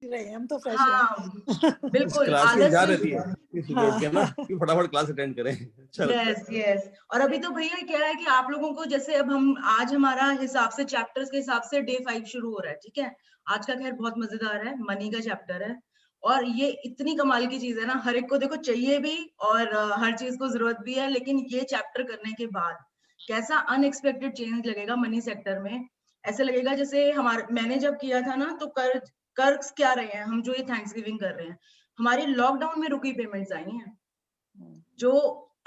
रहे हैं, हम तो फ्रेश हैं। हाँ बिल्कुल, क्लास की आलस इंतजार में रहती है इस लोग के ना कि फटाफट क्लास अटेंड करें। अच्छा लगता है। Yes yes. और अभी तो भैया क्या है कि आप लोगों को जैसे अब हम आज हमारा हिसाब से चैप्टर्स के हिसाब से डे 5 शुरू हो रहा है, ठीक है। आज का खैर बहुत मजेदार है, मनी का चैप्टर है। और ये इतनी कमाल की चीज है ना, हर एक को देखो चाहिए भी और हर चीज को जरूरत भी है। लेकिन ये चैप्टर करने के बाद कैसा अनएक्सपेक्टेड चेंज लगेगा मनी सेक्टर में। ऐसे लगेगा जैसे हमारे, मैंने जब किया था ना तो कर्ज क्या रहे हैं हम, जो ये थैंक्स गिविंग कर रहे हैं, हमारी लॉकडाउन में रुकी पेमेंट्स आई हैं, जो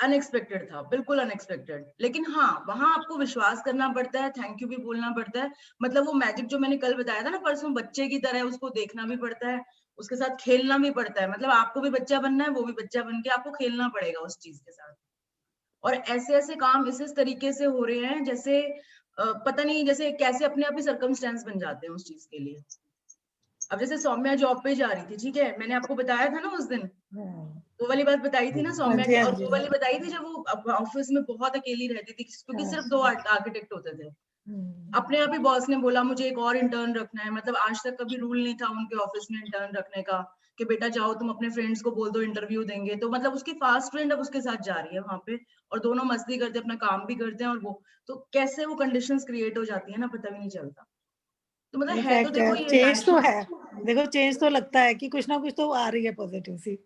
अनएक्सपेक्टेड था, बिल्कुल अनएक्सपेक्टेड। लेकिन हाँ, वहां आपको विश्वास करना पड़ता है, थैंक यू भी बोलना पड़ता है। मतलब वो मैजिक जो मैंने कल बताया था ना परसों, बच्चे की तरह उसको देखना भी पड़ता है, उसके साथ खेलना भी पड़ता है। मतलब आपको भी बच्चा बनना है, वो भी बच्चा बन के आपको खेलना पड़ेगा उस चीज के साथ। और ऐसे ऐसे काम इस तरीके से हो रहे हैं जैसे पता नहीं, जैसे कैसे अपने आप ही सर्कमस्टेंस बन जाते हैं उस चीज के लिए। अब जैसे सौम्या जॉब पे जा रही थी, ठीक है, मैंने आपको बताया था ना उस दिन, वो वाली बात बताई थी ना सौम्या की। और वो वाली बताई थी जब वो ऑफिस में बहुत अकेली रहती थी, क्योंकि सिर्फ 2 आर्किटेक्ट होते थे। अपने आप ही बॉस ने बोला मुझे एक और इंटर्न रखना है। मतलब आज तक कभी रूल नहीं था उनके ऑफिस में इंटर्न रखने का, कि बेटा जाओ तुम अपने फ्रेंड्स को बोल दो इंटरव्यू देंगे। तो मतलब उसकी फास्ट फ्रेंड अब उसके साथ जा रही है वहां पे, और दोनों मस्ती करते अपना काम भी करते हैं। और वो तो कैसे वो कंडीशंस क्रिएट हो जाती है ना, पता भी नहीं चलता। तो मतलब है तो देखो ये चेंज तो है, देखो चेंज तो लगता है कि कुछ ना कुछ तो आ रही है पॉजिटिव सी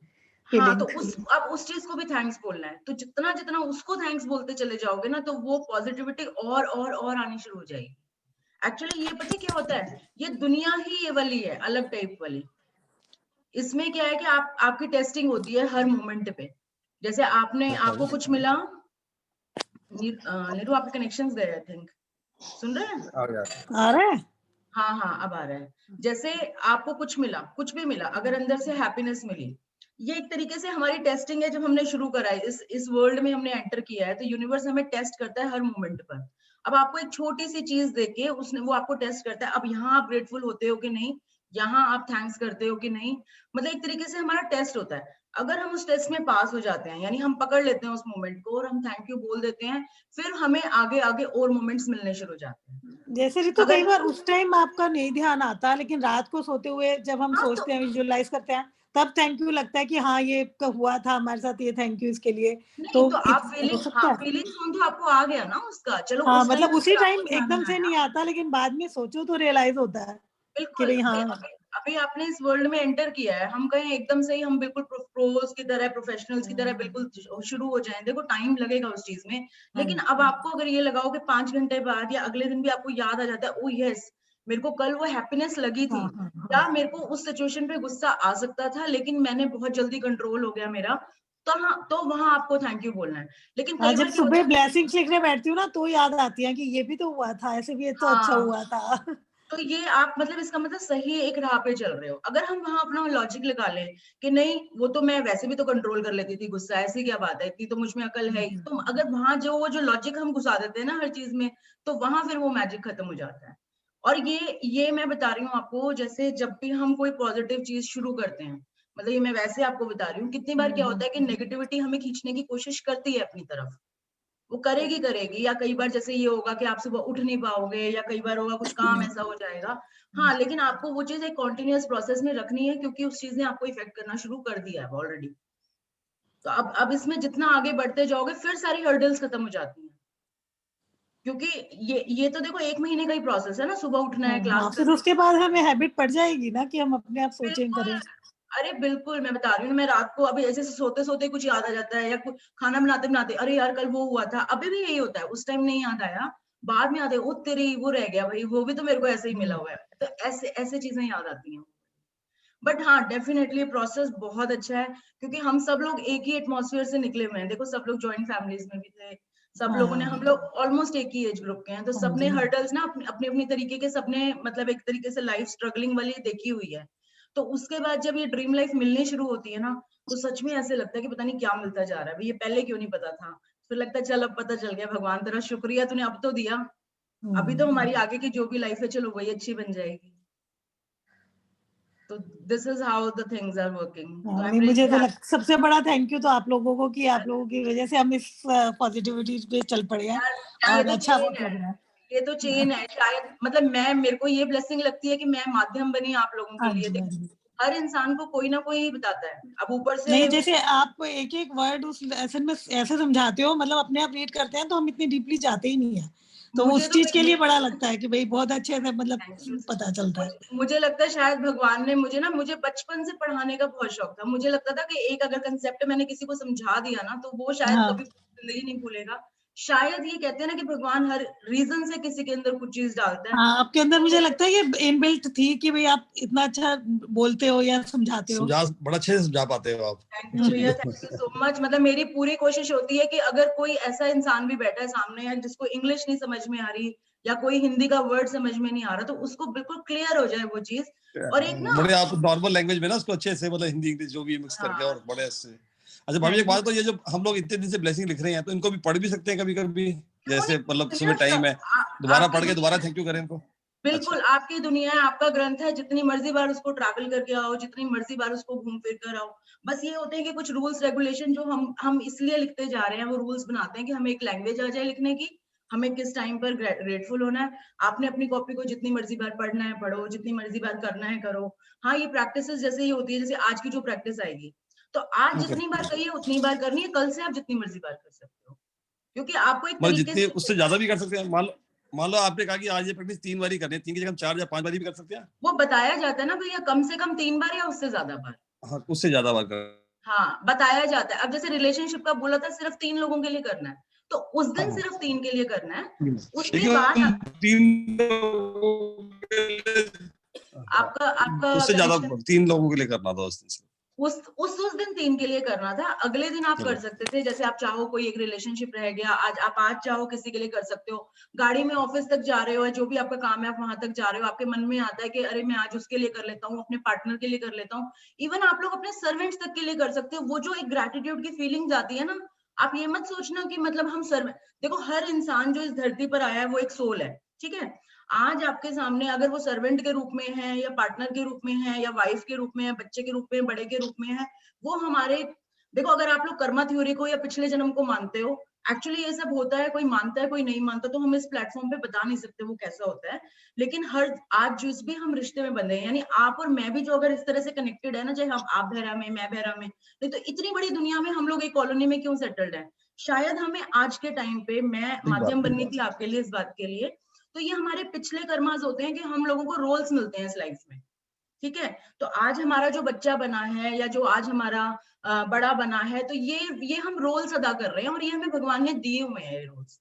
हाँ। तो फीलिंग। अब उस चीज को भी थैंक्स बोलना है, तो जितना जितना उसको थैंक्स बोलते चले जाओगे ना, तो वो पॉजिटिविटी और आनी शुरू हो जाएगी। एक्चुअली ये पता है क्या होता है, ये दुनिया ही ये वाली है, अलग टाइप वाली। इसमें क्या है कि आपकी टेस्टिंग होती है हर मोमेंट पे। जैसे आपको कुछ मिला, नीरू आपके कनेक्शंस गए आई थिंक, सुन रहे हैं? आ रहा है? हाँ हाँ अब आ रहा है। जैसे आपको कुछ मिला, कुछ भी मिला, अगर अंदर से हैप्पीनेस मिली, ये एक तरीके से हमारी टेस्टिंग है। जब हमने शुरू करा है इस वर्ल्ड में, हमने एंटर किया है, तो यूनिवर्स हमें टेस्ट करता है हर मोमेंट पर। अब आपको एक छोटी सी चीज देके उसने वो आपको टेस्ट करता है। अब यहाँ आप ग्रेटफुल होते हो कि नहीं, यहाँ आप थैंक्स करते हो कि नहीं। मतलब एक तरीके से हमारा टेस्ट होता है। अगर हम उस टेस्ट में पास हो जाते हैं, यानी हम पकड़ लेते हैं उस मोमेंट को और हम थैंक यू बोल देते हैं, फिर हमें आगे आगे और मोमेंट्स मिलने शुरू हो जाते हैं। जैसे ऋतु कई बार उस टाइम आपका नहीं ध्यान आता, लेकिन रात को सोते हुए जब हम सोचते हैं, विजुअलाइज करते हैं, तब थैंक यू लगता है कि हाँ ये हुआ था हमारे साथ, ये थैंक यू इसके लिए। नहीं तो आप हो सकता है। फीलिंग तो आपको आ गया ना उसका, चलो हाँ, उस टाइम मतलब उसी टाइम आपको एकदम से नहीं आता, लेकिन बाद में सोचो तो रियलाइज होता है कि बिल्कुल। भाई हाँ। अभी आपने इस वर्ल्ड में एंटर किया है, हम कहें एकदम से ही हम बिल्कुल प्रोज की तरह, प्रोफेशनल्स की तरह बिल्कुल शुरू हो जाएं, देखो टाइम लगेगा उस चीज में। लेकिन अब आपको अगर ये लगाओ कि 5 घंटे बाद या अगले दिन भी आपको याद आ जाता है, ओ यस मेरे को कल वो हैप्पीनेस लगी थी, या मेरे को उस सिचुएशन पे गुस्सा आ सकता था लेकिन मैंने बहुत जल्दी कंट्रोल हो गया मेरा, तो हाँ, तो वहां आपको थैंक यू बोलना है। लेकिन कई जब बार सुबह ब्लेसिंग्स लिखने बैठती हूँ ना, तो याद आती है कि ये भी तो हुआ था, ऐसे भी तो अच्छा हुआ था। तो ये आप मतलब इसका मतलब सही एक राह पे चल रहे हो। अगर हम वहां अपना लॉजिक लगा लें कि नहीं वो तो मैं वैसे भी तो कंट्रोल कर लेती थी गुस्सा, ऐसी क्या बात है, इतनी तो मुझ में अकल है ही। तो अगर वहां वो जो लॉजिक हम घुसा देते हैं ना हर चीज में, तो वहां फिर वो मैजिक खत्म हो जाता है। और ये मैं बता रही हूँ आपको, जैसे जब भी हम कोई पॉजिटिव चीज शुरू करते हैं, मतलब ये मैं वैसे आपको बता रही हूँ, कितनी बार क्या होता है कि नेगेटिविटी हमें खींचने की कोशिश करती है अपनी तरफ, वो करेगी। या कई बार जैसे ये होगा कि आप सुबह उठ नहीं पाओगे, या कई बार होगा कुछ काम ऐसा हो जाएगा। हाँ, लेकिन आपको वो चीज एक कॉन्टिन्यूअस प्रोसेस में रखनी है, क्योंकि उस चीज ने आपको इफेक्ट करना शुरू कर दिया है ऑलरेडी। तो अब इसमें जितना आगे बढ़ते जाओगे फिर सारी हर्डल्स खत्म हो जाती हैं, क्योंकि ये तो देखो 1 महीने का ही प्रोसेस है ना, सुबह उठना है, क्लास फिर करनी उसके बाद हमें हैबिट पड़ जाएगी ना कि हम अपने आप सोचें करें। अरे बिल्कुल, मैं बता रही हूँ, मैं रात को अभी ऐसे सोते सोते कुछ याद आ जाता है, या खाना बनाते बनाते अरे यार कल वो हुआ था। अभी भी यही होता है, उस टाइम नहीं याद आया, बाद में याद है, ओ तेरी वो रह गया भाई, वो भी तो मेरे को ऐसे ही मिला हुआ है। तो ऐसे ऐसे चीजें याद आती हैं। बट हाँ, डेफिनेटली प्रोसेस बहुत अच्छा है, क्योंकि हम सब लोग एक ही एटमॉस्फेयर से निकले हुए हैं। देखो सब लोग जॉइंट फैमिलीज में भी थे, सब लोगों ने, हम लोग ऑलमोस्ट एक ही एज ग्रुप के हैं, तो सबने हर्डल्स ना अपने अपने तरीके के, सबने मतलब एक तरीके से लाइफ स्ट्रगलिंग वाली देखी हुई है। तो उसके बाद जब ये ड्रीम लाइफ मिलनी शुरू होती है ना, तो सच में ऐसे लगता है कि पता नहीं क्या मिलता जा रहा है, ये पहले क्यों नहीं पता था। फिर लगता है चल अब पता चल गया, भगवान तेरा शुक्रिया, तूने अब तो दिया। अभी तो हमारी आगे की जो भी लाइफ है चलो वही अच्छी बन जाएगी। तो this is how the things are working. तो आई एम मुझे रियली तो सबसे बड़ा थैंक यू तो आप लोगों को, कि आप लोगों की वजह से हम इस पॉजिटिविटी पे चल पड़े हैं, और अच्छा बहुत लग रहा है। ये तो चेन है शायद, मतलब मेरे को ये ब्लेसिंग लगती है कि मैं माध्यम बनी आप लोगों के हाँ लिए। जी, हाँ देखो जी। हर इंसान को कोई ना कोई बताता है, अब ऊपर से नहीं, जैसे आप एक एक वर्ड उस लेसन में ऐसे समझाते हो, मतलब अपने आप रीड करते हैं तो हम इतनी डीपली जाते ही नहीं है, तो मुझे उस तो चीज के लिए बड़ा लगता है कि भाई बहुत अच्छे से मतलब थैंक यू। पता चलता है। मुझे लगता है शायद भगवान ने मुझे बचपन से पढ़ाने का बहुत शौक था। मुझे लगता था कि एक अगर कंसेप्ट मैंने किसी को समझा दिया ना, तो वो शायद हाँ, कभी जिंदगी नहीं भूलेगा। शायद ये कहते हैं ना कि भगवान हर रीजन से किसी के अंदर कुछ चीज डालता है। हाँ, आपके अंदर मुझे तो लगता है ये इनबिल्ट थी कि भाई आप इतना अच्छा बोलते हो या समझाते हो। समझा, बड़ा अच्छे से समझा पाते हो आप थैंक यू भैया, थैंक यू सो मच। मतलब मेरी पूरी कोशिश होती है कि अगर कोई ऐसा इंसान भी बैठा है सामने या जिसको इंग्लिश नहीं समझ में आ रही या कोई हिंदी का वर्ड समझ में नहीं आ रहा, तो उसको बिल्कुल क्लियर हो जाए वो चीज। और एक ना बड़े आप नॉर्मल लैंग्वेज में ना उसको अच्छे से, मतलब हिंदी इंग्लिश जो भी मिक्स करके, हाँ, और बड़े से। अच्छा भाभी, एक बात तो, ये जो हम लोग इतने दिन से ब्लेसिंग लिख रहे हैं, तो इनको भी पढ़ भी सकते हैं कभी कभी, क्यों जैसे नहीं मतलब भैया, सुबह टाइम है, दोबारा आपकी पढ़ के दोबारा दुनिया थैंक यू करें इनको? अच्छा, बिल्कुल आपकी दुनिया है, आपका ग्रंथ है, जितनी मर्जी बार उसको ट्रैवल करके आओ, जितनी मर्जी बार उसको घूम फिर कर आओ। बस ये होते हैं कि कुछ रूल्स रेगुलेशन जो हम इसलिए लिखते जा रहे हैं, वो रूल्स बनाते हैं कि हमें एक लैंग्वेज आ जाए लिखने की, हमें किस टाइम पर ग्रेटफुल होना है। आपने अपनी कॉपी को जितनी मर्जी बार पढ़ना है पढ़ो, जितनी मर्जी बार करना है करो। हाँ, ये प्रैक्टिस जैसे ही होती है, जैसे आज की जो प्रैक्टिस आएगी, तो आज ओके। जितनी बार कही है उतनी बार करनी है, कल से आप जितनी मर्जी बार कर सकते हो, क्योंकि आपको एक मतलब तरीके जितने, से उससे ज्यादा भी कर सकते हैं? मान लो आपने कहा कि आज ये प्रैक्टिस 3 बार ही करनी है, 3 की जगह हम 4 या 5 बार भी कर सकते हैं? वो बताया जाता है ना भैया, कम से कम 3 बार या उससे ज्यादा बार। हाँ, उससे ज्यादा बार कर। हाँ, बताया जाता है। अब जैसे रिलेशनशिप का बोला था सिर्फ 3 लोगों के लिए करना है, तो उस दिन हाँ, सिर्फ 3 के लिए करना है। उसके बाद लेकिन 3 लोगों के लिए, हाँ, आपका उससे ज्यादा कनेक्शन 3 लोगों के लिए करना था उस दिन से। उस दिन 3 के लिए करना था। अगले दिन आप कर चलो, सकते थे, जैसे आप चाहो कोई एक रिलेशनशिप रह गया, आज चाहो किसी के लिए कर सकते हो। गाड़ी में ऑफिस तक जा रहे हो, जो भी आपका काम है आप वहां तक जा रहे हो, आपके मन में आता है कि अरे मैं आज उसके लिए कर लेता हूँ, अपने पार्टनर के लिए कर लेता हूँ। इवन आप लोग अपने सर्वेंट्स तक के लिए कर सकते हो। वो जो एक ग्रेटिट्यूड की फीलिंग आती है ना, आप ये मत सोचना कि मतलब हम सर्वेंट, देखो हर इंसान जो इस धरती पर आया है वो एक सोल है, ठीक है। आज आपके सामने अगर वो सर्वेंट के रूप में है या पार्टनर के रूप में है या वाइफ के रूप में है, बच्चे के रूप में, बड़े के रूप में है, वो हमारे, देखो अगर आप लोग कर्मा थ्योरी को या पिछले जन्म को मानते हो, एक्चुअली ये सब होता है, कोई मानता है कोई नहीं मानता, तो हम इस प्लेटफॉर्म पे बता नहीं सकते वो कैसा होता है। लेकिन हर आज जिस भी हम रिश्ते में बंधे हैं, यानी आप और मैं भी जो अगर इस तरह से कनेक्टेड है ना, चाहे हम आप बहरा में मैं बहरा में, नहीं तो इतनी बड़ी दुनिया में हम लोग एक कॉलोनी में क्यों सेटल्ड है? शायद हमें आज के टाइम पे, मैं ठीक बात, माध्यम ठीक बननी बात। थी आपके लिए इस बात के लिए, तो ये हमारे पिछले कर्मास होते हैं कि हम लोगों को रोल्स मिलते हैं इस लाइफ में, ठीक है। तो आज हमारा जो बच्चा बना है या जो आज हमारा बड़ा बना है, तो ये हम रोल्स अदा कर रहे हैं और ये हमें भगवान ने दिए हुए हैं ये रोल्स,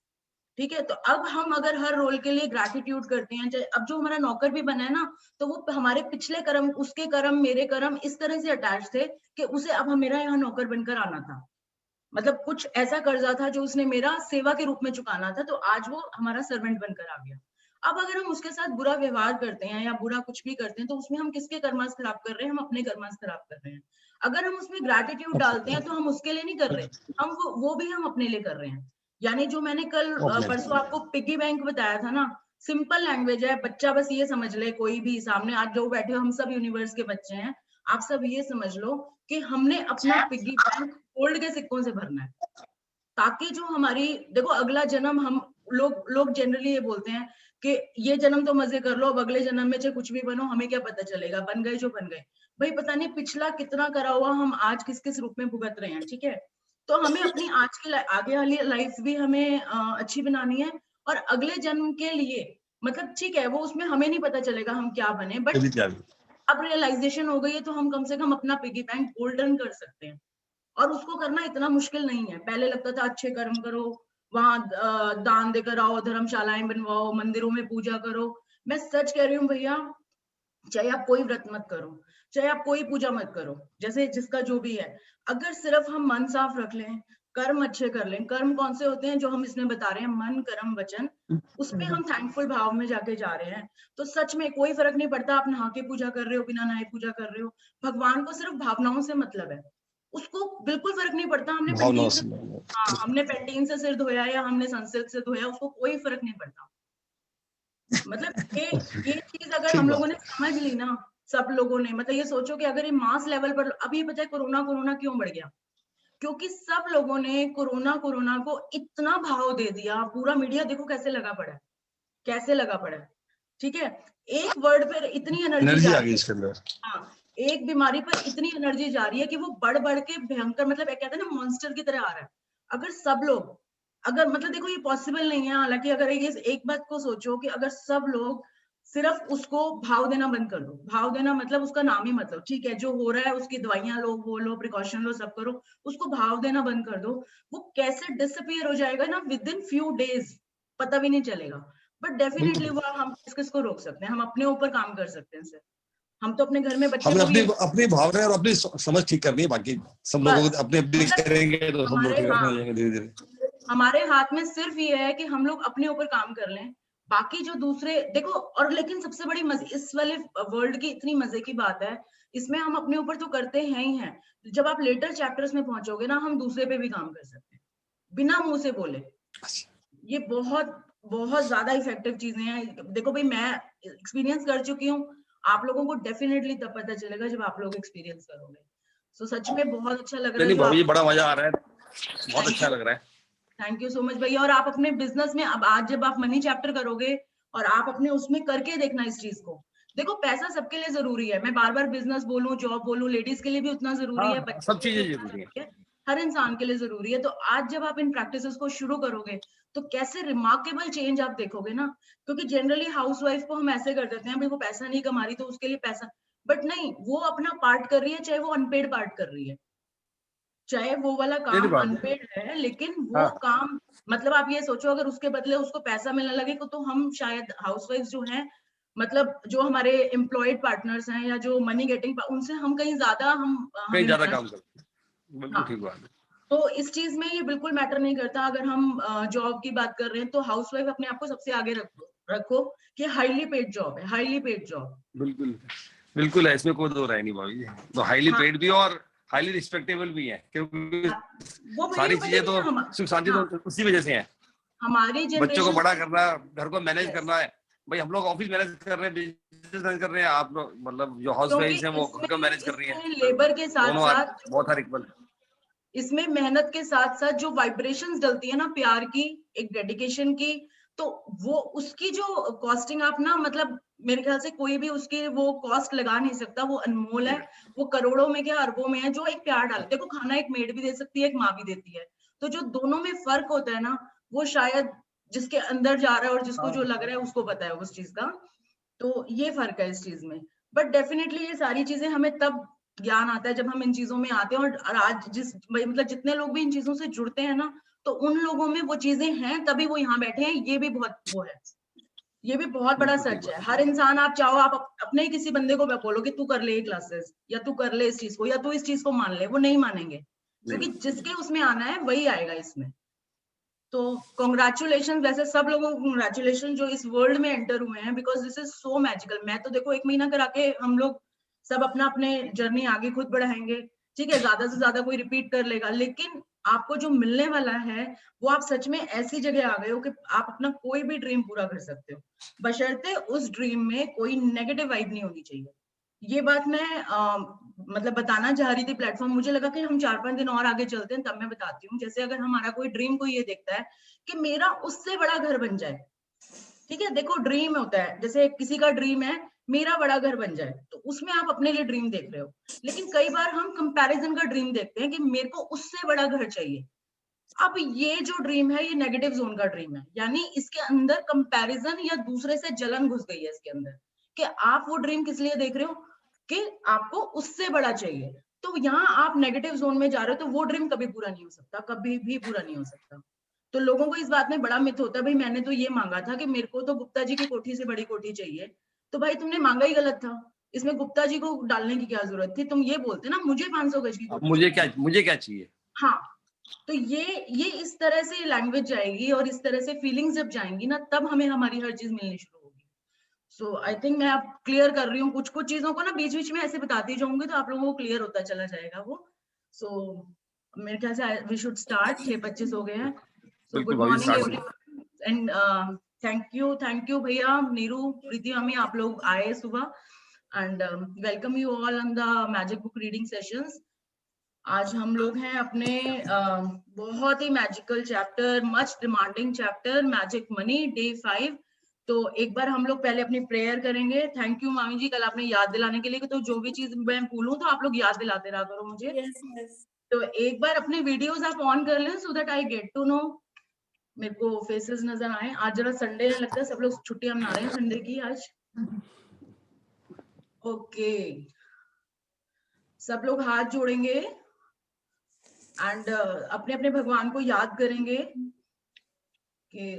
ठीक है। तो अब हम अगर हर रोल के लिए ग्रैटिट्यूड करते हैं, अब जो हमारा नौकर भी बना है ना, तो वो हमारे पिछले कर्म, उसके कर्म, मेरे कर्म इस तरह से अटैच थे कि उसे अब मेरा यहाँ नौकर बनकर आना था। मतलब कुछ ऐसा कर्जा था जो उसने मेरा सेवा के रूप में चुकाना था, तो आज वो हमारा सर्वेंट बनकर आ गया। अब अगर हम उसके साथ बुरा व्यवहार करते हैं या बुरा कुछ भी करते हैं, तो उसमें हम किसके कर्मास खराब कर रहे हैं? हम अपने कर्मास खराब कर रहे हैं। अगर हम उसमें ग्रैटिट्यूड डालते हैं, तो हम उसके लिए नहीं कर रहे, हम वो भी हम अपने लिए कर रहे हैं। यानी जो मैंने कल परसों आपको पिग्गी बैंक बताया था ना, सिंपल लैंग्वेज है, बच्चा बस ये समझ ले, कोई भी सामने आज जो बैठे हो, हम सब यूनिवर्स के बच्चे हैं, आप सब ये समझ लो कि हमने अपना पिग्गी बैंक गोल्ड के सिक्कों से भरना है, ताकि जो हमारी, देखो अगला जन्म, हम लोग जनरली ये बोलते हैं कि ये जन्म तो मजे कर लो, अब अगले जन्म में चाहे कुछ भी बनो, हमें क्या पता चलेगा, बन गए जो बन गए। भाई पता नहीं पिछला कितना करा हुआ हम आज किस किस रूप में भुगत रहे हैं, ठीक है। तो हमें अपनी आज की आगे वाली लाइफ भी हमें अच्छी बनानी है, और अगले जन्म के लिए मतलब ठीक है, वो उसमें हमें नहीं पता चलेगा हम क्या बने, बट अब रियलाइजेशन हो गई है, तो हम कम से कम अपना पिगी बैंक गोल्डन कर सकते हैं। और उसको करना इतना मुश्किल नहीं है। पहले लगता था अच्छे कर्म करो, वहां दान देकर आओ, धर्मशालाएं बनवाओ, मंदिरों में पूजा करो। मैं सच कह रही हूँ भैया, चाहे आप कोई व्रत मत करो, चाहे आप कोई पूजा मत करो, जैसे जिसका जो भी है, अगर सिर्फ हम मन साफ रख लें, कर्म अच्छे कर लें। कर्म कौन से होते हैं? जो हम इसमें बता रहे हैं, मन कर्म वचन, उस पे हम थैंकफुल भाव में जाके जा रहे हैं, तो सच में कोई फर्क नहीं पड़ता आप नहा के पूजा कर रहे हो, बिना नहाए पूजा कर रहे हो। भगवान को सिर्फ भावनाओं से मतलब है, उसको बिल्कुल फर्क नहीं पड़ता हमने भावना पेंटीन से, से। हाँ हमने पेंटीन से सिर धोया या हमने सनसिल्क से धोया, उसको कोई फर्क नहीं पड़ता। मतलब ये चीज अगर ठीक हम लोगों बात ने समझ ली ना, सब लोगों ने, मतलब ये सोचो कि अगर ये मास लेवल पर, अभी पता है कोरोना कोरोना क्यों बढ़ गया? क्योंकि सब लोगों ने कोरोना कोरोना को इतना भाव दे दिया, पूरा मीडिया देखो कैसे लगा पड़ा है। कैसे लगा पड़ा है, ठीक है। एक वर्ड पर इतनी एनर्जी आ गई इसके अंदर। हाँ, एक बीमारी पर इतनी एनर्जी जा रही है कि वो बढ़ बढ़ के भयंकर, मतलब कहते हैं ना मॉन्स्टर की तरह आ रहा है। अगर सब लोग, अगर मतलब देखो ये पॉसिबल नहीं है, हालांकि अगर एक बात को सोचो कि अगर सब लोग सिर्फ उसको भाव देना बंद कर दो, भाव देना मतलब उसका नाम ही मतलब, ठीक है जो हो रहा है उसकी दवाइयां लो, वो लो, प्रिकॉशन लो, सब करो, उसको भाव देना बंद कर दो, वो कैसे डिसअपियर हो जाएगा ना विद इन फ्यू डेज, पता भी नहीं चलेगा। बट डेफिनेटली वो हम किसको रोक सकते हैं, हम अपने ऊपर काम कर सकते हैं। हम तो अपने घर में बच्चे हमें को भी अपनी भावना और अपनी समझ ठीक करनी है, बाकी सब लोगों को अपने अपनी करेंगे तो सब लोग ठीक हो जाएंगे धीरे धीरे। हमारे हाथ में सिर्फ ये है कि हम लोग अपने ऊपर काम कर लें, बाकी जो दूसरे देखो। और लेकिन सबसे बड़ी मजे इस वाले वर्ल्ड की इतनी मजे की बात है, इसमें हम अपने ऊपर तो करते हैं ही हैं, जब आप लेटर चैप्टर्स में पहुंचोगे ना, हम दूसरे पे भी काम कर सकते हैं बिना मुंह से बोले। ये बहुत बहुत ज्यादा इफेक्टिव चीजें हैं। देखो भाई, मैं एक्सपीरियंस कर चुकी हूँ, आप लोगों को डेफिनेटली तब पता चलेगा जब आप लोग एक्सपीरियंस करोगे। सो सच में बहुत अच्छा लग रहा है, बड़ा मजा आ रहा है, बहुत अच्छा लग रहा है। थैंक यू सो मच भैया। और आप अपने बिजनेस में अब आज जब आप मनी चैप्टर करोगे और आप अपने उसमें करके देखना इस चीज को, देखो पैसा सबके लिए जरूरी है, मैं बार बार बिजनेस बोलूं, जॉब बोलूं, लेडीज के लिए भी उतना जरूरी है, बच्चों सब के लिए चीजें उतना जरूरी है, हर इंसान के लिए जरूरी है। तो आज जब आप इन प्रैक्टिसेस को शुरू करोगे तो कैसे रिमार्केबल चेंज आप देखोगे ना, क्योंकि जनरली हाउसवाइफ को हम ऐसे कर देते हैं, भाई वो पैसा नहीं कमा रही तो उसके लिए पैसा, बट नहीं, वो अपना पार्ट कर रही है, चाहे वो अनपेड पार्ट कर रही है, चाहे वो वाला काम अनपेड है, लेकिन वो काम, मतलब आप ये सोचो अगर उसके बदले उसको पैसा मिलने लगे तो हम शायद हाउसवाइफ जो हैं, मतलब जो हमारे एम्प्लॉयड पार्टनर्स हैं या जो मनी गेटिंग, उनसे हम कहीं ज्यादा काम करते हैं। बिल्कुल ठीक बात है। तो इस चीज में ये बिल्कुल मैटर नहीं करता। अगर हम जॉब की बात कर रहे हैं तो हाउसवाइफ अपने आप को सबसे आगे रखो कि हाईली पेड जॉब है, हाईली पेड जॉब। बिल्कुल बिल्कुल है, इसमें कोई दो राय नहीं भाभी, तो हाईली पेड भी और हाईली रिस्पेक्टेबल भी है, क्योंकि सारी चीजें तो सुख शांति तो उसी वजह से है। हमारी बच्चों को बड़ा करना, घर को मैनेज करना है, भाई हम लोग ऑफिस मैनेज कर रहे हैं, बिजनेस मैनेज कर रहे हैं, आप लोग मतलब जो हाउस वाइफ हैं वो घर को मैनेज कर रही है, लेबर के साथ साथ बहुत हर इक्वल। इसमें मेहनत के साथ साथ जो वाइब्रेशंस डलती है ना प्यार की, एक डेडिकेशन की, तो वो उसकी जो कॉस्टिंग आप ना, मतलब मेरे ख्याल से कोई भी उसकी वो कॉस्ट लगा नहीं सकता, वो अनमोल है, वो करोड़ों में क्या अरबों में है जो एक प्यार डाल। देखो खाना एक मेड भी दे सकती है, एक माँ भी देती है, तो जो दोनों में फर्क होता है ना, वो शायद जिसके अंदर जा रहा है और जिसको जो लग रहा है उसको पता है उस चीज का। तो ये फर्क है इस चीज में। बट डेफिनेटली ये सारी चीजें हमें तब ज्ञान आता है जब हम इन चीजों में आते हैं, और आज जिस मतलब जितने लोग भी इन चीजों से जुड़ते हैं ना, तो उन लोगों में वो चीजें हैं, तभी वो यहाँ बैठे हैं। ये भी बहुत वो है, ये भी बहुत बड़ा सच है। हर इंसान, आप चाहो आप अपने ही किसी बंदे को बोलो कि तू कर ले क्लासेस, या तू कर ले इस चीज को, या तू इस चीज को मान ले, वो नहीं मानेंगे, क्योंकि जिसके उसमें आना है वही आएगा इसमें। तो कॉन्ग्रेचुलेशन, वैसे सब लोगों को कॉन्ग्रेचुलेशन जो इस वर्ल्ड में एंटर हुए हैं, because this is so magical. मैं तो देखो 1 महीना करा के हम लोग सब अपना अपने जर्नी आगे खुद बढ़ाएंगे, ठीक है, ज्यादा से ज्यादा कोई रिपीट कर लेगा, लेकिन आपको जो मिलने वाला है वो आप सच में ऐसी जगह आ गए हो कि आप अपना कोई भी ड्रीम पूरा कर सकते हो, बशर्ते उस ड्रीम में कोई नेगेटिव वाइब नहीं होनी चाहिए। ये बात मैं मतलब बताना चाह रही थी प्लेटफॉर्म, मुझे लगा कि हम 4-5 दिन और आगे चलते हैं तब मैं बताती हूँ। जैसे अगर हमारा कोई ड्रीम को ये देखता है कि मेरा उससे बड़ा घर बन जाए, ठीक है, देखो ड्रीम होता है, जैसे किसी का ड्रीम है मेरा बड़ा घर बन जाए, तो उसमें आप अपने लिए ड्रीम देख रहे हो, लेकिन कई बार हम कंपैरिजन का ड्रीम देखते हैं कि मेरे को उससे बड़ा घर चाहिए। अब ये जो ड्रीम है ये नेगेटिव जोन का ड्रीम है, यानी इसके अंदर कंपैरिजन या दूसरे से जलन घुस गई है इसके अंदर, कि आप वो ड्रीम किस लिए देख रहे हो कि आपको उससे बड़ा चाहिए। तो यहाँ आप नेगेटिव जोन में जा रहे हो, तो वो ड्रीम कभी पूरा नहीं हो सकता, कभी भी पूरा नहीं हो सकता। तो लोगों को इस बात में बड़ा मिथ होता है, भाई मैंने तो ये मांगा था कि मेरे को तो गुप्ता जी की कोठी से बड़ी कोठी चाहिए, तो भाई तुमने मांगा ही गलत था, इसमें गुप्ता जी को डालने की क्या जरूरत थी, तुम ये बोलते ना मुझे 500 गज की कोठी, मुझे क्या चाहिए। हाँ, तो ये इस तरह से लैंग्वेज जाएगी और इस तरह से फीलिंग्स जब जाएंगी ना, तब हमें हमारी हर चीज मिलनी शुरू होगी। सो आई थिंक मैं अब क्लियर कर रही हूँ कुछ कुछ चीजों को ना, बीच बीच में ऐसे बताती जाऊंगी तो आप लोगों को क्लियर होता चला जाएगा वो। सो मेरे ख्याल से वी शुड स्टार्ट, 6:25 हो गए हैं। So good morning everyone and thank you भैया, नीरू, प्रीति मम्मी, आप लोग आए सुबह and welcome you all on the magic book reading sessions. आज हम लोग हैं अपने बहुत ही magical chapter, much demanding chapter, magic money, day 5। तो एक बार हम लोग पहले अपनी प्रेयर करेंगे। थैंक यू मामी जी, कल आपने याद दिलाने के लिए, तो जो भी चीज मैं भूलूं तो आप लोग याद दिलाते रहा करो मुझे। yes. तो एक बार अपने वीडियोस आप ऑन कर लें so that I get to know, मेरे को फेसेस नजर आए। आज जरा संडे है, लगता है सब लोग छुट्टियां मना रहे हैं संडे की आज। ओके, सब लोग हाथ जोड़ेंगे एंड अपने अपने भगवान को याद करेंगे कि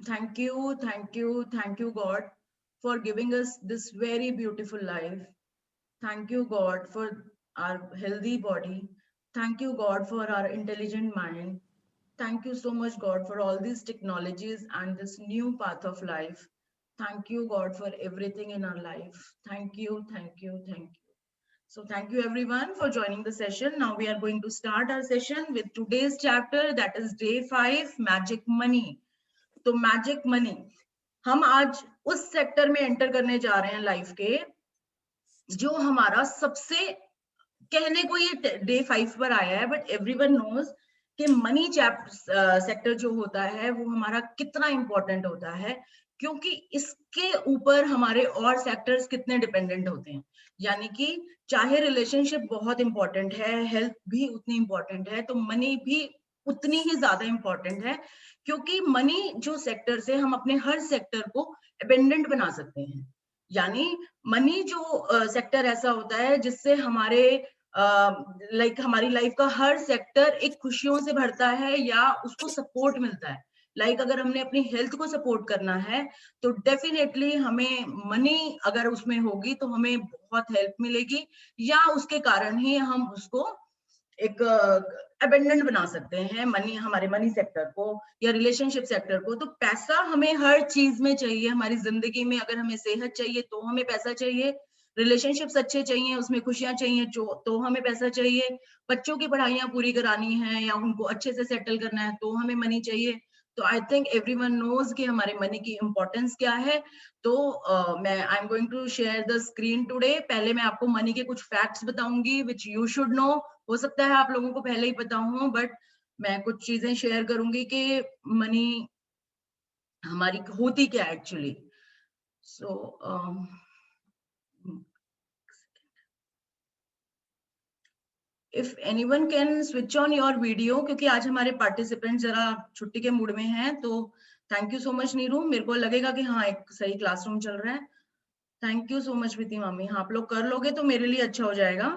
thank you God for giving us this very beautiful life. Thank you God for our healthy body. Thank you God for our intelligent mind. Thank you so much God for all these technologies and this new path of life. Thank you God for everything in our life. Thank you. So thank you everyone for joining the session. Now we are going to start our session with today's chapter, that is day 5, magic money. तो magic money, हम आज उस sector में enter करने जा रहे हैं life के जो हमारा सबसे, कहने को ये डे 5 पर आया है, बट एवरीवन नोज कि मनी सेक्टर जो होता है वो हमारा कितना इंपॉर्टेंट होता है, क्योंकि इसके ऊपर हमारे और सेक्टर्स कितने डिपेंडेंट होते हैं। यानी कि चाहे रिलेशनशिप बहुत इंपॉर्टेंट है, हेल्थ भी उतनी इंपॉर्टेंट है, तो मनी भी उतनी ही ज्यादा इंपॉर्टेंट है, क्योंकि मनी जो सेक्टर से हम अपने हर सेक्टर को अबेंडेंट बना सकते हैं। यानी मनी जो सेक्टर ऐसा होता है जिससे हमारे लाइक हमारी लाइफ का हर सेक्टर एक खुशियों से भरता है या उसको सपोर्ट मिलता है। लाइक अगर हमने अपनी हेल्थ को सपोर्ट करना है तो डेफिनेटली हमें मनी अगर उसमें होगी तो हमें बहुत हेल्प मिलेगी, या उसके कारण ही हम उसको एक अबेंडेंट बना सकते हैं, मनी, हमारे मनी सेक्टर को या रिलेशनशिप सेक्टर को। तो पैसा हमें हर चीज में चाहिए हमारी जिंदगी में। अगर हमें सेहत चाहिए तो हमें पैसा चाहिए, रिलेशनशिप्स अच्छे चाहिए, उसमें खुशियां चाहिए तो हमें पैसा चाहिए, बच्चों की पढ़ाइयां पूरी करानी है या उनको अच्छे से सेटल करना है तो हमें मनी चाहिए। तो आई थिंक एवरीवन नोज कि हमारे मनी की इंपॉर्टेंस क्या है। तो मैं I am going to share the screen today. पहले मैं आपको मनी के कुछ फैक्ट्स बताऊंगी विच यू शुड नो। हो सकता है आप लोगों को पहले ही पता हो, बट मैं कुछ चीजें शेयर करूंगी कि मनी हमारी होती क्या है actually. So if anyone can switch on your video, क्योंकि आज हमारे पार्टिसिपेंट जरा छुट्टी के मूड में हैं। तो thank you so much Neeru, मेरे को लगेगा कि हाँ एक सही क्लासरूम चल रहा है। थैंक यू सो मच प्रीति मामी, हाँ आप लोग कर लोगे तो मेरे लिए अच्छा हो जाएगा।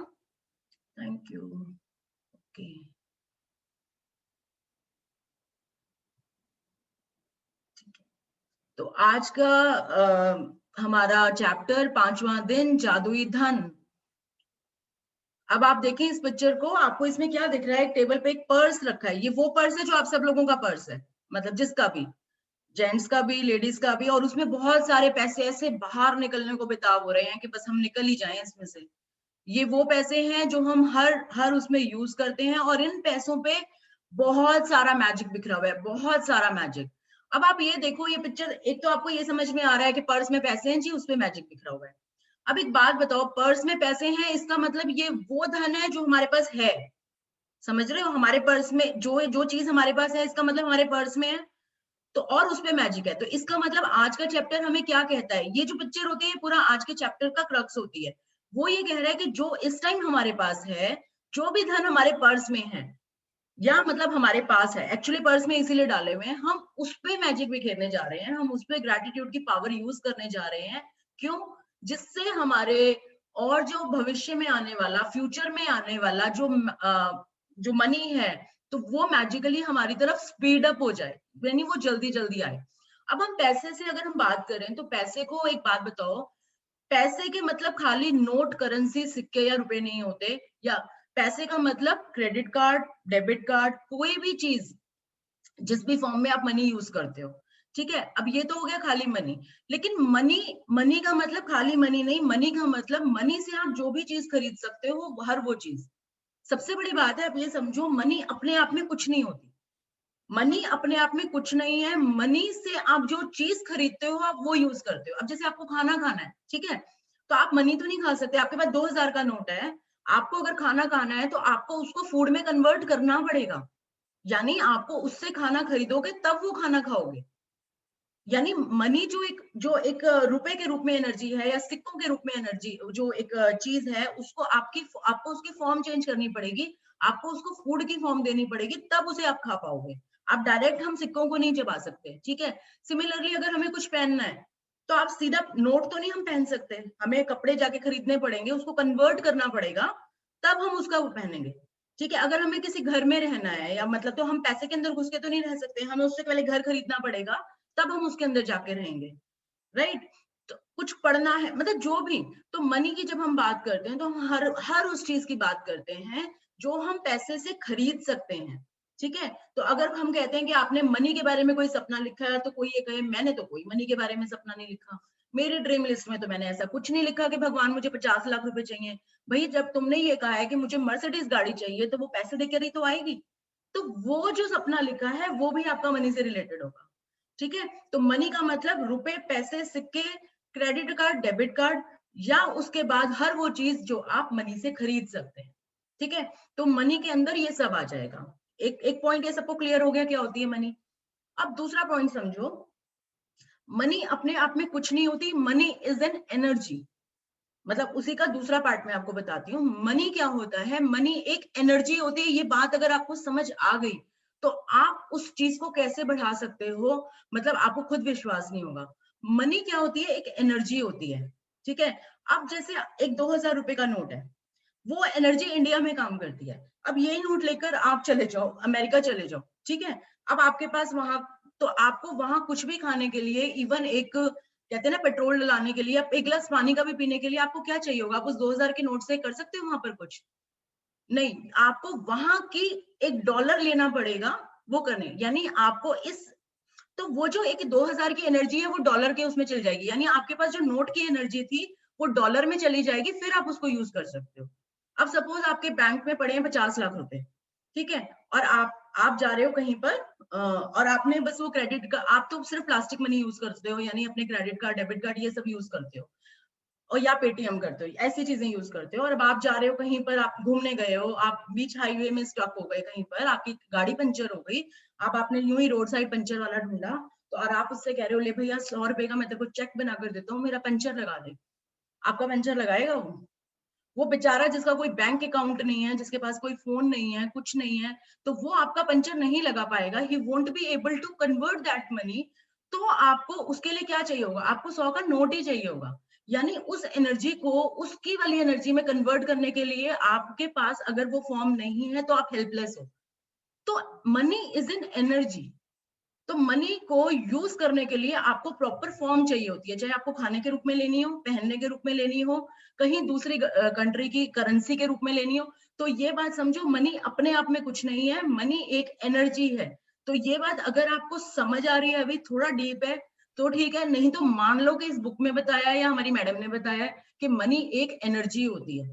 Thank you. ओके, तो आज का हमारा चैप्टर 5वां दिन, जादुई धन। अब आप देखें इस पिक्चर को, आपको इसमें क्या दिख रहा है? एक टेबल पे एक पर्स रखा है। ये वो पर्स है जो आप सब लोगों का पर्स है, मतलब जिसका भी, जेंट्स का भी, लेडीज का भी, और उसमें बहुत सारे पैसे ऐसे बाहर निकलने को बेताब हो रहे हैं कि बस हम निकल ही जाएं इसमें से। ये वो पैसे हैं जो हम हर उसमें यूज करते हैं, और इन पैसों पे बहुत सारा मैजिक बिखरा हुआ है, बहुत सारा मैजिक। अब आप ये देखो, ये पिक्चर, एक तो आपको ये समझ में आ रहा है कि पर्स में पैसे हैं जी, उसपे मैजिक बिखरा हुआ है। अब एक बात बताओ, पर्स में पैसे हैं इसका मतलब ये वो धन है जो हमारे पास है, समझ रहे हो? हमारे पर्स में जो चीज हमारे पास है इसका मतलब हमारे पर्स में है, तो और उसपे मैजिक है। तो इसका मतलब आज का चैप्टर हमें क्या कहता है? ये जो पिक्चर होती है पूरा आज के चैप्टर का क्रक्स होती है। वो ये कह रहा है कि जो इस टाइम हमारे पास है, जो भी धन हमारे पर्स में है, या मतलब हमारे पास है, एक्चुअली पर्स में इसीलिए डाले हुए हैं, हम उस पे मैजिक बिखेरने जा रहे हैं, हम उस पे ग्रेटिट्यूड की पावर यूज करने जा रहे हैं। क्यों? जिससे हमारे और जो भविष्य में आने वाला, फ्यूचर में आने वाला जो मनी है, तो वो मैजिकली हमारी तरफ स्पीड अप हो जाए, यानी वो जल्दी जल्दी आए। अब हम पैसे से अगर हम बात करें तो पैसे को, एक बात बताओ, पैसे के मतलब खाली नोट, करेंसी, सिक्के या रुपए नहीं होते, या पैसे का मतलब क्रेडिट कार्ड, डेबिट कार्ड, कोई भी चीज जिस भी फॉर्म में आप मनी यूज करते हो, ठीक है? अब ये तो हो गया खाली मनी, लेकिन मनी का मतलब खाली मनी नहीं, मनी का मतलब मनी से आप जो भी चीज खरीद सकते हो, हर वो चीज। सबसे बड़ी बात है, आप ये समझो, मनी अपने आप में कुछ नहीं होती, मनी अपने आप में कुछ नहीं है। मनी से आप जो चीज खरीदते हो आप वो यूज करते हो। अब जैसे आपको खाना खाना है, ठीक है, तो आप मनी तो नहीं खा सकते, आपके पास 2000 का नोट है, आपको अगर खाना खाना है तो आपको उसको फूड में कन्वर्ट करना पड़ेगा, यानी आपको उससे खाना खरीदोगे तब वो खाना खाओगे। यानी मनी जो एक रुपए के रूप में एनर्जी है या सिक्कों के रूप में एनर्जी जो एक चीज है, उसको आपको उसकी फॉर्म चेंज करनी पड़ेगी, आपको उसको फूड की फॉर्म देनी पड़ेगी, तब उसे आप खा पाओगे। आप डायरेक्ट हम सिक्कों को नहीं चबा सकते, ठीक है। सिमिलरली अगर हमें कुछ पहनना है तो आप सीधा नोट तो नहीं हम पहन सकते, हमें कपड़े जाके खरीदने पड़ेंगे, उसको कन्वर्ट करना पड़ेगा, तब हम उसका वो पहनेंगे, ठीक है। अगर हमें किसी घर में रहना है या मतलब, तो हम पैसे के अंदर घुस के तो नहीं रह सकते, हमें उससे पहले घर खरीदना पड़ेगा, तब हम उसके अंदर जाके रहेंगे, राइट। तो कुछ पढ़ना है, मतलब जो भी, तो मनी की जब हम बात करते हैं तो हम हर उस चीज की बात करते हैं जो हम पैसे से खरीद सकते हैं, ठीक है। तो अगर हम कहते हैं कि आपने मनी के बारे में कोई सपना लिखा है, तो कोई ये कहे मैंने तो कोई मनी के बारे में सपना नहीं लिखा, मेरी ड्रीम लिस्ट में तो मैंने ऐसा कुछ नहीं लिखा कि भगवान मुझे 50 लाख रुपए चाहिए। भाई जब तुमने ये कहा है कि मुझे मर्सिडीज गाड़ी चाहिए, तो वो पैसे देकर ही तो आएगी, तो वो जो सपना लिखा है वो भी आपका मनी से रिलेटेड होगा, ठीक है। तो मनी का मतलब रुपए, पैसे, सिक्के, क्रेडिट कार्ड, डेबिट कार्ड, या उसके बाद हर वो चीज जो आप मनी से खरीद सकते हैं, ठीक है। तो मनी के अंदर ये सब आ जाएगा। एक पॉइंट ये सबको क्लियर हो गया क्या होती है मनी। अब दूसरा पॉइंट समझो, मनी अपने आप में कुछ नहीं होती, मनी इज एन एनर्जी। मतलब उसी का दूसरा पार्ट मैं आपको बताती हूँ, मनी क्या होता है। मनी एक एनर्जी होती है, ये बात अगर आपको समझ आ गई तो आप उस चीज को कैसे बढ़ा सकते हो, मतलब आपको खुद विश्वास नहीं होगा। मनी क्या होती है, एक एनर्जी होती है, ठीक है। अब जैसे एक 2000 रुपए का नोट है, वो एनर्जी इंडिया में काम करती है। अब यही नोट लेकर आप चले जाओ अमेरिका चले जाओ, ठीक है। अब आपके पास वहां, तो आपको वहां कुछ भी खाने के लिए, इवन एक कहते हैं ना पेट्रोल डलाने के लिए, आप एक गिलास पानी का भी पीने के लिए आपको क्या चाहिए होगा, आप उस 2000 के नोट से कर सकते हो वहां पर कुछ नहीं, आपको वहां की एक डॉलर लेना पड़ेगा वो करने, यानी आपको इस, तो वो जो एक 2000 की एनर्जी है वो डॉलर के उसमें चल जाएगी, यानी आपके पास जो नोट की एनर्जी थी वो डॉलर में चली जाएगी, फिर आप उसको यूज कर सकते हो। अब सपोज आपके बैंक में पड़े हैं 50 लाख रुपए, ठीक है, और आप जा रहे हो कहीं पर और आपने बस वो क्रेडिट का, आप तो सिर्फ प्लास्टिक मनी यूज करते हो, यानी अपने क्रेडिट कार्ड, डेबिट कार्ड ये सब यूज करते हो, और या पेटीएम करते हो, ऐसी चीजें यूज करते हो। और अब आप जा रहे हो कहीं पर, आप घूमने गए हो, आप बीच हाईवे में स्टक हो गए कहीं पर, आपकी गाड़ी पंचर हो गई, अब आपने यूं ही रोड साइड पंचर वाला ढूंढा, तो और आप उससे कह रहे हो ले भैया 100 रुपए का मैं तेरे को चेक बना कर देता हूँ, मेरा पंचर लगा दे। आपका पंचर लगाएगा वो बेचारा जिसका कोई बैंक अकाउंट नहीं है, जिसके पास कोई फोन नहीं है, कुछ नहीं है, तो वो आपका पंचर नहीं लगा पाएगा, he won't be able to convert that money. तो आपको उसके लिए क्या चाहिए होगा, आपको 100 का नोट ही चाहिए होगा, यानी उस एनर्जी को उसकी वाली एनर्जी में कन्वर्ट करने के लिए आपके पास अगर वो फॉर्म नहीं है तो आप हेल्पलेस हो। तो मनी इज एन एनर्जी। तो मनी को यूज करने के लिए आपको प्रॉपर फॉर्म चाहिए होती है, चाहे आपको खाने के रूप में लेनी हो, पहनने के रूप में लेनी हो, कहीं दूसरी कंट्री की करेंसी के रूप में लेनी हो। तो ये बात समझो, मनी अपने आप में कुछ नहीं है, मनी एक एनर्जी है। तो ये बात अगर आपको समझ आ रही है, अभी थोड़ा डीप है तो ठीक है, नहीं तो मान लो कि इस बुक में बताया है या हमारी मैडम ने बताया है कि मनी एक एनर्जी होती है।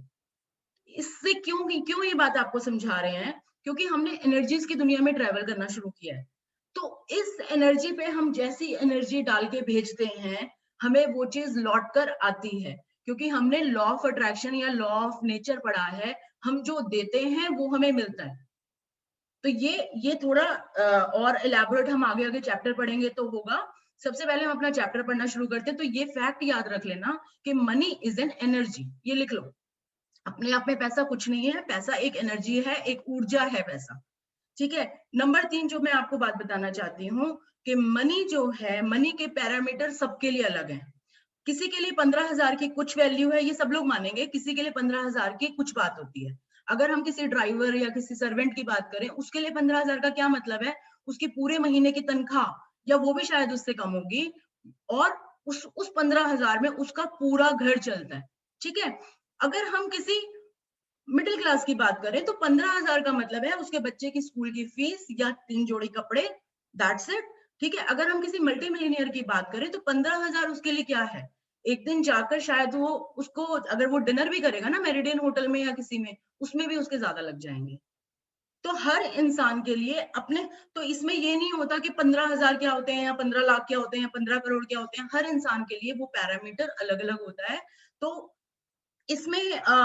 इससे क्यों ये बात आपको समझा रहे हैं, क्योंकि हमने एनर्जीज की दुनिया में ट्रेवल करना शुरू किया है। तो इस एनर्जी पे हम जैसी एनर्जी डाल के भेजते हैं, हमें वो चीज लौट कर आती है, क्योंकि हमने लॉ ऑफ अट्रैक्शन या लॉ ऑफ नेचर पढ़ा है, हम जो देते हैं वो हमें मिलता है। तो ये थोड़ा और इलैबोरेट हम आगे आगे चैप्टर पढ़ेंगे तो होगा। सबसे पहले हम अपना चैप्टर पढ़ना शुरू करते हैं। तो ये फैक्ट याद रख लेना कि मनी इज एन एनर्जी, ये लिख लो। अपने आप में पैसा कुछ नहीं है, पैसा एक एनर्जी है, एक ऊर्जा है पैसा, ठीक है। नंबर 3 जो मैं आपको बात बताना चाहती हूँ कि मनी जो है, मनी के पैरामीटर सबके लिए अलग है। किसी के लिए 15,000 की कुछ वैल्यू है, ये सब लोग मानेंगे, किसी के लिए 15,000 की कुछ बात होती है। अगर हम किसी ड्राइवर या किसी सर्वेंट की बात करें, उसके लिए 15,000 का क्या मतलब है, उसकी पूरे महीने की तनख्वाह या वो भी शायद उससे कम होगी, और उस 15,000 में उसका पूरा घर चलता है, ठीक है। अगर हम किसी मिडिल क्लास की बात करें तो 15,000 का मतलब है उसके बच्चे की स्कूल की फीस या 3 जोड़ी कपड़े, दैट्स इट, ठीक है। अगर हम किसी मल्टी मिलियनियर की बात करें तो 15,000 उसके लिए क्या है, एक दिन जाकर शायद वो उसको, अगर वो डिनर भी करेगा ना मेरिडियन होटल में या किसी में, उसमें भी उसके ज्यादा लग जाएंगे। तो हर इंसान के लिए अपने, तो इसमें ये नहीं होता कि 15,000 क्या होते हैं या 15 लाख क्या होते हैं या 15 करोड़ क्या होते हैं, हर इंसान के लिए वो पैरामीटर अलग अलग होता है। तो इसमें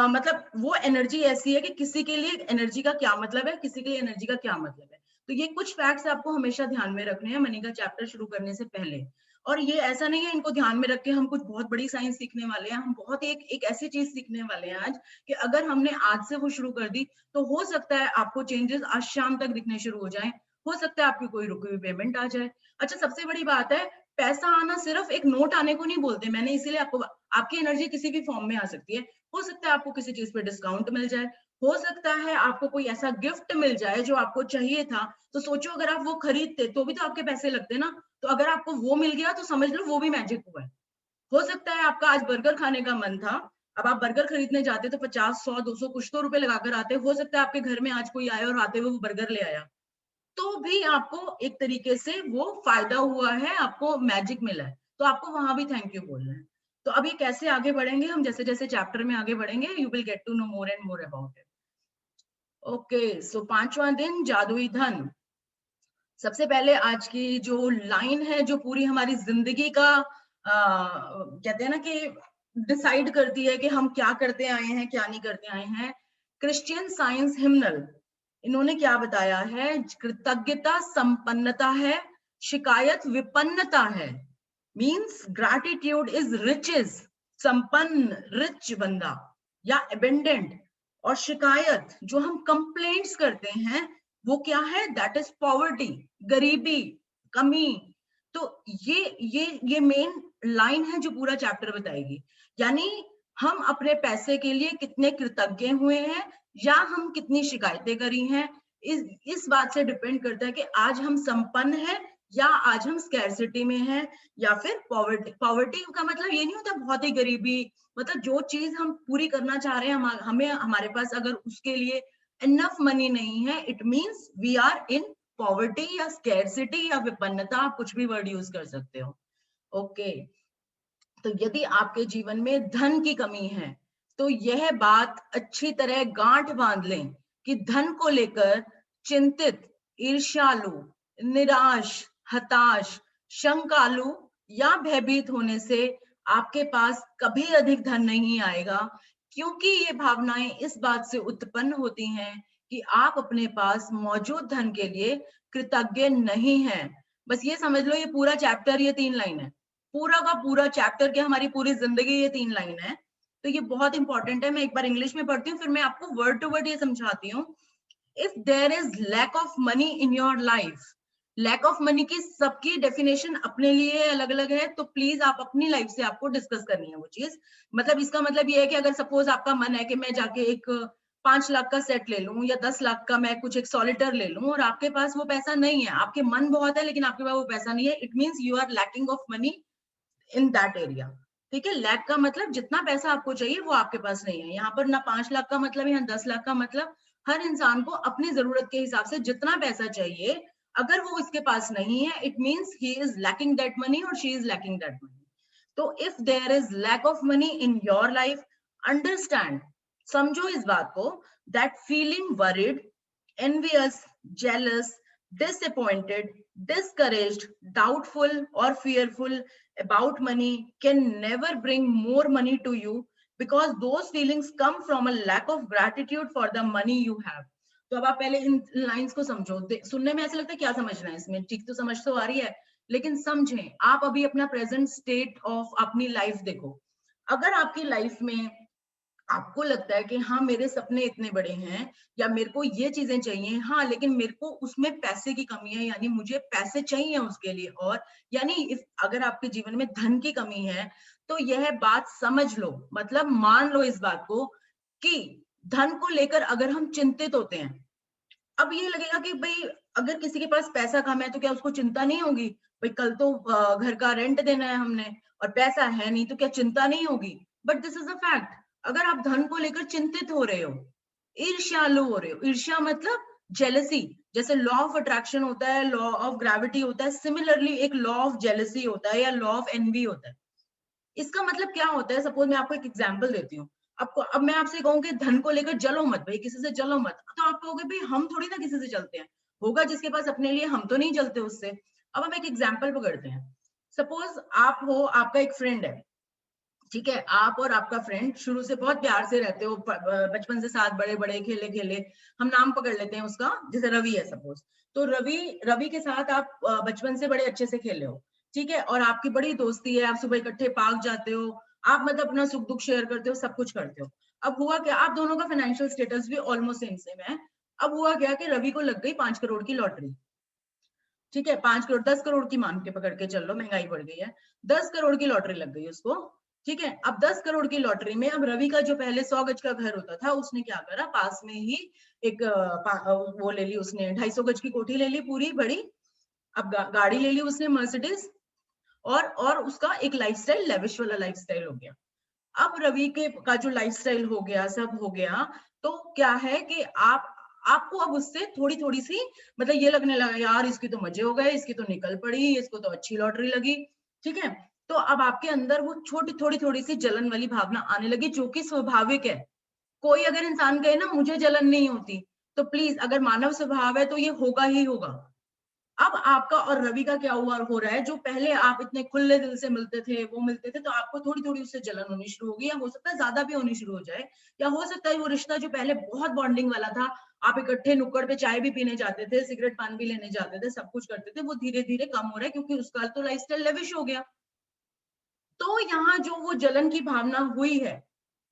मतलब वो एनर्जी ऐसी है कि किसी के लिए एनर्जी का क्या मतलब है, किसी के लिए एनर्जी का क्या मतलब है। तो ये कुछ फैक्ट्स आपको हमेशा ध्यान में रखने हैं मनी का चैप्टर शुरू करने से पहले। और ये ऐसा नहीं है इनको ध्यान में रख के हम कुछ बहुत बड़ी साइंस सीखने वाले हैं, हम बहुत एक ऐसी चीज सीखने वाले हैं आज कि अगर हमने आज से वो शुरू कर दी तो हो सकता है आपको चेंजेस आज शाम तक दिखने शुरू हो जाएं, हो सकता है आपकी कोई रुकी हुई पेमेंट आ जाए। अच्छा, सबसे बड़ी बात है, पैसा आना सिर्फ एक नोट आने को नहीं बोलते, मैंने इसीलिए आपकी एनर्जी किसी भी फॉर्म में आ सकती है। हो सकता है आपको किसी चीज पे डिस्काउंट मिल जाए, हो सकता है आपको कोई ऐसा गिफ्ट मिल जाए जो आपको चाहिए था, तो सोचो अगर आप वो खरीदते तो भी तो आपके पैसे लगते ना, तो अगर आपको वो मिल गया तो समझ लो वो भी मैजिक हुआ है। हो सकता है आपका आज बर्गर खाने का मन था, अब आप बर्गर खरीदने जाते तो 50, 100, 200 कुछ तो रुपए लगाकर आते, हो सकता है आपके घर में आज कोई आया और आते हुए वो बर्गर ले आया, तो भी आपको एक तरीके से वो फायदा हुआ है, आपको मैजिक मिला है, तो आपको वहां भी थैंक यू बोलना है। तो अब ये कैसे आगे बढ़ेंगे हम, जैसे जैसे चैप्टर में आगे बढ़ेंगे, you will get to know more and more about it. Okay, so 5वां दिन जादुई धन। सबसे पहले आज की जो लाइन है जो पूरी हमारी जिंदगी का कहते हैं ना कि डिसाइड करती है कि हम क्या करते आए हैं क्या नहीं करते आए हैं, क्रिश्चियन साइंस हिम्नल, इन्होंने क्या बताया है, कृतज्ञता संपन्नता है, शिकायत विपन्नता है, मींस ग्रैटिट्यूड इज रिचेस, संपन्न रिच बंदा या एबेंडेंट, और शिकायत जो हम कंप्लेंट्स करते हैं वो क्या है, दैट इज पॉवर्टी, गरीबी, कमी। तो ये मेन लाइन है जो पूरा चैप्टर बताएगी, यानी हम अपने पैसे के लिए कितने कृतज्ञ हुए हैं या हम कितनी शिकायतें करी हैं, इस बात से डिपेंड करता है कि आज हम संपन्न हैं या आज हम स्कैरसिटी में हैं या फिर पॉवर्टी। पॉवर्टी का मतलब ये नहीं होता बहुत ही गरीबी, मतलब जो चीज हम पूरी करना चाह रहे हैं हमें हमारे पास अगर उसके लिए इनफ मनी नहीं है, it means we are in poverty या स्कैरसिटी या विपन्नता, आप कुछ भी वर्ड यूज कर सकते हो। ओके, तो यदि आपके जीवन में धन की कमी है तो यह बात अच्छी तरह गांठ बांध लें कि धन को लेकर चिंतित, ईर्ष्यालु, निराश, हताश, शंकालु या भयभीत होने से आपके पास कभी अधिक धन नहीं आएगा, क्योंकि ये भावनाएं इस बात से उत्पन्न होती हैं कि आप अपने पास मौजूद धन के लिए कृतज्ञ नहीं हैं। बस ये समझ लो, ये पूरा चैप्टर ये 3 लाइन है, पूरा का पूरा चैप्टर के हमारी पूरी जिंदगी ये 3 लाइन है, तो ये बहुत इंपॉर्टेंट है। मैं एक बार इंग्लिश में पढ़ती हूँ फिर मैं आपको वर्ड टू वर्ड ये समझाती हूँ। If there is lack of money in your life, lack of money की सबकी डेफिनेशन अपने लिए अलग अलग है, तो प्लीज आप अपनी लाइफ से आपको डिस्कस करनी है वो चीज। मतलब इसका मतलब ये है कि अगर सपोज आपका मन है कि मैं जाके एक 5 लाख का सेट ले लूं या 10 लाख का मैं कुछ एक सॉलिटर ले लूं और आपके पास वो पैसा नहीं है, आपके मन बहुत है लेकिन आपके पास वो पैसा नहीं है, it means you are lacking of money in that area. ठीक है, लैक का मतलब जितना पैसा आपको चाहिए वो आपके पास नहीं है। यहाँ पर ना 5 लाख का मतलब है, 10 लाख का मतलब, हर इंसान को अपनी जरूरत के हिसाब से जितना पैसा चाहिए, अगर वो इसके पास नहीं है, it means he is lacking that money और she is lacking that money. तो if there is lack of money in your life, understand, समझो इस बात को, that feeling worried, envious, jealous, disappointed, discouraged, doubtful or fearful about money can never bring more money to you because those feelings come from a lack of gratitude for the money you have. तो अब आप पहले इन lines को समझो, सुनने में ऐसा लगता है क्या समझना है इसमें, ठीक तो समझ तो आ रही है, लेकिन समझें आप अभी अपना प्रेजेंट स्टेट ऑफ अपनी लाइफ देखो। अगर आपकी लाइफ में आपको लगता है कि हाँ मेरे सपने इतने बड़े हैं या मेरे को ये चीजें चाहिए, हाँ लेकिन मेरे को उसमें पैसे की कमी है, यानी मुझे पैसे चाहिए उसके लिए, और यानी अगर आपके जीवन में धन की कमी है तो यह बात समझ लो, मतलब मान लो इस बात को कि धन को लेकर अगर हम चिंतित होते हैं, अब ये लगेगा कि भाई अगर किसी के पास पैसा कम है तो क्या उसको चिंता नहीं होगी, भाई कल तो घर का रेंट देना है हमने और पैसा है नहीं तो क्या चिंता नहीं होगी। But this is a fact, अगर आप धन को लेकर चिंतित हो रहे हो, ईर्ष्यालु हो रहे हो, ईर्ष्या मतलब जेलसी, जैसे लॉ ऑफ अट्रैक्शन होता है, लॉ ऑफ ग्रेविटी होता है, सिमिलरली एक लॉ ऑफ जेलसी होता है या लॉ ऑफ एनवी होता है। इसका मतलब क्या होता है, सपोज मैं आपको एक एग्जांपल देती हूँ, आपको अब मैं आपसे कहूँ कि धन को लेकर जलो मत भाई, किसी से जलो मत, तो आप कहोगे भाई हम थोड़ी ना किसी से जलते हैं, होगा जिसके पास अपने लिए, हम तो नहीं जलते उससे। अब हम एक एग्जाम्पल पकड़ते हैं, सपोज आप हो, आपका एक फ्रेंड है, ठीक है, आप और आपका फ्रेंड शुरू से बहुत प्यार से रहते हो, बचपन से साथ बड़े बड़े खेले खेले, हम नाम पकड़ लेते हैं उसका, जैसे रवि है सपोज, तो रवि के साथ आप बचपन से बड़े अच्छे से खेले हो, ठीक है, और आपकी बड़ी दोस्ती है, आप सुबह इकट्ठे पार्क जाते हो, आप मतलब अपना सुख दुख शेयर करते हो, सब कुछ करते हो। अब हुआ क्या, आप दोनों का फाइनेंशियल स्टेटस भी ऑलमोस्ट सेम सेम है। अब हुआ क्या कि रवि को लग गई 5 करोड़ की लॉटरी। ठीक है, 5 करोड़, 10 करोड़ की मान के पकड़ के चल लो, महंगाई बढ़ गई है। 10 करोड़ की लॉटरी लग गई उसको। ठीक है, अब 10 करोड़ की लॉटरी में अब रवि का जो पहले 100 गज का घर होता था, उसने क्या करा, पास में ही एक वो ले ली उसने, 250 गज की कोठी ले ली पूरी बड़ी। अब गाड़ी ले ली उसने मर्सिडीज, और उसका एक लाइफस्टाइल, लेविश वाला लाइफस्टाइल हो गया। अब रवि के का जो लाइफस्टाइल हो गया, सब हो गया, तो क्या है कि आपको अब उससे थोड़ी थोड़ी सी मतलब ये लगने लगा, यार इसकी तो मजे हो गए, इसकी तो निकल पड़ी, इसको तो अच्छी लॉटरी लगी। ठीक है, तो अब आपके अंदर वो छोटी थोड़ी थोड़ी सी जलन वाली भावना आने लगी, जो कि स्वाभाविक है। कोई अगर इंसान कहे ना मुझे जलन नहीं होती, तो प्लीज, अगर मानव स्वभाव है तो ये होगा ही होगा। अब आपका और रवि का क्या हुआ हो रहा है, जो पहले आप इतने खुले दिल से मिलते थे, वो मिलते थे, तो आपको थोड़ी थोड़ी उससे जलन होनी शुरू होगी, या हो सकता है ज्यादा भी होनी शुरू हो जाए, या हो सकता है वो रिश्ता जो पहले बहुत बॉन्डिंग वाला था, आप इकट्ठे नुक्कड़ पे चाय भी पीने जाते थे, सिगरेट पान भी लेने जाते थे, सब कुछ करते थे, वो धीरे धीरे कम हो रहा है, क्योंकि उसका तो लाइफस्टाइल लेविश हो गया। तो यहाँ जो वो जलन की भावना हुई है,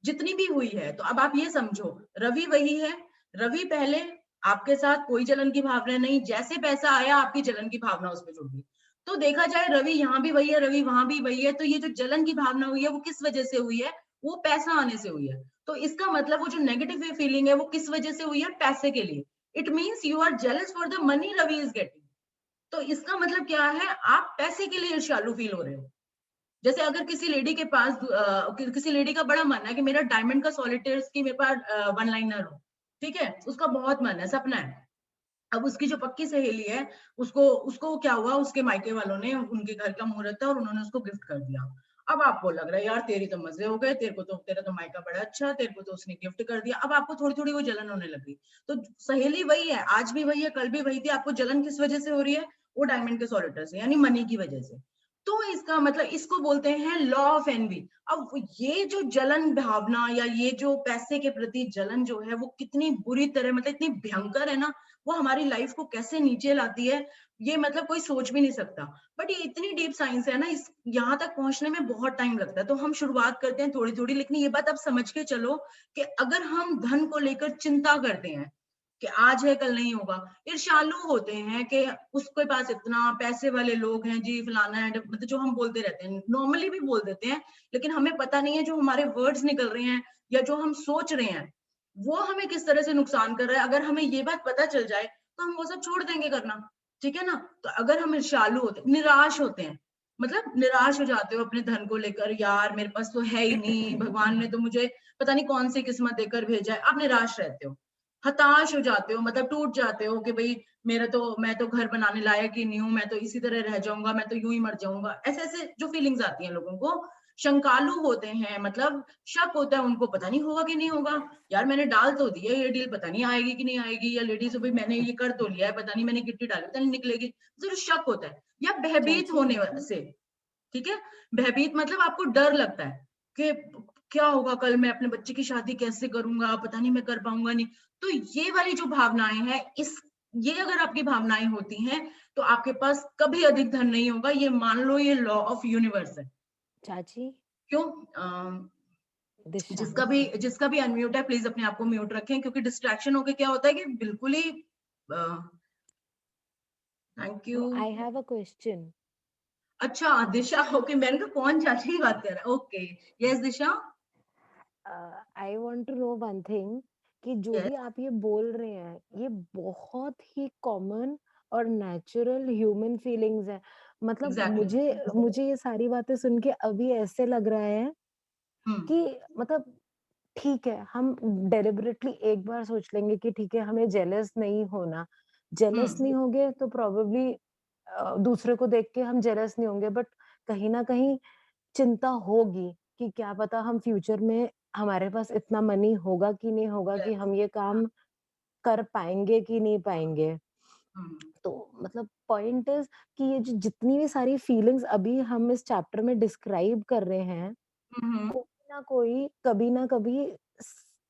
जितनी भी हुई है, तो अब आप ये समझो, रवि वही है। रवि पहले आपके साथ कोई जलन की भावना नहीं, जैसे पैसा आया आपकी जलन की भावना उसमें जुड़ गई। तो देखा जाए रवि यहाँ भी वही है, रवि वहां भी वही है, तो ये जो जलन की भावना हुई है वो किस वजह से हुई है, वो पैसा आने से हुई है। तो इसका मतलब वो जो नेगेटिव फीलिंग है वो किस वजह से हुई है, पैसे के लिए। It means you are jealous for the money Ravi is getting. तो इसका मतलब क्या है, आप पैसे के लिए ईर्ष्यालु फील हो रहे हो। जैसे अगर किसी लेडी के पास किसी लेडी का बड़ा मन है कि मेरा डायमंड का सॉलिटेयर्स की मेरे पास वन लाइनर हो, ठीक है, उसका बहुत मन है, सपना है। अब उसकी जो पक्की सहेली है, उसको उसको क्या हुआ, उसके मायके वालों ने, उनके घर का मुहूर्त था और उन्होंने उसको गिफ्ट कर दिया। अब आपको लग रहा है यार तेरी तो मजे हो गए, तेरा तो मायका बड़ा अच्छा, तेरे को तो उसने गिफ्ट कर दिया। अब आपको थोड़ी थोड़ी वो जलन होने लगी। तो सहेली वही है, आज भी वही है, कल भी वही थी, आपको जलन किस वजह से हो रही है, वो डायमंड के सॉलिटर से, यानी मनी की वजह से। तो इसका मतलब इसको बोलते हैं लॉ ऑफ एनवी। अब ये जो जलन भावना या ये जो पैसे के प्रति जलन जो है, वो कितनी बुरी तरह, मतलब इतनी भयंकर है ना, वो हमारी लाइफ को कैसे नीचे लाती है, ये मतलब कोई सोच भी नहीं सकता। बट ये इतनी डीप साइंस है ना, इस यहाँ तक पहुंचने में बहुत टाइम लगता है। तो हम शुरुआत करते हैं थोड़ी थोड़ी, लेकिन ये बात आप समझ के चलो कि अगर हम धन को लेकर चिंता करते हैं कि आज है कल नहीं होगा, ईर्ष्यालु होते हैं कि उसके पास इतना पैसे वाले लोग हैं जी, फलाना है, मतलब जो हम बोलते रहते हैं, नॉर्मली भी बोल देते हैं, लेकिन हमें पता नहीं है जो हमारे वर्ड्स निकल रहे हैं या जो हम सोच रहे हैं वो हमें किस तरह से नुकसान कर रहा है। अगर हमें ये बात पता चल जाए तो हम वो सब छोड़ देंगे करना। ठीक है ना। तो अगर हम ईर्ष्यालु होते, निराश होते हैं, मतलब निराश हो जाते हो अपने धन को लेकर, यार मेरे पास तो है ही नहीं, भगवान ने तो मुझे पता नहीं कौन सी किस्मत देकर भेजा है, आप निराश रहते हो, हताश हो जाते हो, मतलब टूट जाते हो कि भाई मैं तो घर बनाने लायक ही नहीं हूँ, मैं तो इसी तरह रह जाऊंगा, मैं तो यूं ही मर जाऊंगा, ऐसे ऐसे जो फीलिंग्स आती हैं लोगों को। शंकालु होते हैं, मतलब शक होता है उनको, पता नहीं होगा कि नहीं होगा, यार मैंने डाल तो दिया ये डील, पता नहीं आएगी कि नहीं आएगी, या लेडीज भाई मैंने ये कर तो लिया है, पता नहीं मैंने कितनी डाली, पता नहीं निकलेगी, जरूर शक होता है। या भयभीत होने से, ठीक है, भयभीत मतलब आपको डर लगता है कि क्या होगा कल, मैं अपने बच्चे की शादी कैसे करूंगा, पता नहीं मैं कर पाऊंगा नहीं। तो ये वाली जो भावनाएं हैं, ये अगर आपकी भावनाएं होती हैं तो आपके पास कभी अधिक धन नहीं होगा, ये मान लो, ये लॉ ऑफ यूनिवर्स है। चाची क्यों? दिशा जिसका भी अनम्यूट है प्लीज अपने आप को म्यूट रखें, क्योंकि डिस्ट्रैक्शन होके क्या होता है कि बिल्कुल ही thank you. I have a question. अच्छा दिशा, ओके, मैंने कहा कौन चाची की बात कर रहा है, okay, yes Disha. I want to know one thing कि जो Yes. भी आप ये बोल रहे हैं ये बहुत ही कॉमन और नेचुरल ह्यूमन फीलिंग्स है। मतलब Exactly. मुझे ये सारी बातें सुन के अभी ऐसे लग रहा है कि मतलब ठीक है, हम डेलिबरेटली एक बार सोच लेंगे कि ठीक है हमें जेलस नहीं होना, जेलस नहीं होंगे तो प्रोबेबली दूसरे को देख के हम जेलस नहीं होंगे, बट कहीं ना कहीं चिंता होगी कि क्या पता हम फ्यूचर में हमारे पास इतना मनी होगा कि नहीं होगा कि हम ये काम कर पाएंगे कि नहीं पाएंगे। तो मतलब पॉइंट इज कि ये जो जितनी भी सारी फीलिंग्स अभी हम इस चैप्टर में डिस्क्राइब कर रहे हैं, कोई ना कोई कभी ना कभी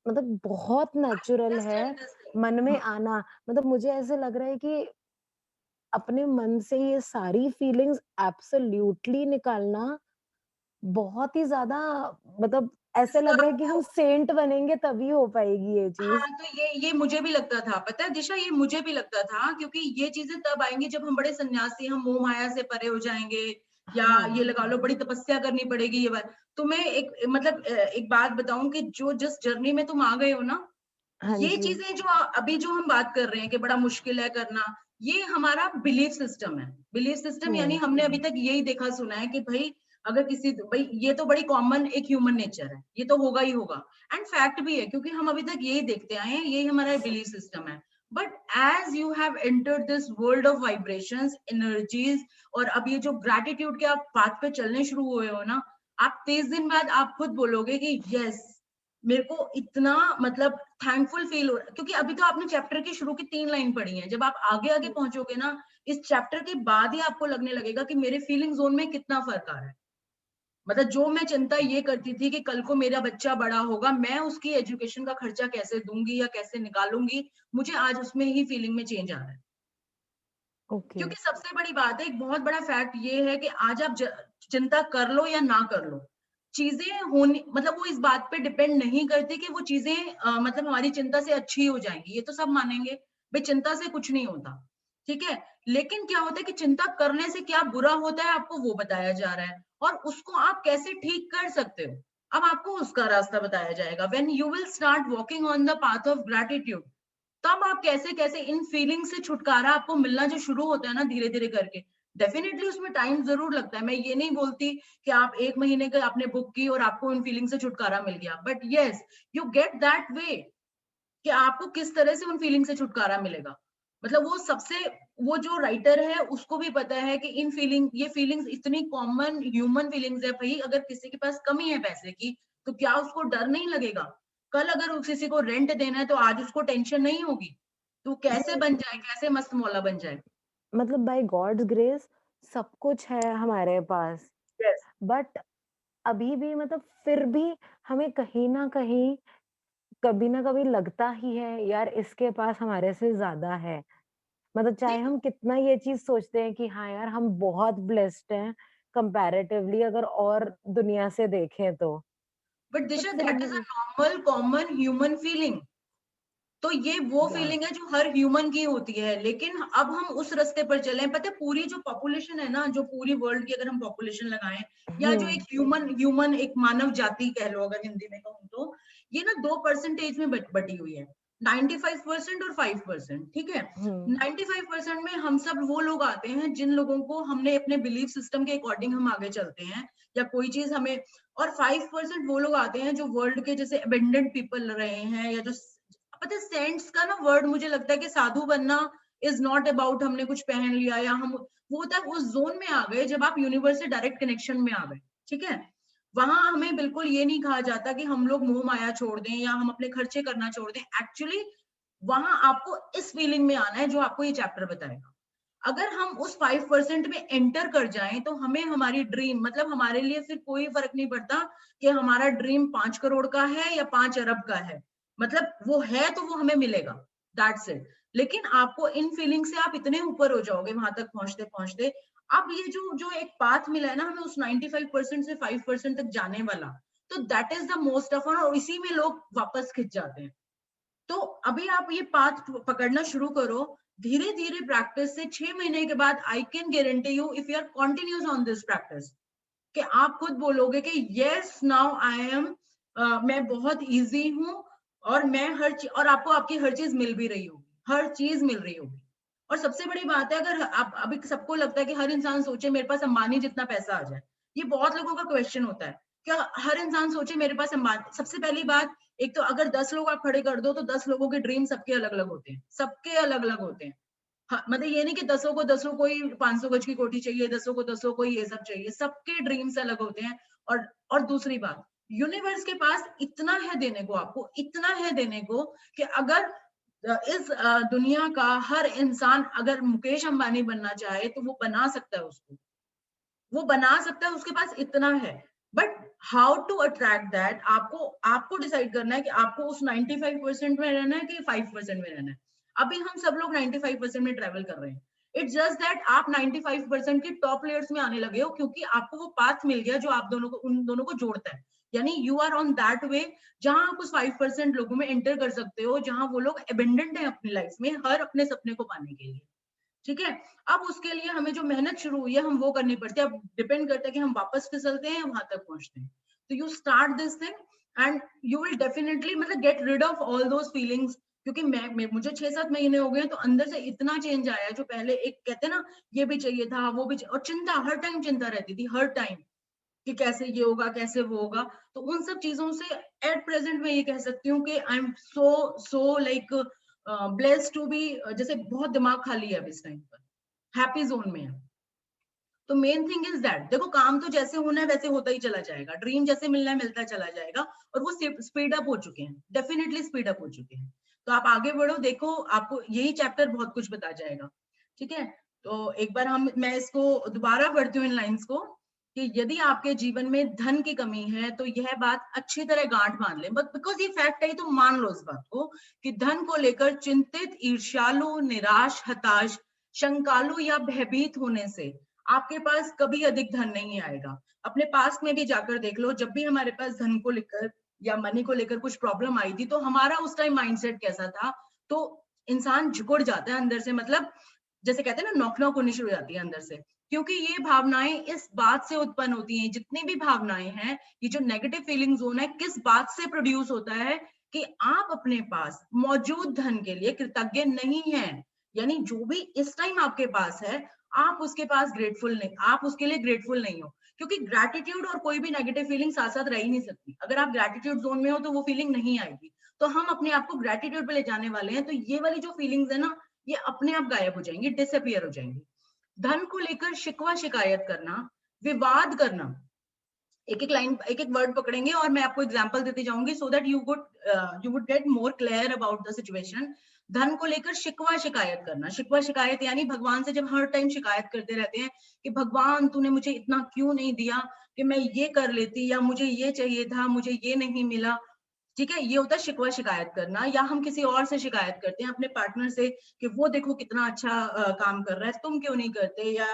मतलब बहुत नेचुरल है मन में आना। मतलब मुझे ऐसे लग रहा है कि अपने मन से ये सारी फीलिंग्स एब्सोल्युटली निकालना बहुत ही ज्यादा, मतलब ऐसे लग रहा है कि हम सेंट बनेंगे तभी हो पाएगी ये चीज। हाँ, तो ये मुझे भी लगता था, पता है दिशा, ये मुझे भी लगता था, क्योंकि ये चीजें तब आएंगी जब हम बड़े सन्यासी, हम मोह माया से परे हो जाएंगे, या ये लगा लो बड़ी तपस्या करनी पड़ेगी ये बात। तो मैं एक मतलब एक बात बताऊं कि जो जिस जर्नी में तुम आ गए हो ना, ये चीजें जो अभी जो हम बात कर रहे हैं कि बड़ा मुश्किल है करना, ये हमारा बिलीफ सिस्टम है। बिलीफ सिस्टम यानी हमने अभी तक यही देखा सुना है कि भाई अगर किसी, भाई ये तो बड़ी कॉमन एक ह्यूमन नेचर है, ये तो होगा ही होगा, एंड फैक्ट भी है, क्योंकि हम अभी तक यही देखते आए हैं, यही हमारा बिलीफ सिस्टम है। But as you have entered this world of vibrations, energies, और अब ये जो ग्रैटिट्यूड के आप पाथ पे चलने शुरू हुए हो ना, आप 30 दिन बाद आप खुद बोलोगे कि यस, मेरे को इतना मतलब थैंकफुल फील हो रहा है, क्योंकि अभी तो आपने चैप्टर की शुरू की 3 लाइन पढ़ी है। जब आप आगे आगे पहुंचोगे ना, इस चैप्टर के बाद ही आपको लगने लगेगा कि मेरे फीलिंग जोन में कितना फर्क आ रहा है। मतलब जो मैं चिंता ये करती थी कि कल को मेरा बच्चा बड़ा होगा, मैं उसकी एजुकेशन का खर्चा कैसे दूंगी या कैसे निकालूंगी, मुझे आज उसमें ही फीलिंग में चेंज आ रहा है। क्योंकि सबसे बड़ी बात है, एक बहुत बड़ा फैक्ट ये है कि आज आप चिंता कर लो या ना कर लो, चीजें होनी, मतलब वो इस बात पे डिपेंड नहीं करती कि वो चीजें मतलब हमारी चिंता से अच्छी हो जाएंगी, ये तो सब मानेंगे भाई चिंता से कुछ नहीं होता, ठीक है। लेकिन क्या होता है कि चिंता करने से क्या बुरा होता है आपको वो बताया जा रहा है, और उसको आप कैसे ठीक कर सकते हो, अब आपको उसका रास्ता बताया जाएगा। When you will start walking on the path of gratitude, तब आप कैसे कैसे इन फीलिंग से छुटकारा आपको मिलना जो शुरू होता है ना धीरे धीरे करके, डेफिनेटली उसमें टाइम जरूर लगता है। मैं ये नहीं बोलती कि आप 1 महीने का आपने बुक की और आपको उन फीलिंग से छुटकारा मिल गया, but yes, you get that way कि आपको किस तरह से उन फीलिंग से छुटकारा मिलेगा। मतलब वो सबसे, वो जो राइटर है उसको भी पता है कि इन फीलिंग, ये फीलिंग्स इतनी कॉमन ह्यूमन फीलिंग्स है भाई, अगर किसी के पास कमी है पैसे की तो क्या उसको डर नहीं लगेगा? कल अगर किसी को रेंट देना है तो आज उसको टेंशन नहीं होगी? तो कैसे बन जाए, कैसे मस्त मौला बन जाए? मतलब बाय गॉड्स ग्रेस सब कुछ है हमारे पास, yes. बट अभी भी मतलब फिर भी हमें कहीं ना कहीं कभी ना कभी लगता ही है यार इसके पास हमारे से ज्यादा है। मतलब चाहे हम कितना ये चीज सोचते हैं कि हाँ यार हम बहुत ब्लेस्ड हैं कंपैरेटिवली अगर और दुनिया से देखें तो, बट दिशा फिर that is a normal common human feeling. तो ये वो फीलिंग है जो हर ह्यूमन की होती है, लेकिन अब हम उस रास्ते पर चले। पता है पूरी जो पॉपुलेशन है ना, जो पूरी वर्ल्ड की अगर हम पॉपुलेशन लगाएं, या जो एक ह्यूमन एक मानव जाति कह लो अगर हिंदी में कहूँ तो, ये ना 2 परसेंटेज में बटी हुई है, 95% और 5%, ठीक है। 95% में हम सब वो लोग आते हैं जिन लोगों को हमने अपने बिलीफ सिस्टम के अकॉर्डिंग हम आगे चलते हैं, या कोई चीज हमें, और 5% वो लोग आते हैं जो वर्ल्ड के जैसे अबेंडेंट पीपल रहे हैं, या जो, पता है सेंट्स का ना वर्ड मुझे लगता है कि साधु बनना इज नॉट अबाउट हमने कुछ पहन लिया या हम, वो होता है उस जोन में आ गए जब आप यूनिवर्स से डायरेक्ट कनेक्शन में आ गए, ठीक है। वहां हमें बिल्कुल ये नहीं कहा जाता कि हम लोग मोह माया छोड़ दें या हम अपने खर्चे करना छोड़ दें। एक्चुअली वहां आपको इस फीलिंग में आना है जो आपको ये चैप्टर बताएगा। अगर हम उस 5% में एंटर कर जाएं तो हमें हमारी ड्रीम, मतलब हमारे लिए फिर कोई फर्क नहीं पड़ता कि हमारा ड्रीम 5 करोड़ का है या 5 अरब का है, मतलब वो है तो वो हमें मिलेगा, दैट्स इट। लेकिन आपको इन फीलिंग से आप इतने ऊपर हो जाओगे वहां तक पहुंचते पहुंचते, अब ये जो जो एक पाथ मिला है ना हमें उस 95% से 5% तक जाने वाला, तो that is the most of, और इसी में लोग वापस खिंच जाते हैं। तो अभी आप ये पाथ पकड़ना शुरू करो धीरे धीरे प्रैक्टिस से। 6 महीने के बाद I can guarantee you, if you are continuous on this practice, कि आप खुद बोलोगे कि यस नाउ आई एम, मैं बहुत इजी हूँ, और मैं हर चीज, और आपको आपकी हर चीज मिल भी रही होगी, हर चीज मिल रही होगी। और सबसे बड़ी बात है, अगर आप अभी सबको लगता है कि हर इंसान सोचे मेरे पास अंबानी जितना पैसा आ जाए, ये बहुत लोगों का क्वेश्चन होता है, क्या हर इंसान सोचे मेरे पास अंबानी। सबसे पहली बात, एक तो अगर 10 लोग आप खड़े कर दो तो 10 लोगों के ड्रीम सबके अलग अलग होते हैं, सबके अलग अलग होते हैं। हाँ, मतलब ये नहीं कि 10 को ही 500 गज की कोठी चाहिए, 10 को ये सब चाहिए, सबके ड्रीम्स अलग होते हैं। और दूसरी बात, यूनिवर्स के पास इतना है देने को, आपको इतना है देने को कि अगर इस दुनिया का हर इंसान अगर मुकेश अंबानी बनना चाहे तो वो बना सकता है, उसको वो बना सकता है, उसके पास इतना है। But how to attract that, आपको डिसाइड करना है कि आपको उस 95% में रहना है कि 5% में रहना है। अभी हम सब लोग 95% में ट्रेवल कर रहे हैं, इट्स जस्ट दैट आप 95% के टॉप लेयर्स में आने लगे हो, क्योंकि आपको वो पाथ मिल गया जो आप दोनों को, उन दोनों को जोड़ता है। यानी you are on that way जहां आप उस 5% लोगों में एंटर कर सकते हो, जहां वो लोग एबेंडेंट है अपनी लाइफ में हर अपने सपने को पाने के लिए। ठीक है, अब उसके लिए हमें जो मेहनत शुरू हुई है हम वो करनी पड़ती है। अब डिपेंड करता है कि हम वापस फिसलते हैं या वहां तक पहुंचते हैं। तो you start this thing and you will definitely मतलब get rid of all those feelings. क्योंकि मुझे 6-7 महीने हो गए तो अंदर से इतना चेंज आया, जो पहले एक कहते ना ये भी चाहिए था वो भी और चिंता, हर टाइम चिंता रहती थी, हर टाइम कि कैसे ये होगा कैसे वो होगा। तो उन सब चीजों से एट प्रेजेंट मैं ये कह सकती हूँ कि I am so like blessed to be, जैसे बहुत दिमाग खाली है अब इस टाइम पर, हैप्पी जोन में है। तो मेन थिंग इज दैट देखो, काम तो जैसे होना है वैसे होता ही चला जाएगा, ड्रीम जैसे मिलना है मिलता चला जाएगा, और वो स्पीड अप हो चुके हैं, डेफिनेटली स्पीड अप हो चुके हैं। तो आप आगे बढ़ो, देखो आपको यही चैप्टर बहुत कुछ बता जाएगा। ठीक है, तो एक बार मैं इसको दोबारा पढ़ती हूँ इन लाइंस को, कि यदि आपके जीवन में धन की कमी है तो यह बात अच्छी तरह गांठ बांध लें, बट बिकॉज ये फैक्ट है तो मान लो इस बात को कि धन को लेकर चिंतित, ईर्ष्यालु, निराश, हताश, शंकालु या भयभीत होने से आपके पास कभी अधिक धन नहीं आएगा। अपने पास में भी जाकर देख लो, जब भी हमारे पास धन को लेकर या मनी को लेकर कुछ प्रॉब्लम आई थी तो हमारा उस टाइम माइंडसेट कैसा था। तो इंसान झुकड़ जाता है अंदर से, मतलब जैसे कहते हैं ना, नॉक नॉक होनी शुरू हो जाती है अंदर से, क्योंकि ये भावनाएं इस बात से उत्पन्न होती हैं, जितनी भी भावनाएं हैं, ये जो नेगेटिव फीलिंग जोन है किस बात से प्रोड्यूस होता है कि आप अपने पास मौजूद धन के लिए कृतज्ञ नहीं हैं। यानी जो भी इस टाइम आपके पास है आप उसके पास ग्रेटफुल नहीं, आप उसके लिए ग्रेटफुल नहीं हो, क्योंकि ग्रैटिट्यूड और कोई भी नेगेटिव फीलिंग साथ साथ रह ही नहीं सकती। अगर आप ग्रैटिट्यूड जोन में हो तो वो फीलिंग नहीं आएगी, तो हम अपने आप को ग्रैटिट्यूड पे ले जाने वाले हैं, तो ये वाली जो फीलिंग्स है ना ये अपने आप गायब हो जाएंगी, डिसअपियर हो जाएंगी। धन को लेकर शिकवा शिकायत करना, विवाद करना, एक एक लाइन एक एक वर्ड पकड़ेंगे और मैं आपको एग्जांपल देती जाऊंगी so that you would get more clear about the situation. धन को लेकर शिकवा शिकायत करना, शिकवा शिकायत यानी भगवान से जब हर टाइम शिकायत करते रहते हैं कि भगवान तूने मुझे इतना क्यों नहीं दिया, कि मैं ये कर लेती, या मुझे ये चाहिए था मुझे ये नहीं मिला। ठीक है, ये होता है शिकवा शिकायत करना। या हम किसी और से शिकायत करते हैं, अपने पार्टनर से, कि वो देखो कितना अच्छा काम कर रहा है, तुम क्यों नहीं करते, या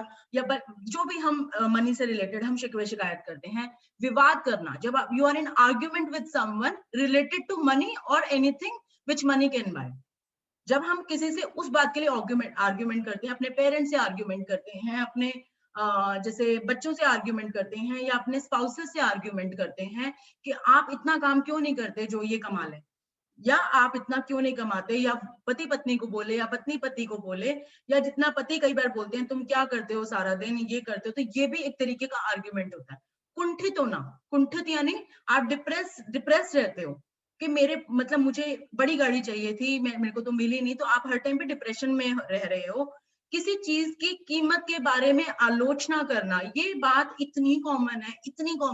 जो भी हम मनी से रिलेटेड हम शिकवे शिकायत करते हैं। विवाद करना, जब आप you are in argument with someone related to money और anything which money can buy, जब हम किसी से उस बात के लिए आर्ग्यूमेंट करते हैं, अपने पेरेंट्स से आर्ग्यूमेंट करते हैं, अपने जैसे बच्चों से आर्ग्यूमेंट करते हैं, या अपने स्पाउसेस से आर्ग्यूमेंट करते हैं कि आप इतना काम क्यों नहीं करते जो ये कमा ले, या आप इतना क्यों नहीं कमाते, या पति पत्नी को बोले या पत्नी पति को बोले, या जितना पति कई बार बोलते हैं तुम क्या करते हो सारा दिन, ये करते हो, तो ये भी एक तरीके का आर्ग्यूमेंट होता है। कुंठित होना, कुंठित यानी आप डिप्रेस रहते हो कि मेरे मतलब मुझे बड़ी गाड़ी चाहिए थी, मेरे को तो मिली नहीं, तो आप हर टाइम पे डिप्रेशन में रह रहे हो। किसी चीज की कीमत के बारे में आलोचना करना, ये बात इतनी कॉमन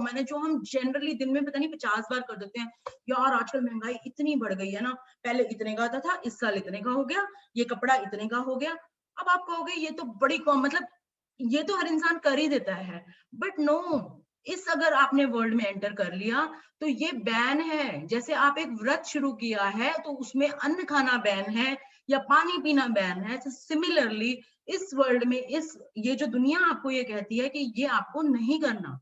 है जो हम जनरली दिन में पता नहीं 50 बार कर देते हैं। यार आजकल महंगाई इतनी बढ़ गई है ना, पहले इतने का आता था, इस साल इतने का हो गया, ये कपड़ा इतने का हो गया। अब आप कहोगे ये तो बड़ी मतलब ये तो हर इंसान कर ही देता है, बट नो, इस अगर आपने वर्ल्ड में एंटर कर लिया तो ये बैन है। जैसे आप एक व्रत शुरू किया है तो उसमें अन्न खाना बैन है या पानी पीना बैन है, तो सिमिलरली इस वर्ल्ड में ये जो दुनिया आपको ये कहती है कि ये आपको नहीं करना,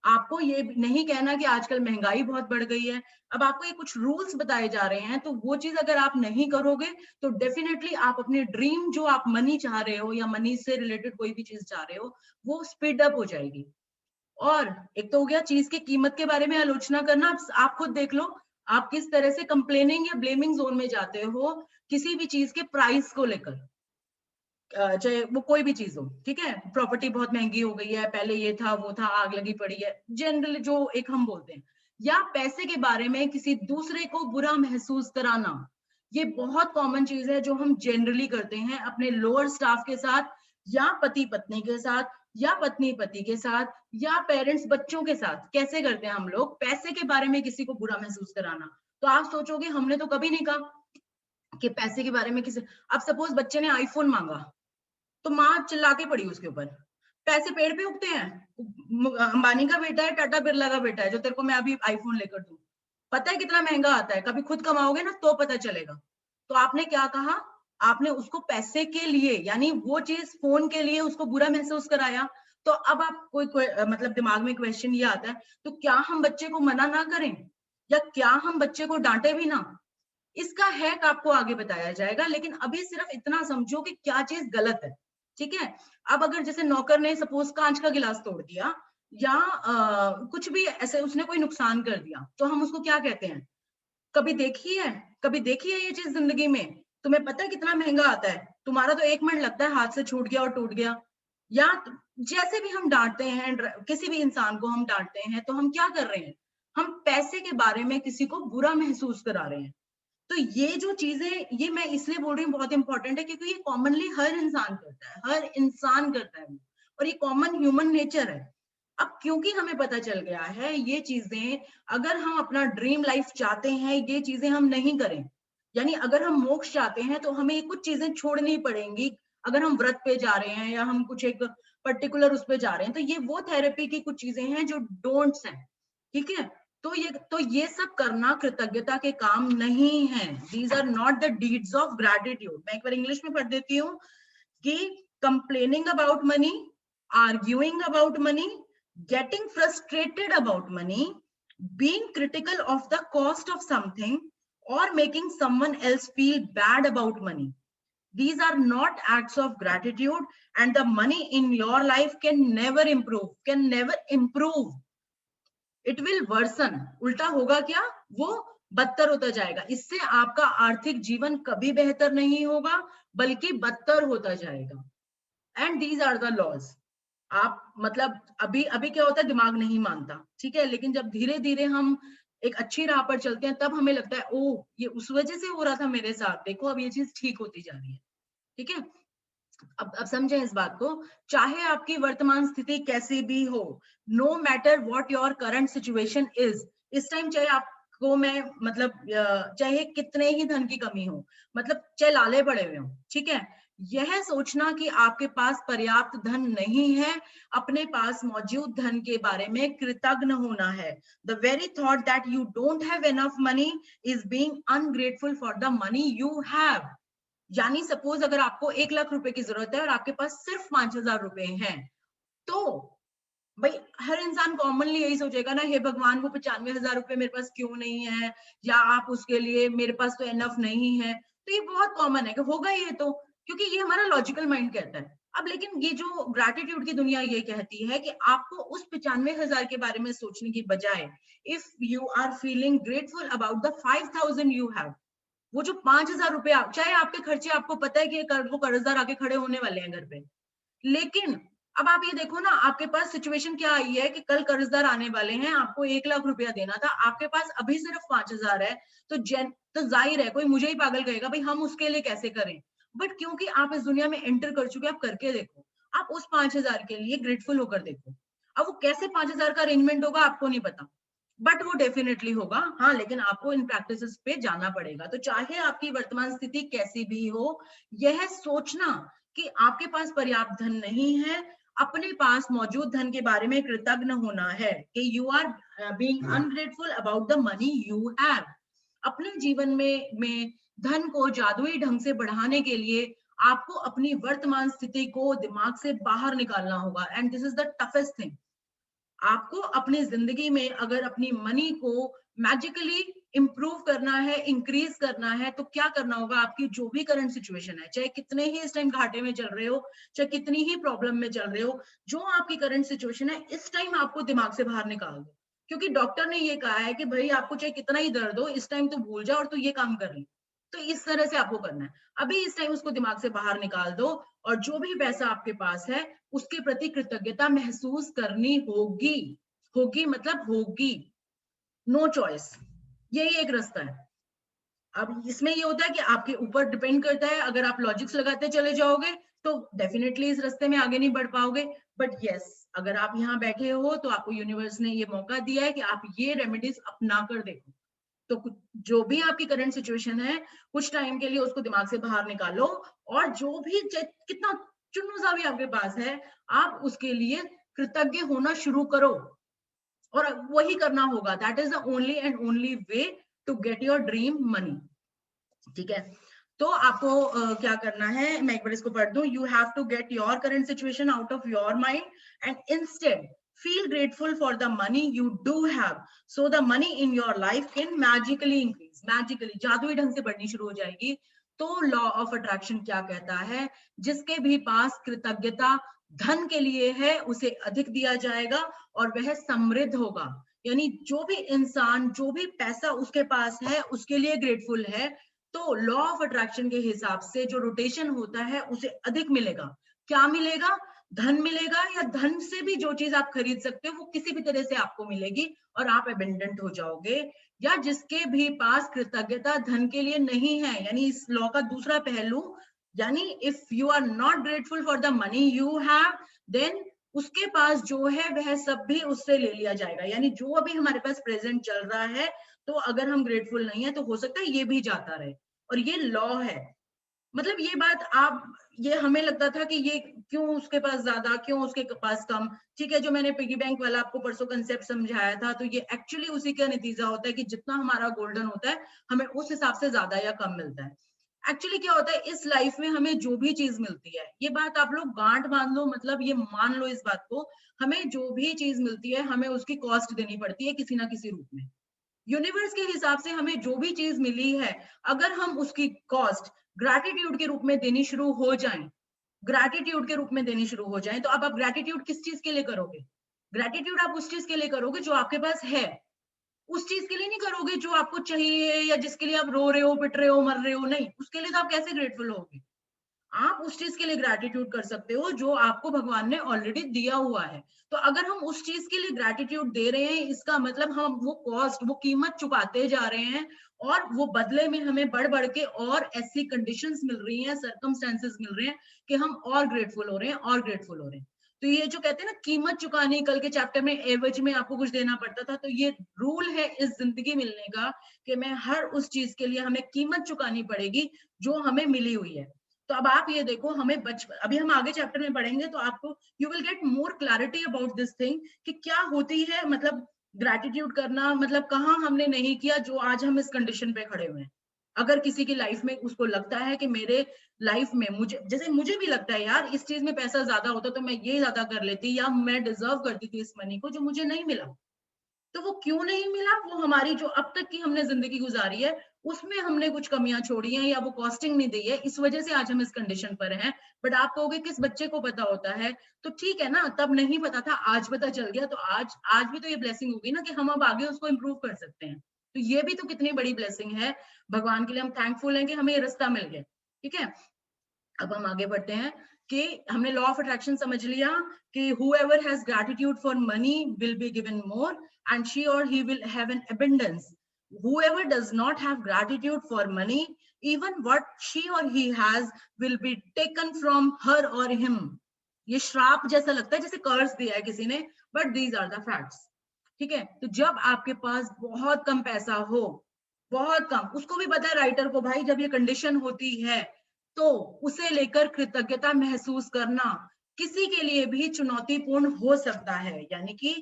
आपको ये नहीं कहना कि आजकल महंगाई बहुत बढ़ गई है, अब आपको ये कुछ रूल्स बताए जा रहे हैं, तो वो चीज अगर आप नहीं करोगे तो डेफिनेटली आप अपने ड्रीम जो आप मनी चाह रहे हो या मनी से रिलेटेड कोई भी चीज चाह रहे हो वो स्पीड अप हो जाएगी। और एक तो हो गया चीज की कीमत के बारे में आलोचना करना। आप खुद देख लो आप किस तरह से कंप्लेनिंग या ब्लेमिंग जोन में जाते हो किसी भी चीज के प्राइस को लेकर, चाहे वो कोई भी चीज हो। ठीक है, प्रॉपर्टी बहुत महंगी हो गई है, पहले ये था वो था, आग लगी पड़ी है, जनरली जो एक हम बोलते हैं। या पैसे के बारे में किसी दूसरे को बुरा महसूस कराना, ये बहुत कॉमन चीज है जो हम जनरली करते हैं अपने लोअर स्टाफ के साथ, या पति पत्नी के साथ, या पत्नी पति के साथ, या पेरेंट्स बच्चों के साथ। कैसे करते हैं हम लोग, पैसे के बारे में किसी को बुरा महसूस कराना। तो आप सोचोगे हमने तो कभी नहीं कहा कि पैसे के बारे में किसी, अब सपोज बच्चे ने आईफोन मांगा तो माँ चिल्ला के पड़ी उसके ऊपर। पैसे पेड़ पे उगते हैं, अंबानी का बेटा है, टाटा बिरला का बेटा है जो तेरे को मैं अभी आईफोन लेकर दूं, पता है कितना महंगा आता है, कभी खुद कमाओगे ना तो पता चलेगा। तो आपने क्या कहा आपने उसको पैसे के लिए, यानी वो चीज फोन के लिए उसको बुरा महसूस कराया, तो अब आप कोई मतलब दिमाग में क्वेश्चन ये आता है, तो क्या हम बच्चे को मना ना करें, या क्या हम बच्चे को डांटे भी ना? इसका हैक आपको आगे बताया जाएगा, लेकिन अभी सिर्फ इतना समझो कि क्या चीज गलत है, ठीक है? अब अगर जैसे नौकर ने सपोज कांच का गिलास तोड़ दिया, या कुछ भी ऐसे उसने कोई नुकसान कर दिया, तो हम उसको क्या कहते हैं? कभी देखी है ये चीज जिंदगी में? तुम्हें पता है कितना महंगा आता है? तुम्हारा तो 1 मिनट लगता है, हाथ से छूट गया और टूट गया। या जैसे भी हम डांटते हैं, किसी भी इंसान को हम डांटते हैं, तो हम क्या कर रहे हैं? हम पैसे के बारे में किसी को बुरा महसूस करा रहे हैं। तो ये जो चीजें, ये मैं इसलिए बोल रही हूँ बहुत इंपॉर्टेंट है, क्योंकि ये कॉमनली हर इंसान करता है, और ये कॉमन ह्यूमन नेचर है। अब क्योंकि हमें पता चल गया है ये चीजें, अगर हम अपना ड्रीम लाइफ चाहते हैं, ये चीजें हम नहीं करें, यानी अगर हम मोक्ष चाहते हैं, तो हमें कुछ चीजें छोड़नी पड़ेंगी। अगर हम व्रत पे जा रहे हैं, या हम कुछ एक पर्टिकुलर उस पे जा रहे हैं, तो ये वो थेरेपी की कुछ चीजें हैं जो डोंट्स हैं, ठीक है? तो ये सब करना कृतज्ञता के काम नहीं है। These are not the deeds of gratitude. मैं एक बार इंग्लिश में पढ़ देती हूँ कि complaining about money, arguing about money, getting frustrated about money, being critical of the cost of something, or making someone else feel bad about money. These are not acts of gratitude, and the money in your life can never improve. It will worsen. उल्टा होगा क्या? वो बदतर होता जाएगा। इससे आपका आर्थिक जीवन कभी बेहतर नहीं होगा, बल्कि बदतर होता जाएगा। And these are the laws. आप मतलब अभी क्या होता है, दिमाग नहीं मानता, ठीक है? लेकिन जब धीरे धीरे हम एक अच्छी राह पर चलते हैं, तब हमें लगता है, ओ ये उस वजह से हो रहा था मेरे साथ, देखो अब ये चीज ठीक होती जा रही है, ठीक है? अब समझें इस बात को। चाहे आपकी वर्तमान स्थिति कैसी भी हो, no matter what your current situation is, इस टाइम चाहे आपको मैं मतलब चाहे कितने ही धन की कमी हो, मतलब चाहे लाले पड़े हुए हो, ठीक है? यह सोचना कि आपके पास पर्याप्त धन नहीं है, अपने पास मौजूद धन के बारे में कृतज्ञ होना है। The very thought that you don't have enough money is being ungrateful for the money you have. यानी सपोज अगर आपको 1 लाख रुपए की जरूरत है और आपके पास सिर्फ 5,000 रुपए हैं, तो भाई हर इंसान कॉमनली यही सोचेगा ना, हे भगवान वो 95,000 रुपए मेरे पास क्यों नहीं है, या आप उसके लिए मेरे पास तो एनफ नहीं है। तो ये बहुत कॉमन है कि होगा ये, तो क्योंकि ये हमारा लॉजिकल माइंड कहता है। अब लेकिन ये जो ग्रैटिट्यूड की दुनिया ये कहती है कि आपको उस 95,000 के बारे में सोचने की बजाय, if you are feeling grateful about the 5,000 you have, वो जो 5,000 रुपए, चाहे आपके खर्चे आपको पता है कि वो कर्जदार आके खड़े होने वाले हैं घर पे, लेकिन अब आप ये देखो ना, आपके पास सिचुएशन क्या आई है कि कल कर्जदार आने वाले हैं, आपको 1 लाख रुपया देना था, आपके पास अभी सिर्फ 5,000 है, तो जाहिर है कोई मुझे ही पागल कहेगा, भाई हम उसके लिए कैसे करें? बट क्योंकि आप इस दुनिया में एंटर कर चुके, आप करके देखो, आप उस 5,000 के लिए ग्रेटफुल होकर देखो। अब वो कैसे 5,000 का अरेंजमेंट होगा आपको नहीं पता, बट वो डेफिनेटली होगा, हाँ, लेकिन आपको इन प्रैक्टिसेस पे जाना पड़ेगा। तो चाहे आपकी वर्तमान स्थिति कैसी भी हो, यह सोचना कि आपके पास पर्याप्त धन नहीं है, अपने पास मौजूद धन के बारे में कृतज्ञ होना है कि you are being ungrateful about the money you have. अपने जीवन में धन को जादुई ढंग से बढ़ाने के लिए आपको अपनी वर्तमान स्थिति को दिमाग से बाहर निकालना होगा, and this is the toughest thing. आपको अपनी जिंदगी में अगर अपनी मनी को मैजिकली इंप्रूव करना है, इंक्रीज करना है, तो क्या करना होगा? आपकी जो भी करंट सिचुएशन है, चाहे कितने ही इस टाइम घाटे में चल रहे हो, चाहे कितनी ही प्रॉब्लम में चल रहे हो, जो आपकी करंट सिचुएशन है, इस टाइम आपको दिमाग से बाहर निकाल दो। क्योंकि डॉक्टर ने ये कहा है कि भाई आपको चाहे कितना ही दर्द हो, इस टाइम तो भूल जाओ और तो ये काम कर ली। तो इस तरह से आपको करना है, अभी इस टाइम उसको दिमाग से बाहर निकाल दो, और जो भी पैसा आपके पास है उसके प्रति कृतज्ञता महसूस करनी होगी मतलब होगी, नो चॉइस, यही एक रास्ता है। अब इसमें ये होता है कि आपके ऊपर डिपेंड करता है, अगर आप लॉजिक्स लगाते चले जाओगे तो डेफिनेटली इस रास्ते में आगे नहीं बढ़ पाओगे, बट यस, अगर आप यहाँ बैठे हो तो आपको यूनिवर्स ने ये मौका दिया है कि आप ये रेमेडीज अपना कर देखो। तो जो भी आपकी करंट सिचुएशन है, कुछ टाइम के लिए उसको दिमाग से बाहर निकालो, और जो भी कितना चुन्नू सा भी आपके पास है, आप उसके लिए कृतज्ञ होना शुरू करो, और वही करना होगा। That is the only and only way to get your dream money, ठीक है? तो आपको क्या करना है, मैं एक बार इसको पढ़ दूं. You have to get your current situation out of your mind and instead feel grateful for the money you do have, so the money in your life can magically increase. magically जादुई ढंग से बढ़नी शुरू हो जाएगी. तो law of attraction क्या कहता है, जिसके भी पास कृतज्ञता धन के लिए है उसे अधिक दिया जाएगा और वह समृद्ध होगा. यानी जो भी इंसान, जो भी पैसा उसके पास है उसके लिए ग्रेटफुल है, तो लॉ ऑफ अट्रैक्शन के हिसाब से जो रोटेशन होता है उसे अधिक मिलेगा. क्या मिलेगा? धन मिलेगा, या धन से भी जो चीज आप खरीद सकते हो वो किसी भी तरह से आपको मिलेगी और आप एबेंडेंट हो जाओगे. या जिसके भी पास कृतज्ञता धन के लिए नहीं है, यानी इस लॉ का दूसरा पहलू, यानी if you are not grateful for the money you have, then उसके पास जो है वह सब भी उससे ले लिया जाएगा. यानी जो अभी हमारे पास प्रेजेंट चल रहा है, तो अगर हम ग्रेटफुल नहीं है तो हो सकता है ये भी जाता रहे. और ये लॉ है. मतलब ये बात ये हमें लगता था कि ये क्यों उसके पास ज्यादा, क्यों उसके पास कम. ठीक है, जो मैंने पिगी बैंक वाला आपको परसों कंसेप्ट समझाया था, तो ये एक्चुअली उसी का नतीजा होता है कि जितना हमारा गोल्डन होता है हमें उस हिसाब से ज्यादा या कम मिलता है. एक्चुअली क्या होता है, इस लाइफ में हमें जो भी चीज मिलती है, ये बात आप लोग गांठ बांध लो, मतलब ये मान लो इस बात को, हमें जो भी चीज मिलती है हमें उसकी कॉस्ट देनी पड़ती है किसी ना किसी रूप में. यूनिवर्स के हिसाब से हमें जो भी चीज मिली है, अगर हम उसकी कॉस्ट ग्रैटिट्यूड के रूप में देनी शुरू हो जाएं, ग्रैटिट्यूड के रूप में देनी शुरू हो जाएं, तो अब आप ग्रैटिट्यूड किस चीज के लिए करोगे? ग्रैटिट्यूड आप उस चीज के लिए करोगे जो आपके पास है. उस चीज के लिए नहीं करोगे जो आपको चाहिए या जिसके लिए आप रो रहे हो, पिट रहे हो, मर रहे हो. नहीं, उसके लिए तो आप कैसे ग्रेटफुल होगे? आप उस चीज के लिए ग्रैटिट्यूड कर सकते हो जो आपको भगवान ने ऑलरेडी दिया हुआ है. तो अगर हम उस चीज के लिए ग्रैटिट्यूड दे रहे हैं, इसका मतलब हम वो कॉस्ट, वो कीमत चुकाते जा रहे हैं, और वो बदले में हमें बढ़ बढ़ के और ऐसी कंडीशंस मिल रही हैं, सर्कमस्टेंसेस मिल रहे हैं कि हम और ग्रेटफुल हो रहे हैं, और ग्रेटफुल हो रहे हैं. तो ये जो कहते हैं ना कीमत चुकानी, कल के चैप्टर में एवज में आपको कुछ देना पड़ता था, तो ये रूल है इस जिंदगी मिलने का कि मैं हर उस चीज के लिए हमें कीमत चुकानी पड़ेगी जो हमें मिली हुई है. तो अब आप ये देखो, हमें अभी हम आगे चैप्टर में पढ़ेंगे तो आपको you will get more clarity about this thing कि क्या होती है, मतलब ग्रैटिट्यूड करना, मतलब कहाँ हमने नहीं किया जो आज हम इस कंडीशन पे खड़े हुए हैं. अगर किसी की लाइफ में उसको लगता है कि मेरे लाइफ में, मुझे भी लगता है यार इस चीज में पैसा ज्यादा होता तो मैं ये ज्यादा कर लेती, या मैं डिजर्व करती थी इस मनी को जो मुझे नहीं मिला. तो वो क्यों नहीं मिला? वो हमारी जो अब तक की हमने जिंदगी गुजारी है उसमें हमने कुछ कमियां छोड़ी हैं, या वो कॉस्टिंग नहीं दी है, इस वजह से आज हम इस कंडीशन पर हैं. बट आप कहोगे किस बच्चे को पता होता है, तो ठीक है ना, तब नहीं पता था, आज पता चल गया, तो आज भी तो ये ब्लेसिंग होगी ना कि हम अब आगे उसको इम्प्रूव कर सकते हैं. तो ये भी तो कितनी बड़ी ब्लेसिंग है भगवान के लिए. हम थैंकफुल हैं कि हमें ये रास्ता मिल गया. ठीक है, अब हम आगे बढ़ते हैं कि हमने लॉ ऑफ अट्रैक्शन समझ लिया कि whoever has gratitude for money will be given more and she or he will have an abundance. Whoever does not have gratitude for money, even what she or he has will be taken from her or him. ये श्राप जैसा लगता है, जैसे कर्ज दिया है किसी ने, but these are the facts. ठीक है, तो जब आपके पास बहुत कम पैसा हो, बहुत कम, उसको भी पता है राइटर को, भाई जब ये कंडीशन होती है तो उसे लेकर कृतज्ञता महसूस करना किसी के लिए भी चुनौतीपूर्ण हो सकता है. यानी कि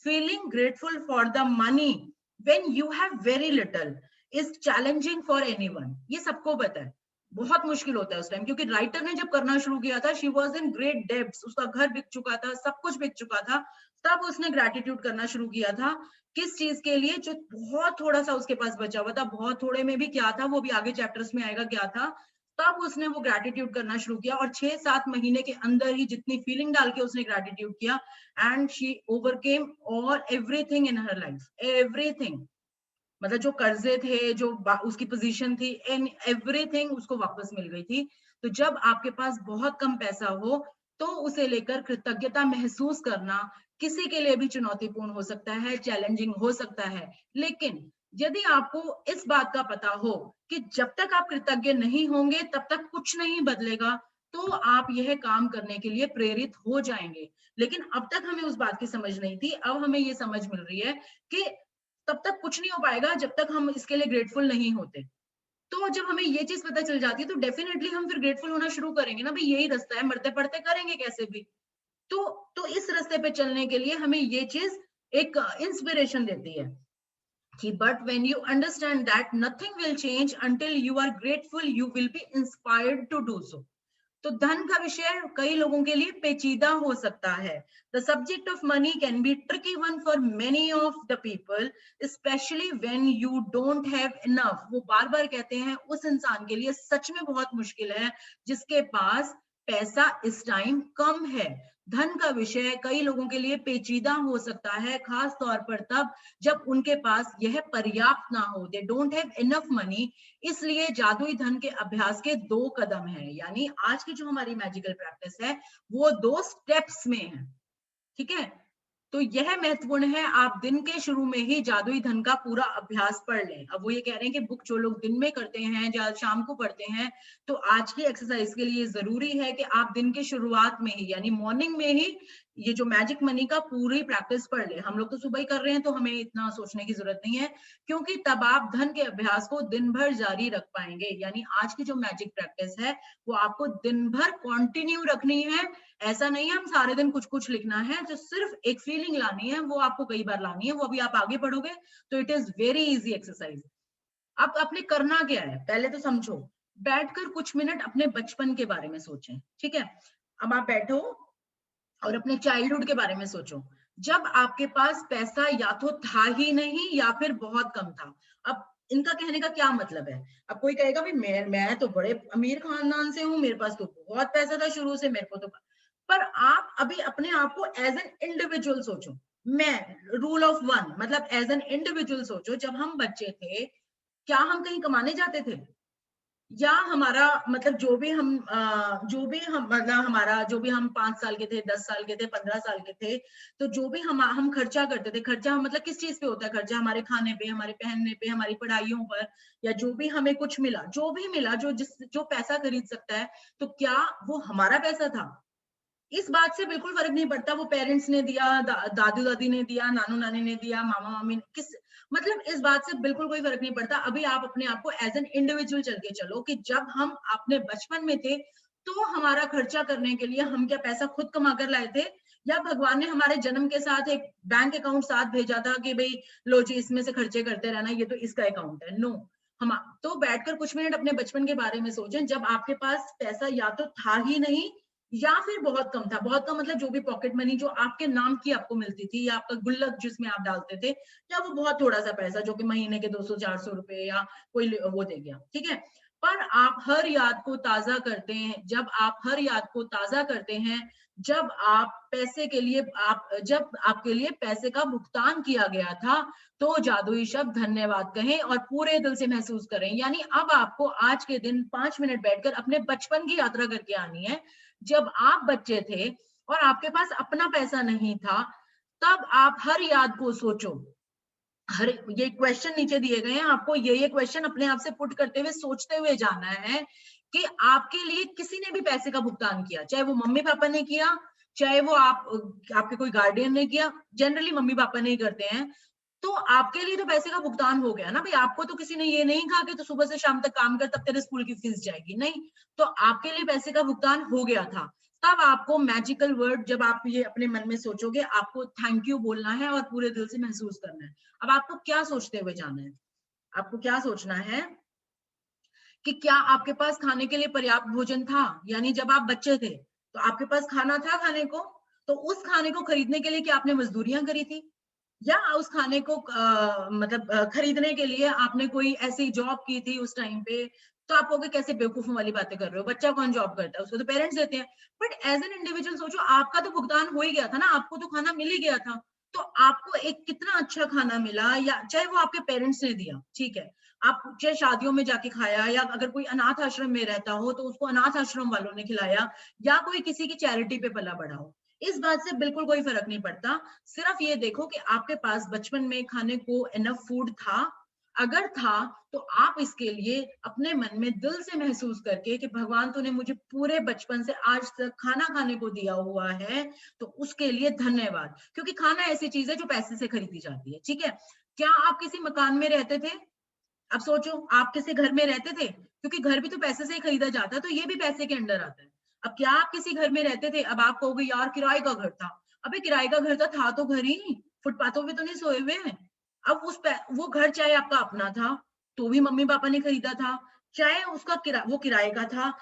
feeling grateful for the money when you have very little is challenging for anyone. ये सबको पता है, बहुत मुश्किल होता है उस टाइम, क्योंकि राइटर ने जब करना शुरू किया था, she was in great debts, उसका घर बिक चुका था, सब कुछ बिक चुका था, तब उसने ग्रैटिट्यूड करना शुरू किया था. किस चीज के लिए? जो बहुत थोड़ा सा उसके पास बचा हुआ था, बहुत थोड़े में भी क्या था, वो भी आगे चैप्टर्स में आएगा क्या था. तब उसने वो ग्रैटिट्यूड करना शुरू किया, और 6-7 महीने के अंदर ही जितनी फीलिंग डाल के उसने ग्रैटिट्यूड किया, and she overcame all everything in her life. Everything, मतलब जो कर्जे थे, जो उसकी पोजीशन थी, इन एवरीथिंग उसको वापस मिल गई थी. तो जब आपके पास बहुत कम पैसा हो तो उसे लेकर कृतज्ञता महसूस करना किसी के लिए भी चुनौतीपूर्ण हो सकता है, चैलेंजिंग हो सकता है. लेकिन यदि आपको इस बात का पता हो कि जब तक आप कृतज्ञ नहीं होंगे तब तक कुछ नहीं बदलेगा, तो आप यह काम करने के लिए प्रेरित हो जाएंगे. लेकिन अब तक हमें उस बात की समझ नहीं थी, अब हमें ये समझ मिल रही है कि तब तक कुछ नहीं हो पाएगा जब तक हम इसके लिए ग्रेटफुल नहीं होते. तो जब हमें ये चीज पता चल जाती है तो डेफिनेटली हम फिर ग्रेटफुल होना शुरू करेंगे ना, भाई यही रास्ता है, मरते पड़ते करेंगे कैसे भी. तो इस रास्ते पे चलने के लिए हमें ये चीज एक इंस्पिरेशन देती है. कि but when you understand that nothing will change until you are grateful, you will be inspired to do so. तो धन का विषय कई लोगों के लिए पेचीदा हो सकता है। The subject of money can be tricky one for many of the people, specially when you don't have enough. वो बार बार कहते हैं उस इंसान के लिए सच में बहुत मुश्किल है जिसके पास पैसा इस टाइम कम है। धन का विषय कई लोगों के लिए पेचीदा हो सकता है, खास तौर पर तब जब उनके पास यह पर्याप्त ना हो, they don't have enough money. इसलिए जादुई धन के अभ्यास के 2 कदम हैं, यानी आज की जो हमारी मैजिकल प्रैक्टिस है वो 2 स्टेप्स में है, ठीक है। तो यह महत्वपूर्ण है, आप दिन के शुरू में ही जादुई धन का पूरा अभ्यास पढ़ लें। अब वो ये कह रहे हैं कि बुक जो लोग दिन में करते हैं या शाम को पढ़ते हैं, तो आज की एक्सरसाइज के लिए जरूरी है कि आप दिन के शुरुआत में ही, यानी मॉर्निंग में ही ये जो मैजिक मनी का पूरी प्रैक्टिस पढ़ ले। हम लोग तो सुबह ही कर रहे हैं तो हमें इतना सोचने की जरूरत नहीं है, क्योंकि तब आप धन के अभ्यास को दिन भर जारी रख पाएंगे। यानी आज की जो मैजिक प्रैक्टिस है वो आपको दिन भर कंटिन्यू रखनी है। ऐसा नहीं है हम सारे दिन कुछ कुछ लिखना है, जो सिर्फ एक फीलिंग लानी है वो आपको कई बार लानी है, वो अभी आप आगे पढ़ोगे तो it is very easy exercise. अब आपने करना क्या है, पहले तो समझो, बैठकर कुछ मिनट अपने बचपन के बारे में सोचें, ठीक है। अब आप बैठो और अपने चाइल्डहुड के बारे में सोचो, जब आपके पास पैसा या तो था ही नहीं या फिर बहुत कम था। अब इनका कहने का क्या मतलब है, अब कोई कहेगा भाई मैं तो बड़े अमीर खानदान से हूँ, मेरे पास तो बहुत पैसा था शुरू से, मेरे को तो। पर आप अभी अपने आप को एज एन इंडिविजुअल सोचो, मैं रूल ऑफ 1 मतलब एज एन इंडिविजुअल सोचो। जब हम बच्चे थे क्या हम कहीं कमाने जाते थे, या हमारा मतलब जो भी हम मतलब हमारा जो भी हम 5 साल के थे, 10 साल के थे, 15 साल के थे, तो जो भी हम खर्चा करते थे, खर्चा मतलब किस चीज पे होता है, खर्चा हमारे खाने पे, हमारे पहनने पे, हमारी पढ़ाइयों पर, या जो भी हमें कुछ मिला, जो भी मिला, जो पैसा खरीद सकता है, तो क्या वो हमारा पैसा था? इस बात से बिल्कुल फर्क नहीं पड़ता वो पेरेंट्स ने दिया, दादू दादी ने दिया, नानू नानी ने दिया, मामा मामी ने, किस मतलब इस बात से बिल्कुल कोई फर्क नहीं पड़ता। अभी आप अपने आप को एज एन इंडिविजुअल चल के चलो कि जब हम अपने बचपन में थे तो हमारा खर्चा करने के लिए हम क्या पैसा खुद कमा कर लाए थे, या भगवान ने हमारे जन्म के साथ एक बैंक अकाउंट साथ भेजा था कि भाई लो जी इसमें से खर्चे करते रहना, ये तो इसका अकाउंट है? नो। हम तो बैठकर कुछ मिनट अपने बचपन के बारे में सोचें, जब आपके पास पैसा या तो था ही नहीं या फिर बहुत कम था। बहुत कम मतलब जो भी पॉकेट मनी जो आपके नाम की आपको मिलती थी, या आपका गुल्लक जिसमें आप डालते थे, या वो बहुत थोड़ा सा पैसा जो कि महीने के 200-400 रुपए या कोई वो दे गया, ठीक है। पर आप हर याद को ताजा करते हैं, जब आप हर याद को ताजा करते हैं, जब आपके लिए पैसे का भुगतान किया गया था, तो जादुई शब्द धन्यवाद कहें और पूरे दिल से महसूस करें। यानी अब आपको आज के दिन 5 मिनट बैठकर अपने बचपन की यात्रा करके आनी है, जब आप बच्चे थे और आपके पास अपना पैसा नहीं था, तब आप हर याद को सोचो। हर ये क्वेश्चन नीचे दिए गए हैं, आपको ये क्वेश्चन अपने आप से पुट करते हुए सोचते हुए जाना है कि आपके लिए किसी ने भी पैसे का भुगतान किया, चाहे वो मम्मी पापा ने किया, चाहे वो आपके कोई गार्डियन ने किया, जनरली मम्मी पापा ने ही करते हैं, तो आपके लिए तो पैसे का भुगतान हो गया ना भाई। आपको तो किसी ने ये नहीं कहा कि तो सुबह से शाम तक काम कर तब तेरे स्कूल की फीस जाएगी, नहीं। तो आपके लिए पैसे का भुगतान हो गया था। तब आपको मैजिकल वर्ड जब आप ये अपने मन में सोचोगे, आपको थैंक यू बोलना है और पूरे दिल से महसूस करना है। अब आपको क्या सोचते हुए जाना है, आपको क्या सोचना है कि क्या आपके पास खाने के लिए पर्याप्त भोजन था। यानी जब आप बच्चे थे तो आपके पास खाना था खाने को, तो उस खाने को खरीदने के लिए क्या आपने मजदूरियां करी थी, या उस खाने को खरीदने के लिए आपने कोई ऐसी जॉब की थी उस टाइम पे। तो आप कहोगे कैसे बेवकूफों वाली बातें कर रहे हो, बच्चा कौन जॉब करता है, उसको तो पेरेंट्स देते हैं। बट एज एन इंडिविजुअल सोचो, आपका तो भुगतान हो ही गया था ना, आपको तो खाना मिल ही गया था। तो आपको एक कितना अच्छा खाना मिला, या चाहे वो आपके पेरेंट्स ने दिया, ठीक है, आप चाहे शादियों में जाके खाया, या अगर कोई अनाथ आश्रम में रहता हो तो उसको अनाथ आश्रम वालों ने खिलाया, या कोई किसी की चैरिटी पे पला बढ़ा हो, इस बात से बिल्कुल कोई फर्क नहीं पड़ता। सिर्फ ये देखो कि आपके पास बचपन में खाने को इनफ फूड था। अगर था तो आप इसके लिए अपने मन में दिल से महसूस करके कि भगवान तूने मुझे पूरे बचपन से आज तक खाना खाने को दिया हुआ है, तो उसके लिए धन्यवाद। क्योंकि खाना ऐसी चीज है जो पैसे से खरीदी जाती है, ठीक है। क्या आप किसी मकान में रहते थे? अब सोचो, आप किसी घर में रहते थे? क्योंकि घर भी तो पैसे से ही खरीदा जाता है, तो ये भी पैसे के अंडर आता है। अब क्या आप किसी घर में रहते थे? अब आप कहोगे यार किराए का घर था। अबे किराए का घर था तो घर ही, फुटपाथों पे तो नहीं सोए हुए हैं। अब वो घर चाहे आपका अपना था तो भी मम्मी पापा ने खरीदा था, चाहे उसका वो किराए का था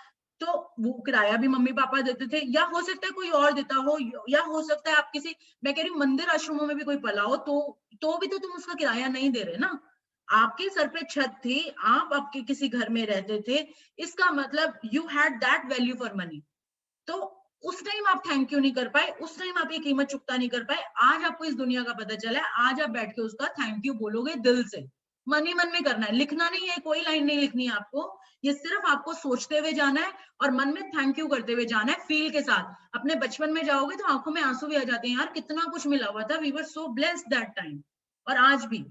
तो वो किराया भी मम्मी पापा देते थे, या हो सकता है कोई और देता हो, या हो सकता है आप किसी, मैं कह रही हूँ मंदिर आश्रमों में भी कोई पला हो तो भी तो तुम उसका किराया नहीं दे रहे ना, आपके सर पे छत थी, आप आपके किसी घर में रहते थे, इसका मतलब you had that value for money. तो उस टाइम आप थैंक यू नहीं कर पाए, उस टाइम आप ये कीमत चुकता नहीं कर पाए, आज आपको इस दुनिया का पता चला है, आज आप बैठ के उसका थैंक यू बोलोगे दिल से, मन ही मन में करना है, लिखना नहीं है, कोई लाइन नहीं लिखनी है आपको, ये सिर्फ आपको सोचते हुए जाना है और मन में थैंक यू करते हुए जाना है, फील के साथ। अपने बचपन में जाओगे तो आंखों में आंसू भी आ जाते हैं, यार कितना कुछ मिला हुआ था, we were so blessed that time, और आज भी।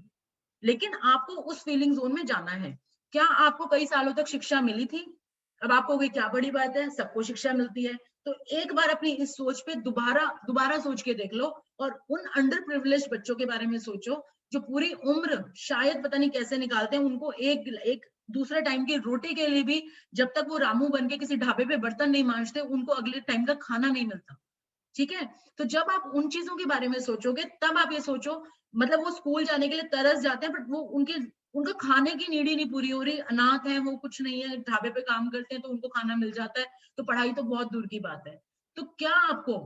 लेकिन आपको उस फीलिंग जोन में जाना है। क्या आपको कई सालों तक शिक्षा मिली थी? अब आपको क्या बड़ी बात है, सबको शिक्षा मिलती है, तो एक बार अपनी इस सोच पे दोबारा सोच के देख लो, और उन अंडर प्रिविलेज बच्चों के बारे में सोचो जो पूरी उम्र शायद पता नहीं कैसे निकालते हैं, उनको एक दूसरे टाइम की रोटी के लिए भी जब तक वो रामू बन के किसी ढाबे पे बर्तन नहीं मांजते, उनको अगले टाइम का खाना नहीं मिलता। ठीक है, तो जब आप उन चीजों के बारे में सोचोगे तब आप ये सोचो, मतलब वो स्कूल जाने के लिए तरस जाते हैं, बट वो उनका खाने की नीड ही नहीं पूरी हो रही, अनाथ है वो, कुछ नहीं है, ढाबे पे काम करते हैं तो उनको खाना मिल जाता है, तो पढ़ाई तो बहुत दूर की बात है। तो क्या आपको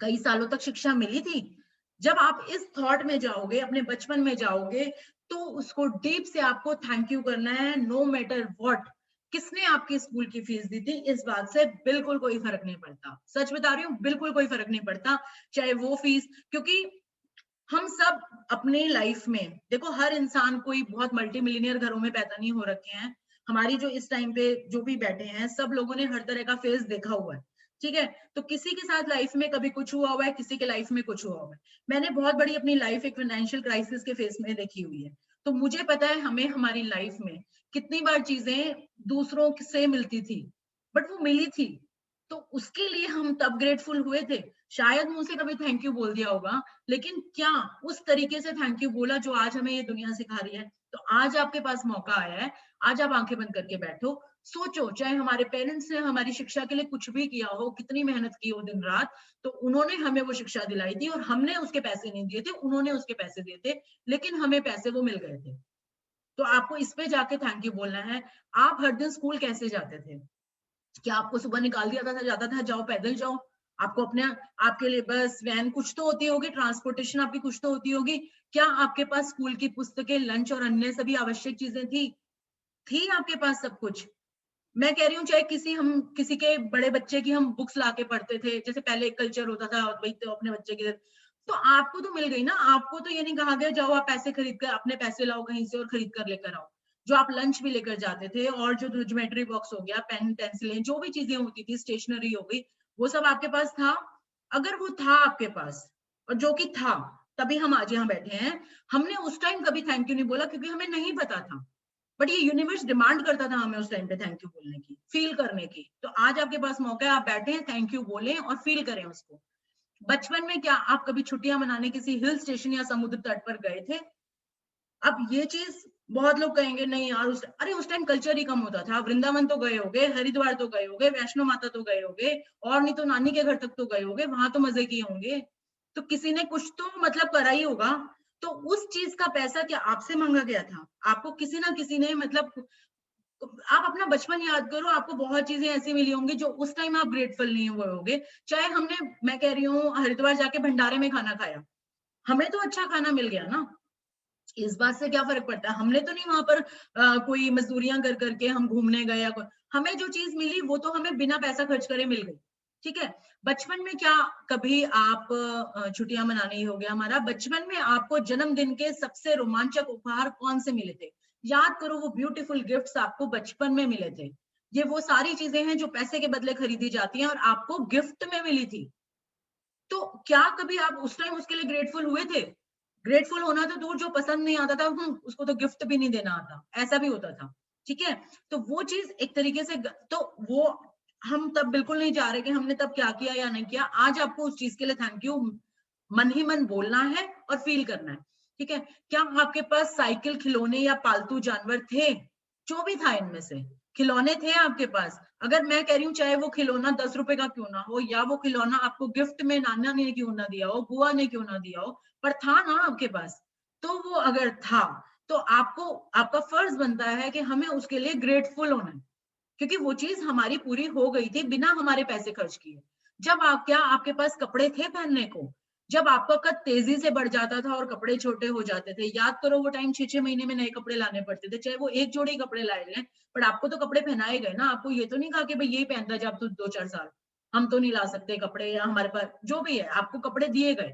कई सालों तक शिक्षा मिली थी? जब आप इस थॉट में जाओगे, अपने बचपन में जाओगे, तो उसको डीप से आपको थैंक यू करना है, नो मैटर व्हाट। किसने आपकी स्कूल की फीस दी थी, इस बात से बिल्कुल कोई फर्क नहीं पड़ता, सच बता रही हूँ, बिल्कुल कोई फर्क नहीं पड़ता, चाहे वो फीस, क्योंकि हम सब अपने लाइफ में देखो, हर इंसान कोई बहुत मल्टी मिलियनियर घरों में पैदा नहीं हो रखे हैं, हमारी जो इस टाइम पे जो भी बैठे हैं, सब लोगों ने हर तरह का फेस देखा हुआ है, ठीक है, तो किसी के साथ लाइफ में कभी कुछ हुआ हुआ है, किसी के लाइफ में कुछ हुआ हुआ है। मैंने बहुत बड़ी अपनी लाइफ एक फाइनेंशियल क्राइसिस के फेस में देखी हुई है, तो मुझे पता है हमें हमारी लाइफ में कितनी बार चीजें दूसरों से मिलती थी, बट वो मिली थी, तो उसके लिए हम तब ग्रेटफुल हुए थे, शायद मुंह से कभी थैंक यू बोल दिया होगा, लेकिन क्या उस तरीके से थैंक यू बोला जो आज हमें ये दुनिया सिखा रही है। तो आज आपके पास मौका आया है, आज आप आंखें बंद करके बैठो, सोचो, चाहे हमारे पेरेंट्स ने हमारी शिक्षा के लिए कुछ भी किया हो, कितनी मेहनत की हो दिन रात, तो उन्होंने हमें वो शिक्षा दिलाई थी और हमने उसके पैसे नहीं दिए थे, उन्होंने उसके पैसे दिए थे, लेकिन हमें पैसे वो मिल गए थे। तो आपको इस पे जाके थैंक यू बोलना है। आप हर दिन स्कूल कैसे जाते थे? क्या आपको सुबह निकाल दिया जाता था, जाओ पैदल जाओ? आपको अपने, आपके लिए बस वैन कुछ तो होती होगी, ट्रांसपोर्टेशन आपकी कुछ तो होती होगी। क्या आपके पास स्कूल की पुस्तकें, लंच और अन्य सभी आवश्यक चीजें थी आपके पास सब कुछ? मैं कह रही हूँ, चाहे किसी के बड़े बच्चे की हम बुक्स लाके पढ़ते थे, जैसे पहले एक कल्चर होता था, भाई तो अपने बच्चे की, तो आपको तो मिल गई ना, आपको तो ये नहीं कहा गया जाओ आप पैसे खरीद कर, अपने पैसे लाओ कहीं से और खरीद कर लेकर आओ। जो आप लंच भी लेकर जाते थे, और जो ज्योमेट्री बॉक्स हो गया, पेन पेंसिलें, जो भी चीजें होती थी, स्टेशनरी हो गई, वो सब आपके पास था? अगर वो था आपके पास, और जो कि था, तभी हम आज यहाँ बैठे हैं। हमने उस टाइम कभी थैंक यू नहीं बोला क्योंकि हमें नहीं पता था, बट ये यूनिवर्स डिमांड करता था हमें उस टाइम पे थैंक यू बोलने की, फील करने की। तो आज आपके पास मौका है, आप बैठे हैं, थैंक यू बोलें और फील करें उसको। बचपन में क्या आप कभी छुट्टियां मनाने किसी हिल स्टेशन या समुद्र तट पर गए थे? अब ये चीज बहुत लोग कहेंगे नहीं यार, अरे उस टाइम कल्चर ही कम होता था, वृंदावन तो गए होगे, हरिद्वार तो गए होगे, वैष्णो माता तो गए होगे, और नहीं तो नानी के घर तक तो गए होगे, वहां तो मजे किए होंगे, तो किसी ने कुछ तो मतलब करा ही होगा। तो उस चीज का पैसा क्या आपसे मांगा गया था? आपको किसी ना किसी ने, मतलब आप अपना बचपन याद करो, आपको बहुत चीजें ऐसी मिली होंगी जो उस टाइम आप ग्रेटफुल नहीं हुए होगे। चाहे हमने, मैं कह रही हूँ, हरिद्वार जाके भंडारे में खाना खाया, हमें तो अच्छा खाना मिल गया ना, इस बात से क्या फर्क पड़ता है? हमने तो नहीं वहां पर कोई मजदूरियां कर करके हम घूमने गए, या हमें जो चीज मिली वो तो हमें बिना पैसा खर्च करे मिल गई। ठीक है, बचपन में क्या कभी आप छुट्टियां मनाने ही हो गया हमारा, बचपन में आपको जन्मदिन के सबसे रोमांचक उपहार कौन से मिले थे? याद करो, वो ब्यूटीफुल गिफ्ट्स आपको बचपन में मिले थे। ये वो सारी चीजें हैं जो पैसे के बदले खरीदी जाती हैं और आपको गिफ्ट में मिली थी। तो क्या कभी आप उस टाइम उसके लिए ग्रेटफुल हुए थे? ग्रेटफुल होना तो दूर, जो पसंद नहीं आता था उसको तो गिफ्ट भी नहीं देना आता, ऐसा भी होता था। ठीक है, तो वो चीज एक तरीके से, तो वो हम तब बिल्कुल नहीं जा रहे कि हमने तब क्या किया या नहीं किया। आज आपको उस चीज के लिए थैंक यू मन ही मन बोलना है और फील करना है। ठीक है, क्या आपके पास साइकिल, खिलौने या पालतू जानवर थे? जो भी था इनमें से, खिलौने थे आपके पास? अगर मैं कह रही हूँ, चाहे वो खिलौना 10 रुपए का क्यों ना हो, या वो खिलौना आपको गिफ्ट में नाना ने क्यों ना दिया हो, बुआ ने क्यों ना दिया हो, पर था ना आपके पास। तो वो अगर था तो आपको, आपका फर्ज बनता है कि हमें उसके लिए ग्रेटफुल होना है, क्योंकि वो चीज हमारी पूरी हो गई थी बिना हमारे पैसे खर्च किए। जब आप, क्या आपके पास कपड़े थे पहनने को? जब आपका कद तेजी से बढ़ जाता था और कपड़े छोटे हो जाते थे, याद करो वो टाइम 6-6 महीने में नए कपड़े लाने पड़ते थे, चाहे वो एक जोड़ी कपड़े लाए लें, पर आपको तो कपड़े पहनाए गए ना। आपको ये तो नहीं कहा कि भाई यही पहनता जब तो 2-4 साल, हम तो नहीं ला सकते कपड़े, या हमारे पास जो भी है, आपको कपड़े दिए गए।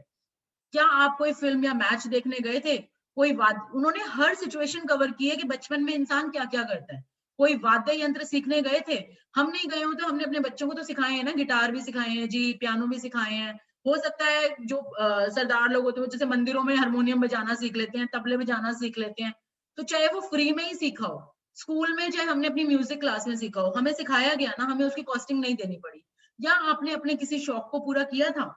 क्या आप कोई फिल्म या मैच देखने गए थे? कोई उन्होंने हर सिचुएशन कवर की है कि बचपन में इंसान क्या क्या करता है। कोई वाद्य यंत्र सीखने गए थे? हम नहीं गए हो तो हमने अपने बच्चों को तो सिखाए हैं ना, गिटार भी सिखाए हैं जी, पियानो भी सिखाए हैं। हो सकता है जो सरदार लोग होते हैं जैसे मंदिरों में हारमोनियम बजाना सीख लेते हैं, तबले बजाना सीख लेते हैं, तो चाहे वो फ्री में ही सीखा हो, स्कूल में चाहे हमने अपनी म्यूजिक क्लास में सीखा हो, हमें सिखाया गया ना, हमें उसकी कॉस्टिंग नहीं देनी पड़ी। या आपने अपने किसी शौक को पूरा किया था?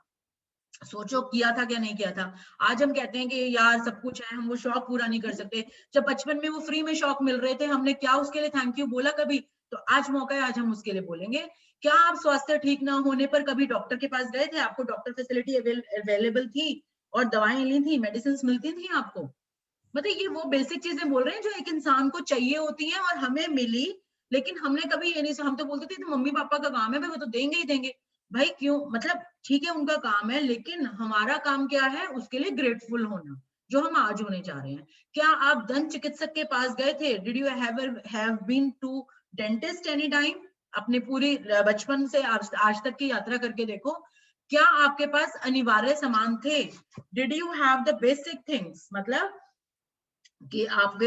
सोचो किया था क्या नहीं किया था। आज हम कहते हैं कि यार सब कुछ है, हम वो शौक पूरा नहीं कर सकते। जब बचपन में वो फ्री में शौक मिल रहे थे, हमने क्या उसके लिए थैंक यू बोला कभी? तो आज मौका है, आज हम उसके लिए बोलेंगे। क्या आप स्वास्थ्य ठीक ना होने पर कभी डॉक्टर के पास गए थे? आपको डॉक्टर फैसिलिटी अवेलेबल थी और दवाएं ली थी, मेडिसिन मिलती थी आपको? मतलब ये वो बेसिक चीजें बोल रहे हैं जो एक इंसान को चाहिए होती है और हमें मिली। लेकिन हमने कभी ये नहीं, हम तो बोलते थे तो मम्मी पापा का काम है भाई, वो तो देंगे ही देंगे। भाई क्यों, मतलब ठीक है उनका काम है, लेकिन हमारा काम क्या है? उसके लिए ग्रेटफुल होना, जो हम आज होने जा रहे हैं। क्या आप दंत चिकित्सक के पास गए थे? Did you have been to dentist any time? अपने पूरी बचपन से आज तक की यात्रा करके देखो, क्या आपके पास अनिवार्य सामान थे? Did you have the basic things? मतलब कि आप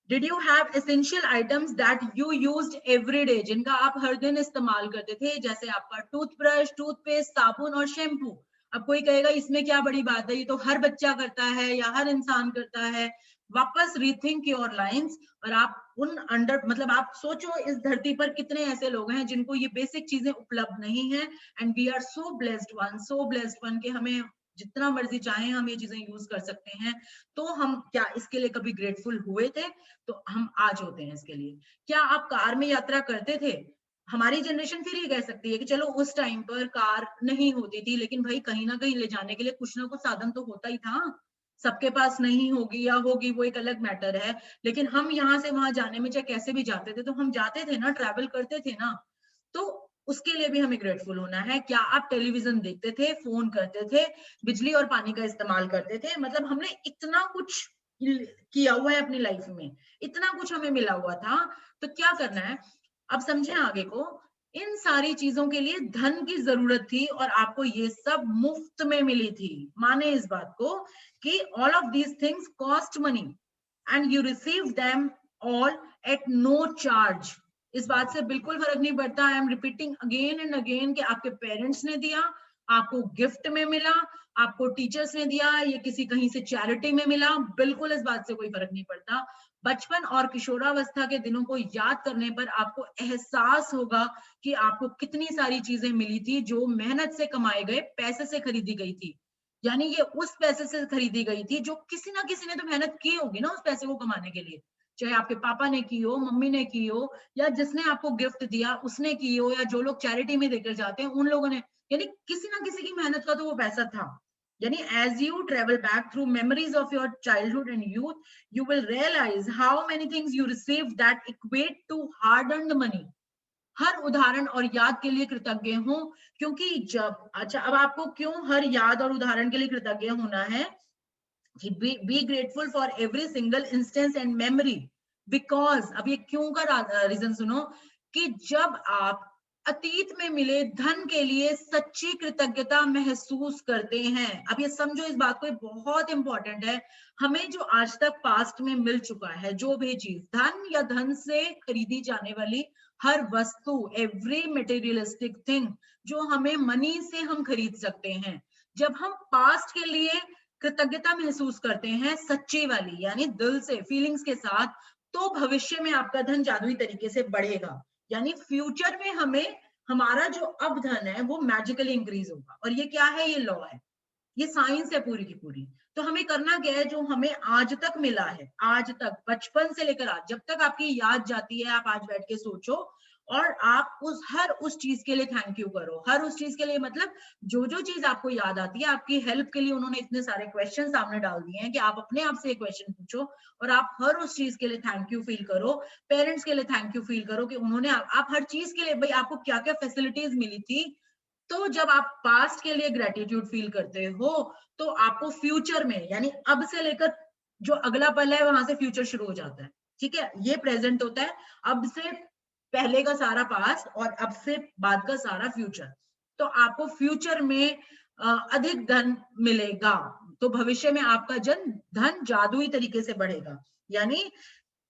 did you have essential items that you used every day, जिनका आप हर दिन इस्तेमाल करते थे, जैसे आपका टूथब्रश, टूथपेस्ट, साबुन और शैम्पू। अब कोई कहेगा इसमें क्या बड़ी बात है, ये तो हर बच्चा करता है या हर इंसान करता है। वापस रीथिंक योर लाइंस, और आप उन अंडर, मतलब आप सोचो इस धरती पर कितने ऐसे लोग हैं जिनको ये बेसिक चीजें उपलब्ध नहीं है। And we are so blessed one कि हमें जितना मर्जी चाहे हम ये चीजें यूज कर सकते हैं। तो हम क्या इसके लिए कभी ग्रेटफुल हुए थे? तो हम आज होते हैं इसके लिए। क्या आप कार में यात्रा करते थे? हमारी जनरेशन फिर ये कह सकती है कि चलो उस टाइम पर कार नहीं होती थी, लेकिन भाई कहीं ना कहीं ले जाने के लिए कुछ ना कुछ साधन तो होता ही था। सबके पास नहीं होगी या होगी वो एक अलग मैटर है, लेकिन हम यहाँ से वहां जाने में चाहे कैसे भी जाते थे तो हम जाते थे ना, ट्रैवल करते थे ना। तो उसके लिए भी हमें ग्रेटफुल होना है। क्या आप टेलीविजन देखते थे, फोन करते थे, बिजली और पानी का इस्तेमाल करते थे? मतलब हमने इतना कुछ किया हुआ है अपनी लाइफ में, इतना कुछ हमें मिला हुआ था। तो क्या करना है अब समझे आगे को। इन सारी चीजों के लिए धन की जरूरत थी और आपको ये सब मुफ्त में मिली थी। माने इस बात को कि all of these things cost money and you receive them all at no charge. इस बात से बिल्कुल फर्क नहीं पड़ता, I am repeating again and again, कि आपके पेरेंट्स ने दिया, आपको गिफ्ट में मिला, आपको टीचर्स ने दिया, ये किसी कहीं से चैरिटी में मिला, बिल्कुल इस बात से कोई फर्क नहीं पड़ता। बचपन और किशोरावस्था के दिनों को याद करने पर आपको एहसास होगा कि आपको कितनी सारी चीजें मिली थी जो मेहनत से कमाए गए पैसे से खरीदी गई थी। यानी ये उस पैसे से खरीदी गई थी जो किसी ना किसी ने तो मेहनत की होगी ना उस पैसे को कमाने के लिए, चाहे आपके पापा ने की हो, मम्मी ने की हो, या जिसने आपको गिफ्ट दिया उसने की हो, या जो लोग चैरिटी में देकर जाते हैं उन लोगों ने, यानी किसी ना किसी की मेहनत का तो वो पैसा था। यानी as you travel back through memories of your childhood and youth, you will realize how many things you received that equate to hard earned money. हर उदाहरण और याद के लिए कृतज्ञ हूं, क्योंकि जब, अच्छा अब आपको क्यों हर याद और उदाहरण के लिए कृतज्ञ होना है? Be grateful for every single instance and memory, because अब ये क्यों का रीजन सुनो, कि जब आप अतीत में मिले धन के लिए सच्ची कृतज्ञता महसूस करते हैं। अब ये समझो इस बात को, बहुत इंपॉर्टेंट है। हमें जो आज तक पास्ट में मिल चुका है, जो भी चीज, धन या धन से खरीदी जाने वाली हर वस्तु, एवरी मटेरियलिस्टिक थिंग जो हमें मनी से हम खरीद सकते हैं, जब हम पास्ट के लिए कृतज्ञता महसूस करते हैं सच्ची वाली, यानी दिल से, फीलिंग्स के साथ, तो भविष्य में आपका धन जादुई तरीके से बढ़ेगा। यानी फ्यूचर में हमें हमारा जो अब धन है वो मैजिकली इंक्रीज होगा। और ये क्या है? ये लॉ है, ये साइंस है पूरी की पूरी। तो हमें करना क्या है? जो हमें आज तक मिला है, आज तक, बचपन से लेकर आज, जब तक आपकी याद जाती है, आप आज बैठ के सोचो, और आप हर उस चीज के लिए थैंक यू करो। हर उस चीज के लिए मतलब जो जो चीज आपको याद आती है, आपकी हेल्प के लिए उन्होंने इतने सारे क्वेश्चन सामने डाल दिए हैं कि आप अपने आप से क्वेश्चन पूछो और आप हर उस चीज के लिए थैंक यू फील करो। पेरेंट्स के लिए थैंक यू फील करो कि उन्होंने आप हर चीज के लिए, भाई आपको क्या क्या फैसिलिटीज मिली थी। तो जब आप पास्ट के लिए ग्रेटिट्यूड फील करते हो तो आपको फ्यूचर में, यानी अब से लेकर जो अगला पल है वहां से फ्यूचर शुरू हो जाता है। ठीक है, ये प्रेजेंट होता है, अब से पहले का सारा पास्ट और अब से बाद का सारा फ्यूचर। तो आपको फ्यूचर में अधिक धन मिलेगा, तो भविष्य में आपका धन जादुई तरीके से बढ़ेगा। यानी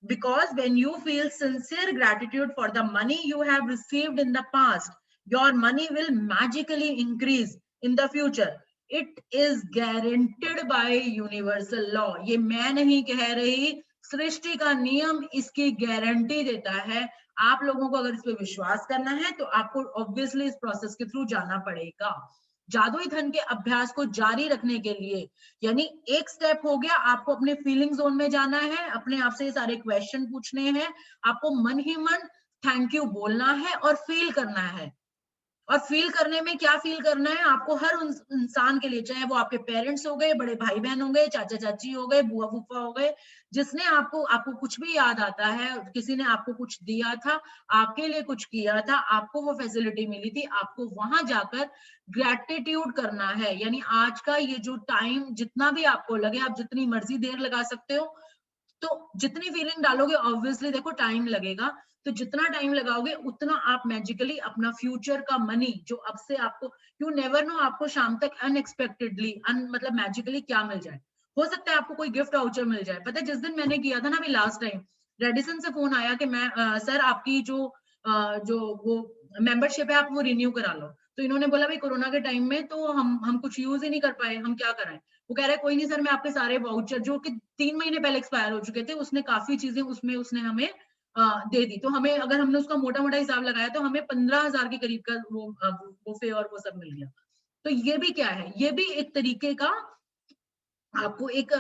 because when you feel sincere gratitude for the money you have received in the past, your money will magically increase in the future. It is guaranteed by universal law. ये मैं नहीं कह रही, सृष्टि का नियम इसकी गारंटी देता है। आप लोगों को अगर इस पे विश्वास करना है तो आपको ऑब्वियसली इस प्रोसेस के थ्रू जाना पड़ेगा। जादुई धन के अभ्यास को जारी रखने के लिए, यानी एक स्टेप हो गया, आपको अपने फीलिंग जोन में जाना है, अपने आप से सारे क्वेश्चन पूछने हैं, आपको मन ही मन थैंक यू बोलना है और फील करना है। और फील करने में क्या फील करना है, आपको हर इंसान के लिए, चाहे वो आपके पेरेंट्स हो गए, बड़े भाई बहन हो गए, चाचा चाची हो गए, बुआ फूफा हो गए, जिसने आपको कुछ भी याद आता है, किसी ने आपको कुछ दिया था, आपके लिए कुछ किया था, आपको वो फैसिलिटी मिली थी, आपको वहां जाकर ग्रेटिट्यूड करना है। यानी आज का ये जो टाइम, जितना भी आपको लगे, आप जितनी मर्जी देर लगा सकते हो, तो जितनी फीलिंग डालोगे, ऑब्वियसली देखो टाइम लगेगा, तो जितना टाइम लगाओगे उतना आप मैजिकली अपना फ्यूचर का मनी, जो अब से आपको, यू नेवर नो, आपको शाम तक अनएक्सपेक्टेडली मतलब मैजिकली क्या मिल जाए। हो सकता है आपको कोई गिफ्ट वाउचर मिल जाए। पता है जिस दिन मैंने किया था ना अभी लास्ट टाइम, रेडिसन से फोन आया कि मैं सर आपकी जो वो मेंबरशिप है आप वो रिन्यू करा लो। तो इन्होंने बोला भाई कोरोना के टाइम में तो हम कुछ यूज ही नहीं कर पाए, हम क्या कराएं। वो कह रहे कोई नहीं सर, मैं आपके सारे वाउचर जो कि 3 महीने पहले एक्सपायर हो चुके थे, उसने काफी चीजें उसमें उसने हमें दे दी। तो हमें, अगर हमने उसका मोटा मोटा हिसाब लगाया तो हमें 15,000 के करीब का वो बुफे और वो सब मिल गया। तो ये भी क्या है, ये भी एक तरीके का आपको एक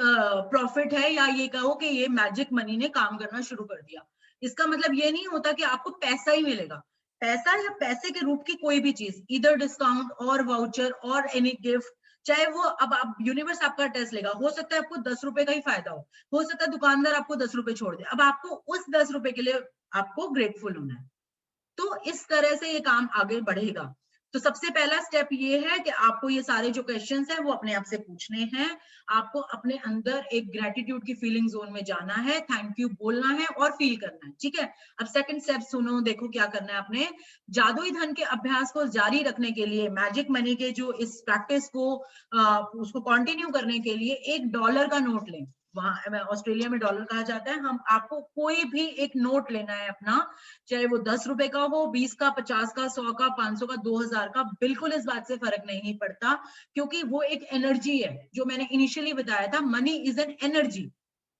प्रॉफिट है, या ये कहो कि ये मैजिक मनी ने काम करना शुरू कर दिया। इसका मतलब ये नहीं होता कि आपको पैसा ही मिलेगा। पैसा या पैसे के रूप की कोई भी चीज, इधर डिस्काउंट और वाउचर और एनी गिफ्ट, चाहे वो, अब आप यूनिवर्स आपका टेस्ट लेगा, हो सकता है आपको 10 रुपए का ही फायदा हो सकता है दुकानदार आपको 10 रुपए छोड़ दे, अब आपको उस 10 रुपए के लिए आपको ग्रेटफुल होना है। तो इस तरह से ये काम आगे बढ़ेगा। तो सबसे पहला स्टेप ये है कि आपको ये सारे जो क्वेश्चंस हैं वो अपने आप से पूछने हैं। आपको अपने अंदर एक ग्रेटिट्यूड की फीलिंग जोन में जाना है, थैंक यू बोलना है और फील करना है। ठीक है, अब सेकंड स्टेप सुनो, देखो क्या करना है आपने। जादुई धन के अभ्यास को जारी रखने के लिए, मैजिक मनी के जो इस प्रैक्टिस को उसको कंटिन्यू करने के लिए $1 का नोट लें। वहां ऑस्ट्रेलिया में डॉलर कहा जाता है। हम आपको कोई भी एक नोट लेना है अपना, चाहे वो 10 रुपए का हो, 20 का, 50 का, 100 का, 500 का, 2000 का, बिल्कुल इस बात से फर्क नहीं पड़ता, क्योंकि वो एक एनर्जी है। जो मैंने इनिशियली बताया था, मनी इज एन एनर्जी,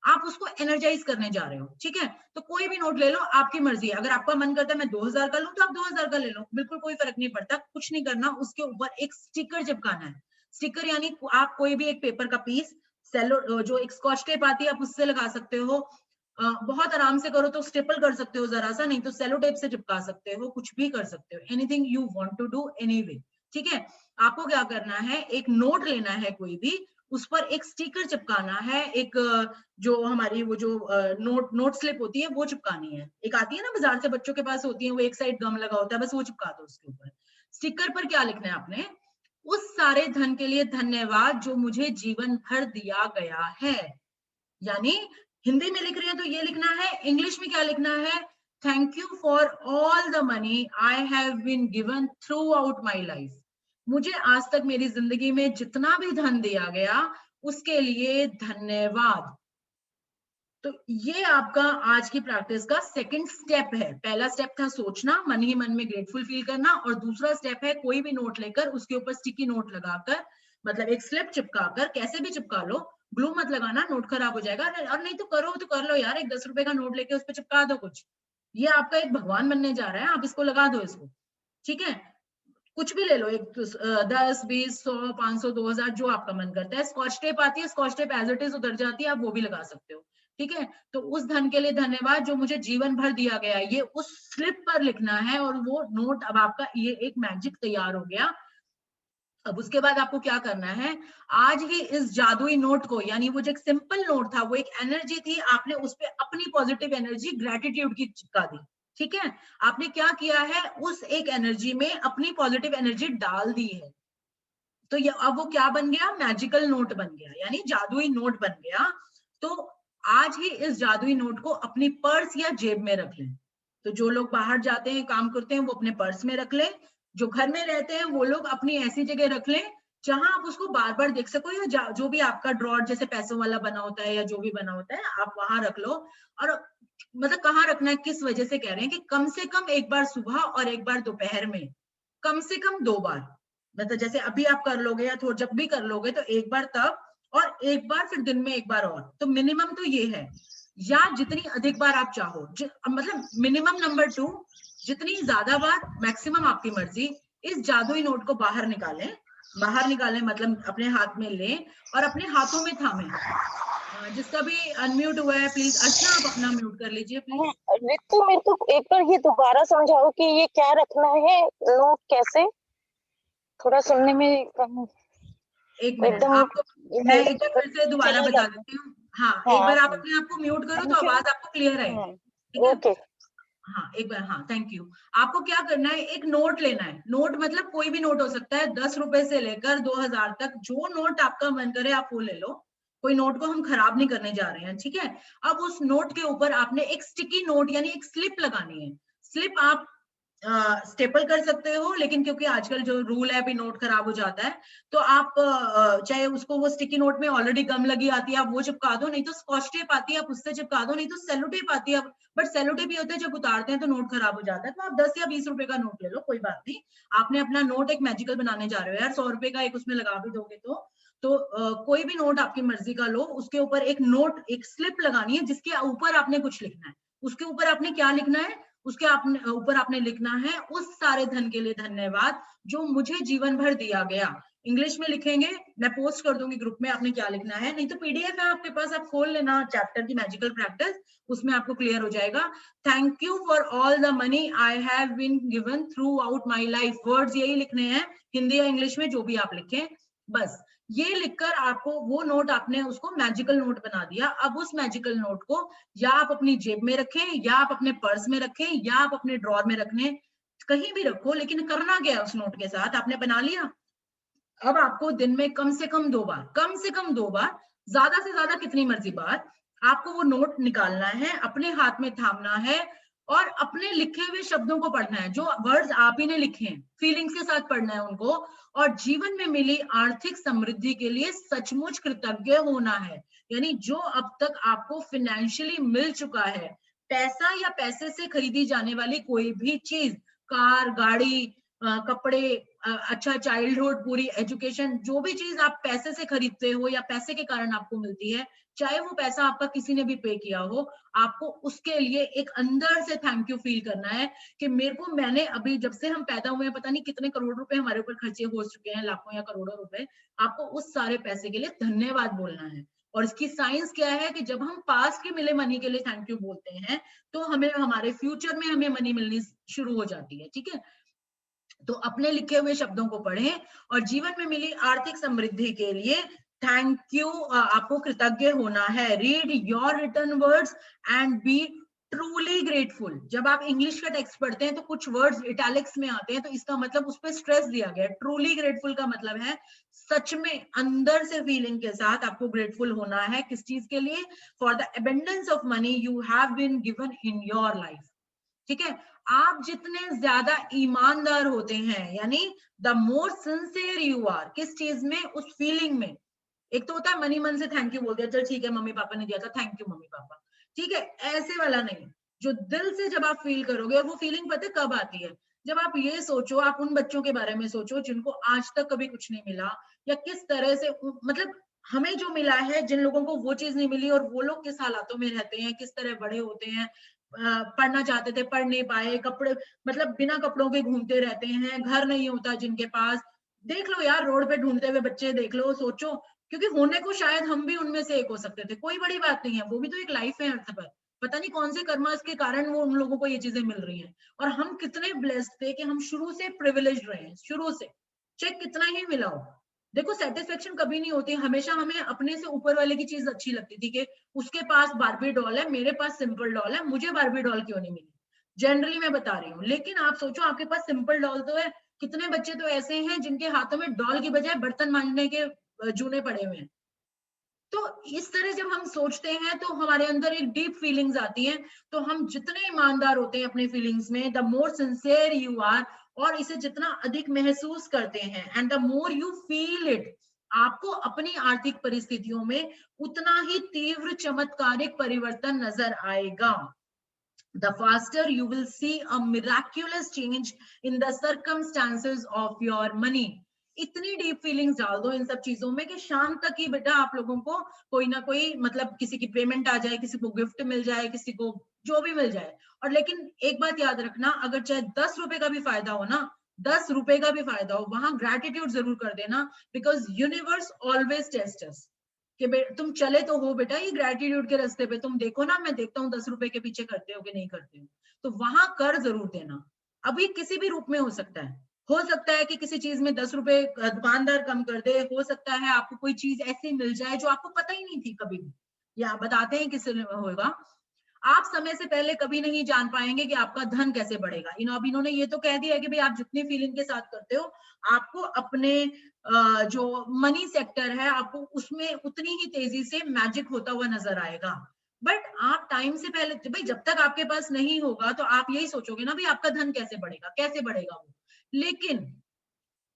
आप उसको एनर्जाइज करने जा रहे हो। ठीक है, तो कोई भी नोट ले लो, आपकी मर्जी है। अगर आपका मन करता है मैं 2000 का लूं तो आप 2000 का ले लो, बिल्कुल कोई फर्क नहीं पड़ता। कुछ नहीं करना, उसके ऊपर एक स्टिकर चिपकाना है। स्टिकर यानी आप कोई भी एक पेपर का पीस, सेलो जो एक स्कॉच टेप आती है आप उससे लगा सकते हो, बहुत आराम से करो तो स्टेपल कर सकते हो जरा सा, नहीं तो सेलो टेप से चिपका सकते हो, कुछ भी कर सकते हो, anything you want to do anyway. ठीक है, आपको क्या करना है, एक नोट लेना है कोई भी, उस पर एक स्टिकर चिपकाना है, एक जो हमारी वो जो नोट स्लिप होती है वो चिपकानी है। एक आती है ना बाजार से, बच्चों के पास होती है, वो एक साइड गम लगा होता है, बस वो चिपका दो उसके ऊपर। स्टिकर पर क्या लिखना है आपने, उस सारे धन के लिए धन्यवाद जो मुझे जीवन भर दिया गया है। यानी हिंदी में लिख रही है तो ये लिखना है, इंग्लिश में क्या लिखना है, thank you for all the money I have been given throughout my life. मुझे आज तक मेरी जिंदगी में जितना भी धन दिया गया उसके लिए धन्यवाद। तो ये आपका आज की प्रैक्टिस का सेकंड स्टेप है। पहला स्टेप था सोचना, मन ही मन में ग्रेटफुल फील करना, और दूसरा स्टेप है कोई भी नोट लेकर उसके ऊपर स्टिकी नोट लगाकर, मतलब एक स्लिप चिपकाकर, कैसे भी चिपका लो, ग्लू मत लगाना, नोट खराब हो जाएगा। और नहीं तो करो तो कर लो यार, एक 10 रुपए का नोट लेके उस पर चिपका दो कुछ। ये आपका एक भगवान बनने जा रहा है, आप इसको लगा दो इसको। ठीक है, कुछ भी ले लो, एक 10, 20, 100, 500, 2000 जो आपका मन करता है। स्कॉच टेप आती है, Scotch tape as it is उतर जाती है, आप वो भी लगा सकते हो। ठीक है। तो उस धन के लिए धन्यवाद जो मुझे जीवन भर दिया गया, ये उस स्लिप पर लिखना है और वो नोट अब आपका ये एक मैजिक तैयार हो गया। अब उसके बाद आपको क्या करना है, आज ही इस जादुई नोट को, यानी वो जो एक सिंपल नोट था, वो एक एनर्जी थी, आपने उस पे अपनी पॉजिटिव एनर्जी ग्रेटिट्यूड की चिपका दी। ठीक है, आपने क्या किया है, उस एक एनर्जी में अपनी पॉजिटिव एनर्जी डाल दी है। तो ये अब वो क्या बन गया, मैजिकल नोट बन गया, यानी जादुई नोट बन गया। तो आज ही इस जादुई नोट को अपनी पर्स या जेब में रख लें। तो जो लोग बाहर जाते हैं, काम करते हैं, वो अपने पर्स में रख लें। जो घर में रहते हैं वो लोग अपनी ऐसी जगह रख लें जहां आप उसको बार बार देख सको, या जो भी आपका ड्रॉर जैसे पैसों वाला बना होता है या जो भी बना होता है, आप वहां रख लो। और मतलब कहाँ रखना है, किस वजह से कह रहे हैं कि कम से कम एक बार सुबह और एक बार दोपहर में, कम से कम 2 बार, मतलब जैसे अभी आप कर लोगे या थोड़ा जब भी कर लोगे तो एक बार तब, और एक बार फिर दिन में एक बार और। तो मिनिमम तो ये है, या जितनी अधिक बार आप चाहो, मतलब मिनिमम नंबर 2, जितनी ज्यादा बार, मैक्सिमम आपकी मर्जी। इस जादुई नोट को बाहर निकालें, मतलब अपने हाथ में लें और अपने हाथों में थामें। जिसका भी अनम्यूट हुआ है प्लीज, अर्चना आप अपना म्यूट कर लीजिए प्लीज। रितु, मेरे को एक बार ये दोबारा समझाओ कि ये क्या रखना है, नोट कैसे, थोड़ा सुनने में एक मिनट, आपको मैं एक बार फिर से दोबारा बता देती हूँ। हाँ, एक बार आप अपने आप को म्यूट करो तो आवाज आपको क्लियर आएगी। ठीक है, हाँ एक बार, हाँ थैंक यू। आपको क्या करना है, एक नोट लेना है। नोट मतलब कोई भी नोट हो सकता है, 10 रुपए से लेकर 2000 तक, जो नोट आपका मन करे आप वो ले लो। कोई नोट को हम खराब नहीं करने जा रहे हैं, ठीक है। अब उस नोट के ऊपर आपने एक स्टिकी नोट यानी एक स्लिप लगानी है। स्लिप आप स्टेपल कर सकते हो, लेकिन क्योंकि आजकल जो रूल है अभी नोट खराब हो जाता है, तो आप चाहे उसको, वो स्टिकी नोट में ऑलरेडी गम लगी आती है, आप वो चिपका दो, नहीं तो स्कॉच टेप आती है आप उससे चिपका दो, नहीं तो सेलो टेप आती है। बट सेलो टेप ये होता है जब उतारते हैं तो नोट खराब हो जाता है। तो आप 10 या 20 रुपए का नोट ले लो, कोई बात नहीं। आपने अपना नोट एक मैजिकल बनाने जा रहे हो यार, 100 रुपए का एक उसमें लगा भी दोगे तो कोई भी नोट आपकी मर्जी का लो, उसके ऊपर एक नोट, एक स्लिप लगानी है जिसके ऊपर आपने कुछ लिखना है। उसके ऊपर आपने क्या लिखना है, उसके ऊपर आपने लिखना है, उस सारे धन के लिए धन्यवाद जो मुझे जीवन भर दिया गया। इंग्लिश में लिखेंगे, मैं पोस्ट कर दूंगी ग्रुप में, आपने क्या लिखना है, नहीं तो पीडीएफ है आपके पास, आप खोल लेना चैप्टर की मैजिकल प्रैक्टिस, उसमें आपको क्लियर हो जाएगा। Thank you for all the money I have been given throughout my life. Words यही लिखने हैं, हिंदी या इंग्लिश में जो भी आप लिखें, बस ये लिखकर आपको वो नोट, आपने उसको मैजिकल नोट बना दिया। अब उस मैजिकल नोट को या आप अपनी जेब में रखें, या आप अपने पर्स में रखें, या आप अपने ड्रॉर में रखने, कहीं भी रखो, लेकिन करना क्या है उस नोट के साथ, आपने बना लिया। अब आपको दिन में कम से कम 2 बार, कम से कम 2 बार, ज्यादा से ज्यादा कितनी मर्जी बार, आपको वो नोट निकालना है, अपने हाथ में थामना है और अपने लिखे हुए शब्दों को पढ़ना है, जो वर्ड्स आप ही ने लिखे हैं, फीलिंग्स के साथ पढ़ना है उनको। और जीवन में मिली आर्थिक समृद्धि के लिए सचमुच कृतज्ञ होना है। यानी जो अब तक आपको फाइनेंशियली मिल चुका है, पैसा या पैसे से खरीदी जाने वाली कोई भी चीज, कार, गाड़ी, कपड़े, अच्छा चाइल्डहुड, पूरी एजुकेशन, जो भी चीज आप पैसे से खरीदते हो या पैसे के कारण आपको मिलती है, चाहे वो पैसा आपका किसी ने भी पे किया हो, आपको उसके लिए एक अंदर से थैंक यू फील करना है कि मेरे को, मैंने अभी जब से हम पैदा हुए हैं, पता नहीं कितने करोड़ रुपए हमारे ऊपर खर्चे हो चुके हैं, लाखों या करोड़ों रुपए, आपको उस सारे पैसे के लिए धन्यवाद बोलना है। और इसकी साइंस क्या है कि जब हम पास के मिले मनी के लिए थैंक यू बोलते हैं तो हमें हमारे फ्यूचर में हमें मनी मिलनी शुरू हो जाती है। ठीक है, तो अपने लिखे हुए शब्दों को पढ़ें और जीवन में मिली आर्थिक समृद्धि के लिए थैंक यू, आपको कृतज्ञ होना है। Read your written words and be truly grateful. जब आप इंग्लिश का टेक्स्ट पढ़ते हैं तो कुछ वर्ड्स इटैलिक्स में आते हैं, तो इसका मतलब उस पर स्ट्रेस दिया गया है। ट्रूली ग्रेटफुल का मतलब है सच में अंदर से फीलिंग के साथ आपको ग्रेटफुल होना है। किस चीज के लिए? For the abundance of money you have been given in your life. ठीक है, आप जितने ज्यादा ईमानदार होते हैं, यानी the more sincere you are, किस चीज में? उस फीलिंग में। एक तो होता है मनी मन से थैंक यू बोल दिया, चल ठीक है मम्मी पापा ने दिया था, थैंक यू मम्मी पापा, ठीक है, ऐसे वाला नहीं। जो दिल से जब आप फील करोगे, और वो फीलिंग पता है कब आती है? जब आप ये सोचो, आप उन बच्चों के बारे में सोचो जिनको आज तक कभी कुछ नहीं मिला, या किस तरह से, मतलब हमें जो मिला है, जिन लोगों को वो चीज नहीं मिली, और वो लोग किस हालातों में रहते हैं, किस तरह बड़े होते हैं, पढ़ना चाहते थे पढ़ नहीं पाए, कपड़े मतलब बिना कपड़ों के घूमते रहते हैं, घर नहीं होता जिनके पास। देख लो यार, रोड पे ढूंढते हुए बच्चे देख लो, सोचो क्योंकि होने को शायद हम भी उनमें से एक हो सकते थे, कोई बड़ी बात नहीं है, वो भी तो एक लाइफ है अर्थ पर। पता नहीं कौन से कर्मस के कारण वो उन लोगों को ये चीजें मिल रही हैं, और हम कितने ब्लेस्ड थे कि हम शुरू से प्रिविलेज्ड रहे हैं, शुरू से चाहे कितना ही मिला हो। देखो सेटिस्फेक्शन कभी नहीं होती, हमेशा हमें अपने से ऊपर वाले की चीज अच्छी लगती थी कि उसके पास बारबी डॉल है, मेरे पास सिंपल डॉल है, मुझे बारबी डॉल क्यों नहीं मिली, जनरली मैं बता रही हूँ। लेकिन आप सोचो आपके पास सिंपल डॉल तो है, कितने बच्चे तो ऐसे हैं जिनके हाथों में डॉल की बजाय बर्तन मांजने के जूने पड़े हुए हैं। तो इस तरह जब हम सोचते हैं तो हमारे अंदर एक डीप फीलिंग्स आती हैं। तो हम जितने ईमानदार होते हैं अपनी फीलिंग्स में, the more sincere you are, और इसे जितना अधिक महसूस करते हैं, and the more you feel it, आपको अपनी आर्थिक परिस्थितियों में उतना ही तीव्र चमत्कारिक परिवर्तन नजर आएगा। The faster you will see a miraculous change in the circumstances of your money. इतनी डीप फीलिंग्स डाल दो इन सब चीजों में कि शाम तक ही बेटा आप लोगों को कोई ना कोई, मतलब किसी की पेमेंट आ जाए, किसी को गिफ्ट मिल जाए, किसी को जो भी मिल जाए। और लेकिन एक बात याद रखना, अगर चाहे 10 रुपए का भी फायदा हो ना, 10 रुपए का भी फायदा हो, वहां ग्रेटिट्यूड जरूर कर देना, बिकॉज यूनिवर्स ऑलवेज टेस्ट अस कि तुम चले तो हो बेटा ये ग्रेटिट्यूड के रास्ते पे, तुम देखो ना, मैं देखता हूँ 10 रुपए के पीछे करते हो कि नहीं करते हो। तो वहां कर जरूर देना। अभी किसी भी रूप में हो सकता है कि किसी चीज में 10 रुपए दुकानदार कम कर दे, हो सकता है आपको कोई चीज ऐसी मिल जाए जो आपको पता ही नहीं थी कभी भी, या बताते हैं किसी होगा। आप समय से पहले कभी नहीं जान पाएंगे कि आपका धन कैसे बढ़ेगा। अब इन्होंने ये तो कह दिया कि भाई आप जितनी फीलिंग के साथ करते हो, आपको अपने जो मनी सेक्टर है, आपको उसमें उतनी ही तेजी से मैजिक होता हुआ नजर आएगा। बट आप टाइम से पहले, भाई जब तक आपके पास नहीं होगा तो आप यही सोचोगे ना भाई आपका धन कैसे बढ़ेगा वो। लेकिन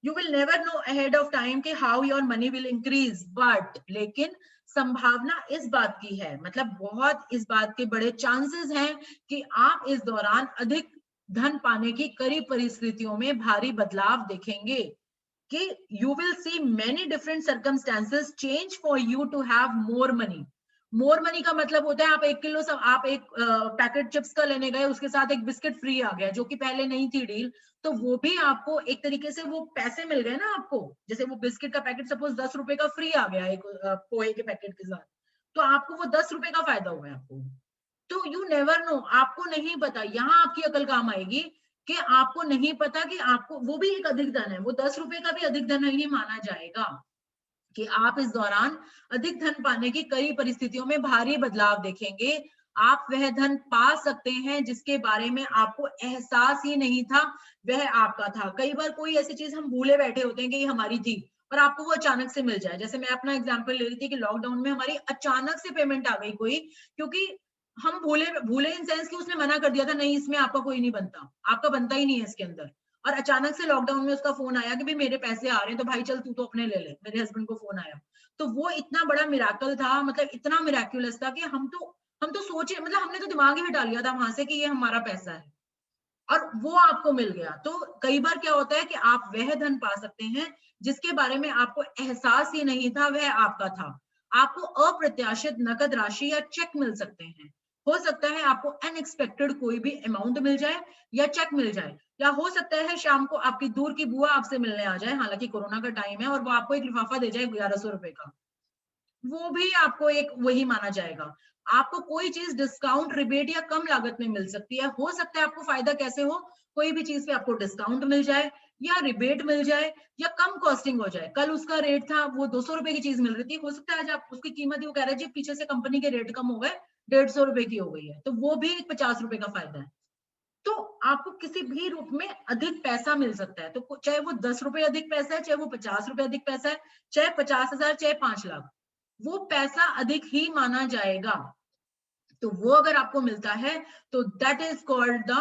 you will never know ahead of time कि how your money will increase, but लेकिन संभावना इस बात की है, मतलब बहुत इस बात के बड़े चांसेस हैं कि आप इस दौरान अधिक धन पाने की कड़ी परिस्थितियों में भारी बदलाव देखेंगे, कि you will see many different circumstances change for you to have more money. More money का मतलब होता है आप 1 किलो आप एक पैकेट चिप्स का लेने गए, उसके साथ एक बिस्किट फ्री आ गया, जो कि पहले नहीं थी डील, तो वो भी आपको एक तरीके से वो पैसे मिल गए ना आपको। जैसे वो बिस्किट का पैकेट सपोज 10 रुपए का फ्री आ गया एक पोहे के पैकेट के साथ, तो आपको वो 10 रुपए का फायदा हुआ है आपको। तो यू नेवर नो, आपको नहीं पता, यहाँ आपकी अकल काम आएगी कि आपको नहीं पता कि आपको वो भी एक अधिक धन है, वो 10 रुपए का भी अधिक धन ही माना जाएगा, कि आप इस दौरान अधिक धन पाने की कई परिस्थितियों में भारी बदलाव देखेंगे। आप वह धन पा सकते हैं जिसके बारे में आपको एहसास ही नहीं था वह आपका था। कई बार कोई ऐसी चीज हम भूले बैठे होते हैं कि ये हमारी थी, और आपको वो अचानक से मिल जाए। जैसे मैं अपना एग्जांपल ले रही थी कि लॉकडाउन में हमारी अचानक से पेमेंट आ गई कोई, क्योंकि हम भूले इन सेंस कि उसने मना कर दिया था, नहीं इसमें आपका कोई नहीं बनता, आपका बनता ही नहीं है इसके अंदर। और अचानक से लॉकडाउन में उसका फोन आया कि भाई मेरे पैसे आ रहे हैं, तो भाई चल तू तो अपने ले ले। मेरे हस्बैंड को फोन आया, तो वो इतना बड़ा मिराकल था, मतलब इतना मिराक्युलस था कि हम तो सोचे, मतलब हमने तो दिमाग ही हटा लिया था वहां से कि ये हमारा पैसा है, और वो आपको मिल गया। तो कई बार क्या होता है कि आप वह धन पा सकते हैं जिसके बारे में आपको एहसास ही नहीं था वह आपका था। आपको अप्रत्याशित नकद राशि या चेक मिल सकते हैं। हो सकता है आपको अनएक्सपेक्टेड कोई भी अमाउंट मिल जाए या चेक मिल जाए, या हो सकता है शाम को आपकी दूर की बुआ आपसे मिलने आ जाए, हालांकि कोरोना का टाइम है, और वो आपको एक लिफाफा दे जाए 1100 रुपए का, वो भी आपको एक वही माना जाएगा। आपको कोई चीज डिस्काउंट, रिबेट या कम लागत में मिल सकती है। हो सकता है आपको फायदा कैसे हो, कोई भी चीज पे आपको डिस्काउंट मिल जाए या रिबेट मिल जाए या कम कॉस्टिंग हो जाए। कल उसका रेट था, वो 200 रुपए की चीज मिल रही थी, हो सकता है आज आप उसकी कीमत, वो कह रहे जी पीछे से कंपनी के रेट कम हो गए, 150 रुपए की हो गई है, तो वो भी 50 रुपए का फायदा है। तो आपको किसी भी रूप में अधिक पैसा मिल सकता है, तो चाहे वो 10 रुपए अधिक पैसा है, चाहे वो 50 रुपए अधिक पैसा है, चाहे 50,000, चाहे 5 लाख, वो पैसा अधिक ही माना जाएगा। तो वो अगर आपको मिलता है तो दैट इज कॉल्ड द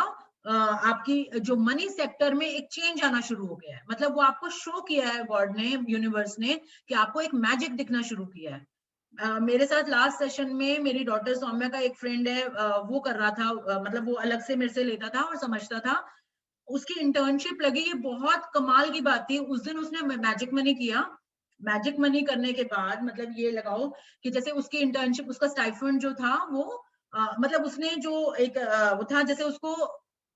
आपकी जो मनी सेक्टर में एक चेंज आना शुरू हो गया है, मतलब वो आपको शो किया है गॉड ने, यूनिवर्स ने, कि आपको एक मैजिक दिखना शुरू किया है। मेरे साथ लास्ट सेशन में मेरी डॉटर सौम्या का एक फ्रेंड है, वो कर रहा था, मतलब वो अलग से मेरे से लेता था और समझता था, उसकी इंटर्नशिप लगी, ये बहुत कमाल की बात थी। उस दिन उसने मैजिक मनी किया। मैजिक मनी करने के बाद मतलब ये लगाओ कि जैसे उसकी इंटर्नशिप, उसका स्टाइफंड जो था वो मतलब उसने जो एक वो था, जैसे उसको,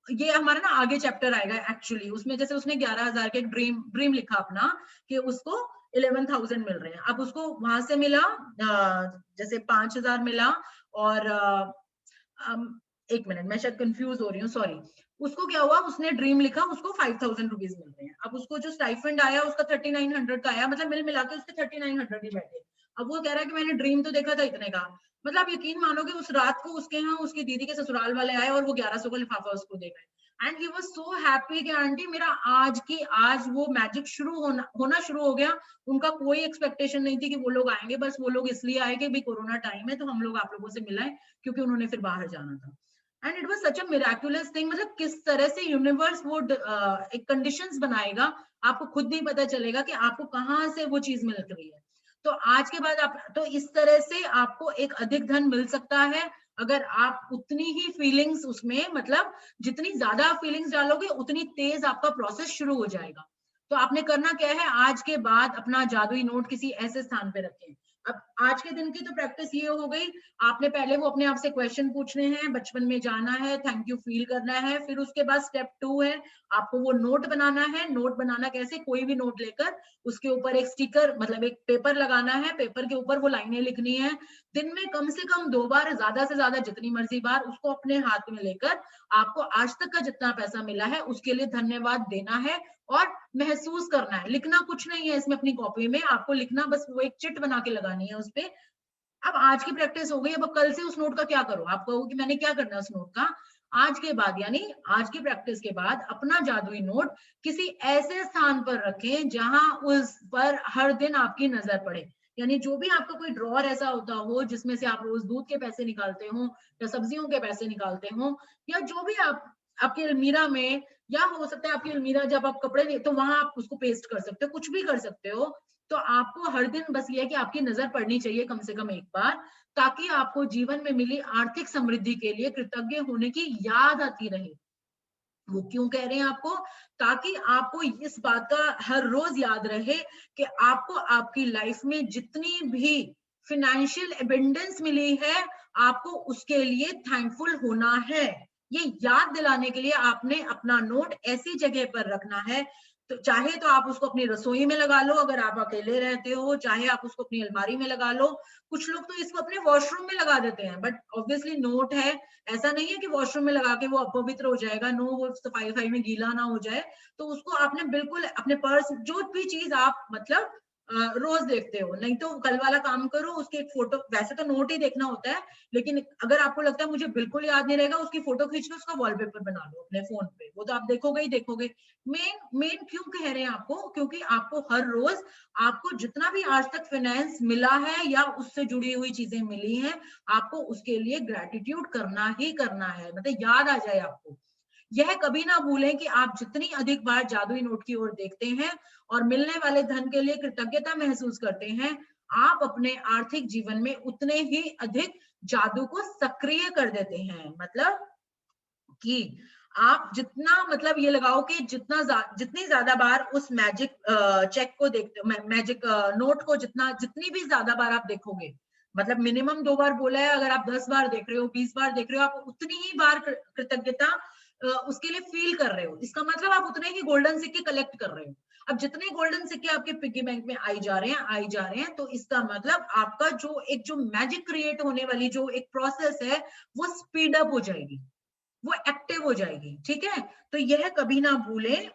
ये हमारा ना आगे चैप्टर आएगा एक्चुअली, उसमें जैसे उसने 11,000 के ड्रीम लिखा अपना, कि उसको 11,000 मिल रहे हैं। अब उसको वहां से मिला जैसे 5,000 मिला, और एक मिनट मैं शायद कंफ्यूज हो रही हूँ, सॉरी। उसको क्या हुआ, उसने ड्रीम लिखा, उसको 5,000 रुपीज मिल रहे हैं। अब उसको जो स्टाइफंड आया उसका 3900 का आया, मतलब मिल मिला के उसके 3900 ही बैठे। अब वो कह रहा है कि मैंने ड्रीम तो देखा था इतने का। मतलब यकीन मानोगे उस रात को उसके यहाँ उसकी दीदी के ससुराल वाले आए और वो 1100 का लिफाफा उसको दे गए। And he was so happy कि आंटी मेरा आज वो मैजिक शुरू होना शुरू हो गया। उनका कोई एक्सपेक्टेशन नहीं थी कि वो लोग आएंगे, बस वो लोग इसलिए आए कि भाई कोरोना टाइम है तो हम लोग आप लोगों से मिलाएं, क्योंकि उन्होंने फिर बाहर जाना था। And it was such a miraculous thing. मतलब किस तरह से यूनिवर्स वो एक कंडीशंस बनाएगा, आपको खुद नहीं पता चलेगा कि आपको कहाँ से वो चीज मिल रही है। तो आज के बाद आप तो इस तरह से आपको एक अधिक धन मिल सकता है, अगर आप उतनी ही फीलिंग्स उसमें, मतलब जितनी ज्यादा फीलिंग्स डालोगे उतनी तेज आपका प्रोसेस शुरू हो जाएगा। तो आपने करना क्या है, आज के बाद अपना जादुई नोट किसी ऐसे स्थान पे रखें। अब आज के दिन की तो प्रैक्टिस ये हो गई, आपने पहले वो अपने आप से क्वेश्चन पूछने हैं, बचपन में जाना है, थैंक यू फील करना है। फिर उसके बाद स्टेप 2 है, आपको वो नोट बनाना है। नोट बनाना कैसे, कोई भी नोट लेकर उसके ऊपर एक स्टिकर, मतलब एक पेपर लगाना है, पेपर के ऊपर वो लाइनें लिखनी है। दिन में कम से कम 2 बार, ज्यादा से ज्यादा जितनी मर्जी बार उसको अपने हाथ में लेकर आपको आज तक का जितना पैसा मिला है उसके लिए धन्यवाद देना है और महसूस करना है। लिखना कुछ नहीं है इसमें, अपनी कॉपी में आपको लिखना, बस वो एक चिट बना के लगानी है उसपे। अब आज की प्रैक्टिस हो गई, अब कल से उस नोट का क्या करो, आप कहोगे कि मैंने क्या करना है उस नोट का। आज के बाद यानी आज की प्रैक्टिस के बाद अपना जादुई नोट किसी ऐसे स्थान पर रखें जहां उस पर हर दिन आपकी नजर पड़े। यानी जो भी आपका कोई ड्रॉर ऐसा होता हो जिसमें से आप रोज दूध के पैसे निकालते हो या सब्जियों के पैसे निकालते हो, या जो भी आप आपकी अलमीरा में, या हो सकता है आपकी अलमीरा जब आप कपड़े ले तो वहां आप उसको पेस्ट कर सकते हो, कुछ भी कर सकते हो। तो आपको हर दिन बस ये है कि आपकी नजर पड़नी चाहिए कम से कम एक बार, ताकि आपको जीवन में मिली आर्थिक समृद्धि के लिए कृतज्ञ होने की याद आती रहे। वो क्यों कह रहे हैं आपको, ताकि आपको इस बात का हर रोज याद रहे कि आपको आपकी लाइफ में जितनी भी फिनेंशियल एबंडेंस मिली है, आपको उसके लिए थैंकफुल होना है। ये याद दिलाने के लिए आपने अपना नोट ऐसी जगह पर रखना है, तो चाहे तो आप उसको अपनी रसोई में लगा लो अगर आप अकेले रहते हो, चाहे आप उसको अपनी अलमारी में लगा लो। कुछ लोग तो इसको अपने वॉशरूम में लगा देते हैं, बट ऑब्वियसली नोट है, ऐसा नहीं है कि वॉशरूम में लगा के वो अपवित्र हो जाएगा, नो, वो सफाई में गीला ना हो जाए। तो उसको आपने बिल्कुल अपने पर्स, जो भी चीज आप मतलब रोज देखते हो, नहीं तो कल वाला काम करो, उसकी एक फोटो, वैसे तो नोट ही देखना होता है, लेकिन अगर आपको लगता है मुझे बिल्कुल याद नहीं रहेगा, उसकी फोटो खींच के उसका वॉलपेपर बना लो अपने फोन पे, वो तो आप देखोगे ही देखोगे। मेन क्यों कह रहे हैं आपको, क्योंकि आपको हर रोज आपको जितना भी आज तक फाइनेंस मिला है या उससे जुड़ी हुई चीजें मिली हैं, आपको उसके लिए ग्रेटिट्यूड करना ही करना है, मतलब याद आ जाए आपको। यह कभी ना भूलें कि आप जितनी अधिक बार जादुई नोट की ओर देखते हैं और मिलने वाले धन के लिए कृतज्ञता महसूस करते हैं, आप अपने आर्थिक जीवन में उतने ही अधिक जादू को सक्रिय कर देते हैं। मतलब कि आप जितना, मतलब ये लगाओ कि जितनी ज्यादा बार उस मैजिक चेक को देखते हो, मैजिक नोट को जितनी भी ज्यादा बार आप देखोगे, मतलब मिनिमम 2 बार बोला है, अगर आप 10 बार देख रहे हो, 20 बार देख रहे हो, आप उतनी ही बार कृतज्ञता उसके लिए फील कर रहे हो। इसका मतलब आप उतने ही गोल्डन सिक्के कलेक्ट कर रहे हो। अब जितने गोल्डन सिक्के आपके पिग्गी बैंक में आई जा रहे हैं, तो इसका मतलब आपका जो मैजिक क्रिएट होने वाली जो एक प्रोसेस है, वो स्पीड अप हो जाएगी, वो एक्टिव हो जाएगी। ठीक है, तो यह कभी ना भूलें।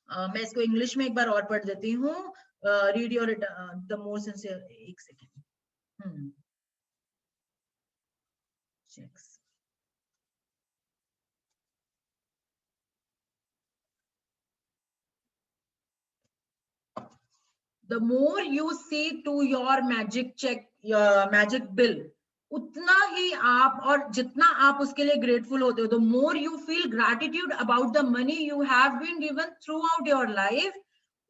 मैं इसको इंग्लिश में एक बार और पढ़ देती हूँ। Read your the more sincere, एक second. The more you see to your magic check, magic bill, उतना ही आप, और जितना आप उसके लिए ग्रेटफुल होते हो, the more you feel gratitude about the money you have been given throughout your life,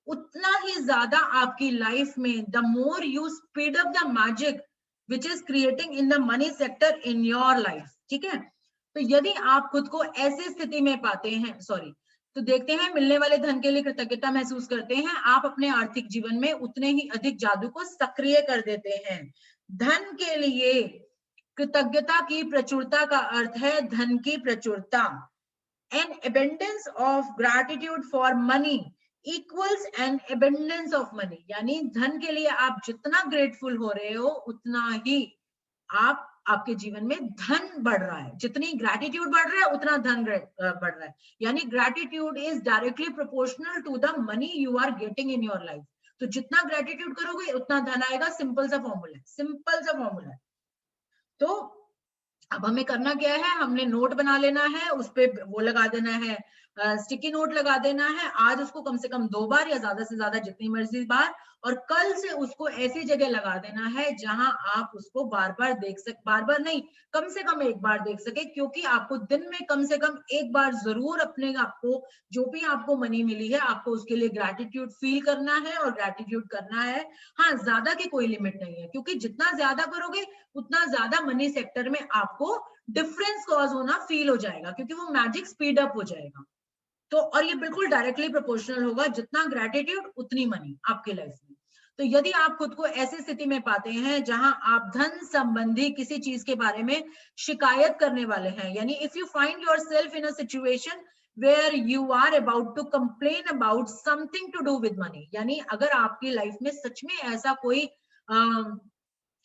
उतना ही ज्यादा आपकी लाइफ में the more you speed up the magic which is creating in the money sector in your life। ठीक है, तो यदि आप खुद को ऐसी स्थिति में पाते हैं, तो देखते हैं, मिलने वाले धन के लिए कृतज्ञता महसूस करते हैं, आप अपने आर्थिक जीवन में उतने ही अधिक जादू को सक्रिय कर देते हैं। धन के लिए कृतज्ञता की प्रचुरता का अर्थ है धन की प्रचुरता। An abundance of gratitude for money equals an abundance of money, यानी धन के लिए आप जितना ग्रेटफुल हो रहे हो उतना ही आपके जीवन में धन बढ़ रहा है। जितनी ग्रैटिट्यूड बढ़ रहा है उतना धन बढ़ रहा है, यानी gratitude is directly proportional to the money you are getting in your life. तो जितना ग्रैटिट्यूड करोगे उतना धन आएगा, सिंपल सा फॉर्मूला है, सिंपल सा फॉर्मूला है। तो अब हमें करना क्या है, हमने नोट बना लेना है, उस पे वो लगा देना है, स्टिकी नोट लगा देना है। आज उसको कम से कम 2 बार या ज्यादा से ज्यादा जितनी मर्जी बार, और कल से उसको ऐसी जगह लगा देना है जहां आप उसको बार बार देख सके, बार बार नहीं, कम से कम एक बार देख सके, क्योंकि आपको दिन में कम से कम एक बार जरूर अपने आपको जो भी आपको मनी मिली है आपको उसके लिए ग्रैटिट्यूड फील करना है और ग्रैटिट्यूड करना है। हाँ, ज्यादा की कोई लिमिट नहीं है, क्योंकि जितना ज्यादा करोगे उतना ज्यादा मनी सेक्टर में आपको डिफरेंस कॉज होना फील हो जाएगा, क्योंकि वो मैजिक स्पीड अप हो जाएगा। तो और ये बिल्कुल डायरेक्टली प्रोपोर्शनल होगा, जितना ग्रैटिट्यूड उतनी मनी आपके लाइफ में। तो यदि आप खुद को ऐसी स्थिति में पाते हैं जहां आप धन संबंधी किसी चीज के बारे में शिकायत करने वाले हैं, यानी if you find yourself in a situation where you are about to complain about something to do with money, यानी अगर आपकी लाइफ में सच में ऐसा कोई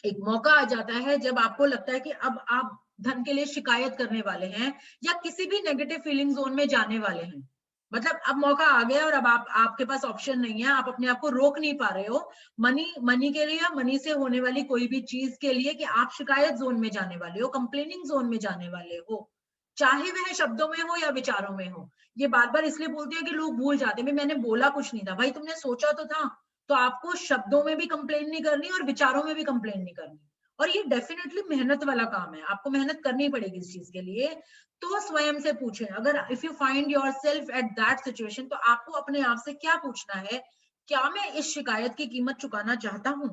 एक मौका आ जाता है जब आपको लगता है कि अब आप धन के लिए शिकायत करने वाले हैं या किसी भी नेगेटिव फीलिंग जोन में जाने वाले हैं, मतलब अब मौका आ गया और अब आपके पास ऑप्शन नहीं है, आप अपने आप को रोक नहीं पा रहे हो मनी के लिए, मनी से होने वाली कोई भी चीज के लिए, कि आप शिकायत जोन में जाने वाले हो, कंप्लेनिंग जोन में जाने वाले हो, चाहे वह शब्दों में हो या विचारों में हो। ये बार बार इसलिए बोलते हैं कि लोग भूल जाते हैं, मैंने बोला कुछ नहीं था, भाई तुमने सोचा तो था। तो आपको शब्दों में भी कंप्लेन नहीं करनी और विचारों में भी कंप्लेन नहीं करनी, और ये डेफिनेटली मेहनत वाला काम है, आपको मेहनत करनी पड़ेगी इस चीज के लिए। तो स्वयं से पूछें, अगर if you find yourself at that situation, तो आपको अपने आप से क्या पूछना है, क्या मैं इस शिकायत की कीमत चुकाना चाहता हूं?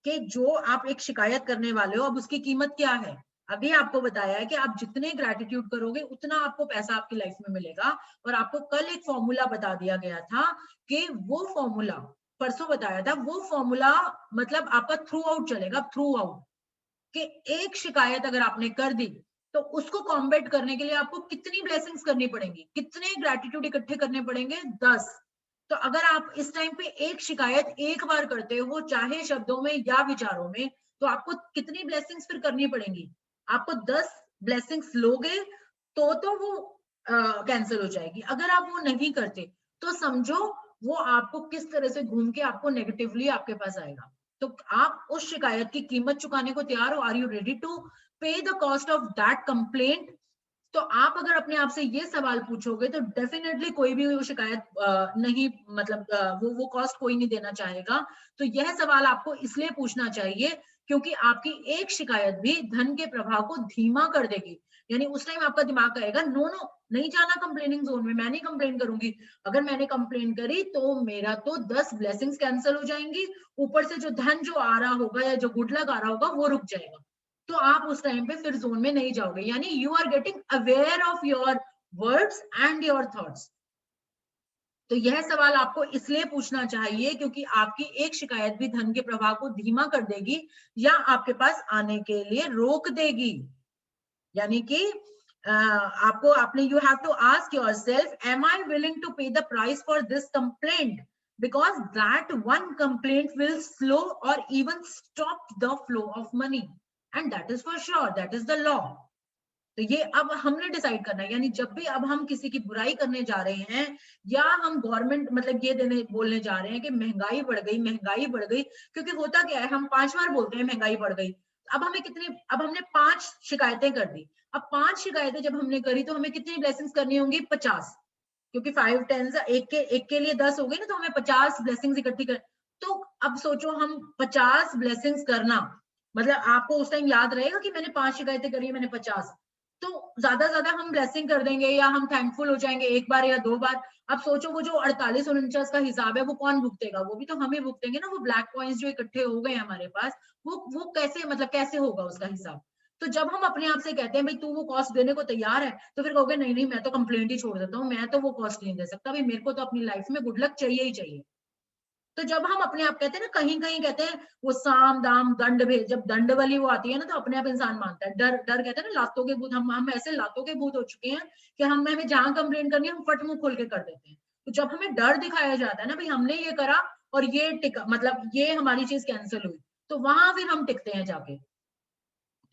कि जो आप एक शिकायत करने वाले हो अब उसकी कीमत क्या है? अभी आपको बताया है कि आप जितने ग्रैटिट्यूड करोगे उतना आपको पैसा आपकी लाइफ में मिलेगा, और आपको कल एक फॉर्मूला बता दिया गया था कि वो फॉर्मूला, परसों बताया था, वो फॉर्मूला मतलब आपका थ्रू आउट चलेगा, थ्रू आउट, कि एक शिकायत अगर आपने कर दी तो उसको कॉम्बैट करने के लिए आपको कितनी ब्लेसिंग्स करनी पड़ेंगी, कितने ग्रैटिट्यूड इकट्ठे करने पड़ेंगे, 10। तो अगर आप इस टाइम पे एक शिकायत एक बार करते हो, चाहे शब्दों में या विचारों में, तो आपको कितनी ब्लेसिंग्स फिर करनी पड़ेंगी? आपको 10 ब्लेसिंग्स लोगे तो वो कैंसिल हो जाएगी। अगर आप वो नहीं करते तो समझो वो आपको किस तरह से घूम के आपको नेगेटिवली आपके पास आएगा। तो आप उस शिकायत की कीमत चुकाने को तैयार हो? Are you ready to pay the cost of that complaint? तो आप अगर अपने आप से ये सवाल पूछोगे तो डेफिनेटली कोई भी वो शिकायत नहीं, मतलब वो कॉस्ट कोई नहीं देना चाहेगा। तो यह सवाल आपको इसलिए पूछना चाहिए क्योंकि आपकी एक शिकायत भी धन के प्रभाव को धीमा कर देगी। यानी उस टाइम आपका दिमाग कहेगा नो नो, नहीं जाना कंप्लेनिंग जोन में, मैं नहीं कंप्लेन करूंगी। अगर मैंने कंप्लेन करी तो मेरा तो 10 ब्लेसिंग्स कैंसिल हो जाएंगी, ऊपर से जो धन जो आ रहा होगा या जो गुड लक आ रहा होगा वो रुक जाएगा। तो आप उस टाइम पे फिर जोन में नहीं जाओगे, यानी you are getting aware of your words and your thoughts. तो यह सवाल आपको इसलिए पूछना चाहिए क्योंकि आपकी एक शिकायत भी धन के प्रवाह को धीमा कर देगी या आपके पास आने के लिए रोक देगी। यानी कि आपको आपने you have to ask yourself, am I willing to pay the price for this complaint, because that one complaint will slow or even stop the flow of money, and that is for sure, that is the law. तो ये अब हमने decide करना है, यानी जब भी अब हम किसी की बुराई करने जा रहे हैं या हम गवर्नमेंट मतलब ये बोलने जा रहे हैं कि महंगाई बढ़ गई, महंगाई बढ़ गई, क्योंकि होता क्या है, हम 5 बार बोलते हैं महंगाई बढ़ गई। अब हमने 5 शिकायतें कर दी। अब 5 शिकायतें जब हमने करी तो हमें कितनी ब्लेसिंग्स करनी होंगी? 50, क्योंकि 5 10 एक के लिए 10 हो गई ना, तो हमें 50 ब्लेसिंग्स इकट्ठी कर। तो अब सोचो हम 50 ब्लेसिंग्स करना, मतलब आपको उस टाइम याद रहेगा कि मैंने 5 शिकायतें करी, मैंने 50, तो ज्यादा हम ब्लेसिंग कर देंगे या हम थैंकफुल हो जाएंगे एक बार या 2 बार। अब सोचो वो जो 48-49 का हिसाब है वो कौन भुगतेगा? वो भी तो हम ही भुगतेंगे ना। वो ब्लैक कॉइन्स जो इकट्ठे हो गए हमारे पास, वो कैसे होगा उसका हिसाब? तो जब हम अपने आप से कहते हैं भाई तू वो कॉस्ट देने को तैयार है, तो फिर कहोगे नहीं मैं तो कंप्लेंट ही छोड़ देता हूँ, मैं तो वो कॉस्ट नहीं दे सकता, भाई मेरे को तो अपनी लाइफ में गुड लक चाहिए ही चाहिए। तो जब हम अपने आप कहते हैं ना, कहीं कहते हैं वो साम दाम दंड भेद, जब दंड वाली वो आती है ना तो अपने आप इंसान मानता है। डर कहते हैं ना लातों के भूत, हम ऐसे लातों के भूत हो चुके हैं कि हमें जहां कंप्लेंट करनी है हम फट मुंह खोल के कर देते हैं। तो जब हमें डर दिखाया जाता है ना भाई हमने ये करा और ये टिका, मतलब ये हमारी चीज कैंसिल हुई, तो वहां फिर हम टिकते हैं जाके।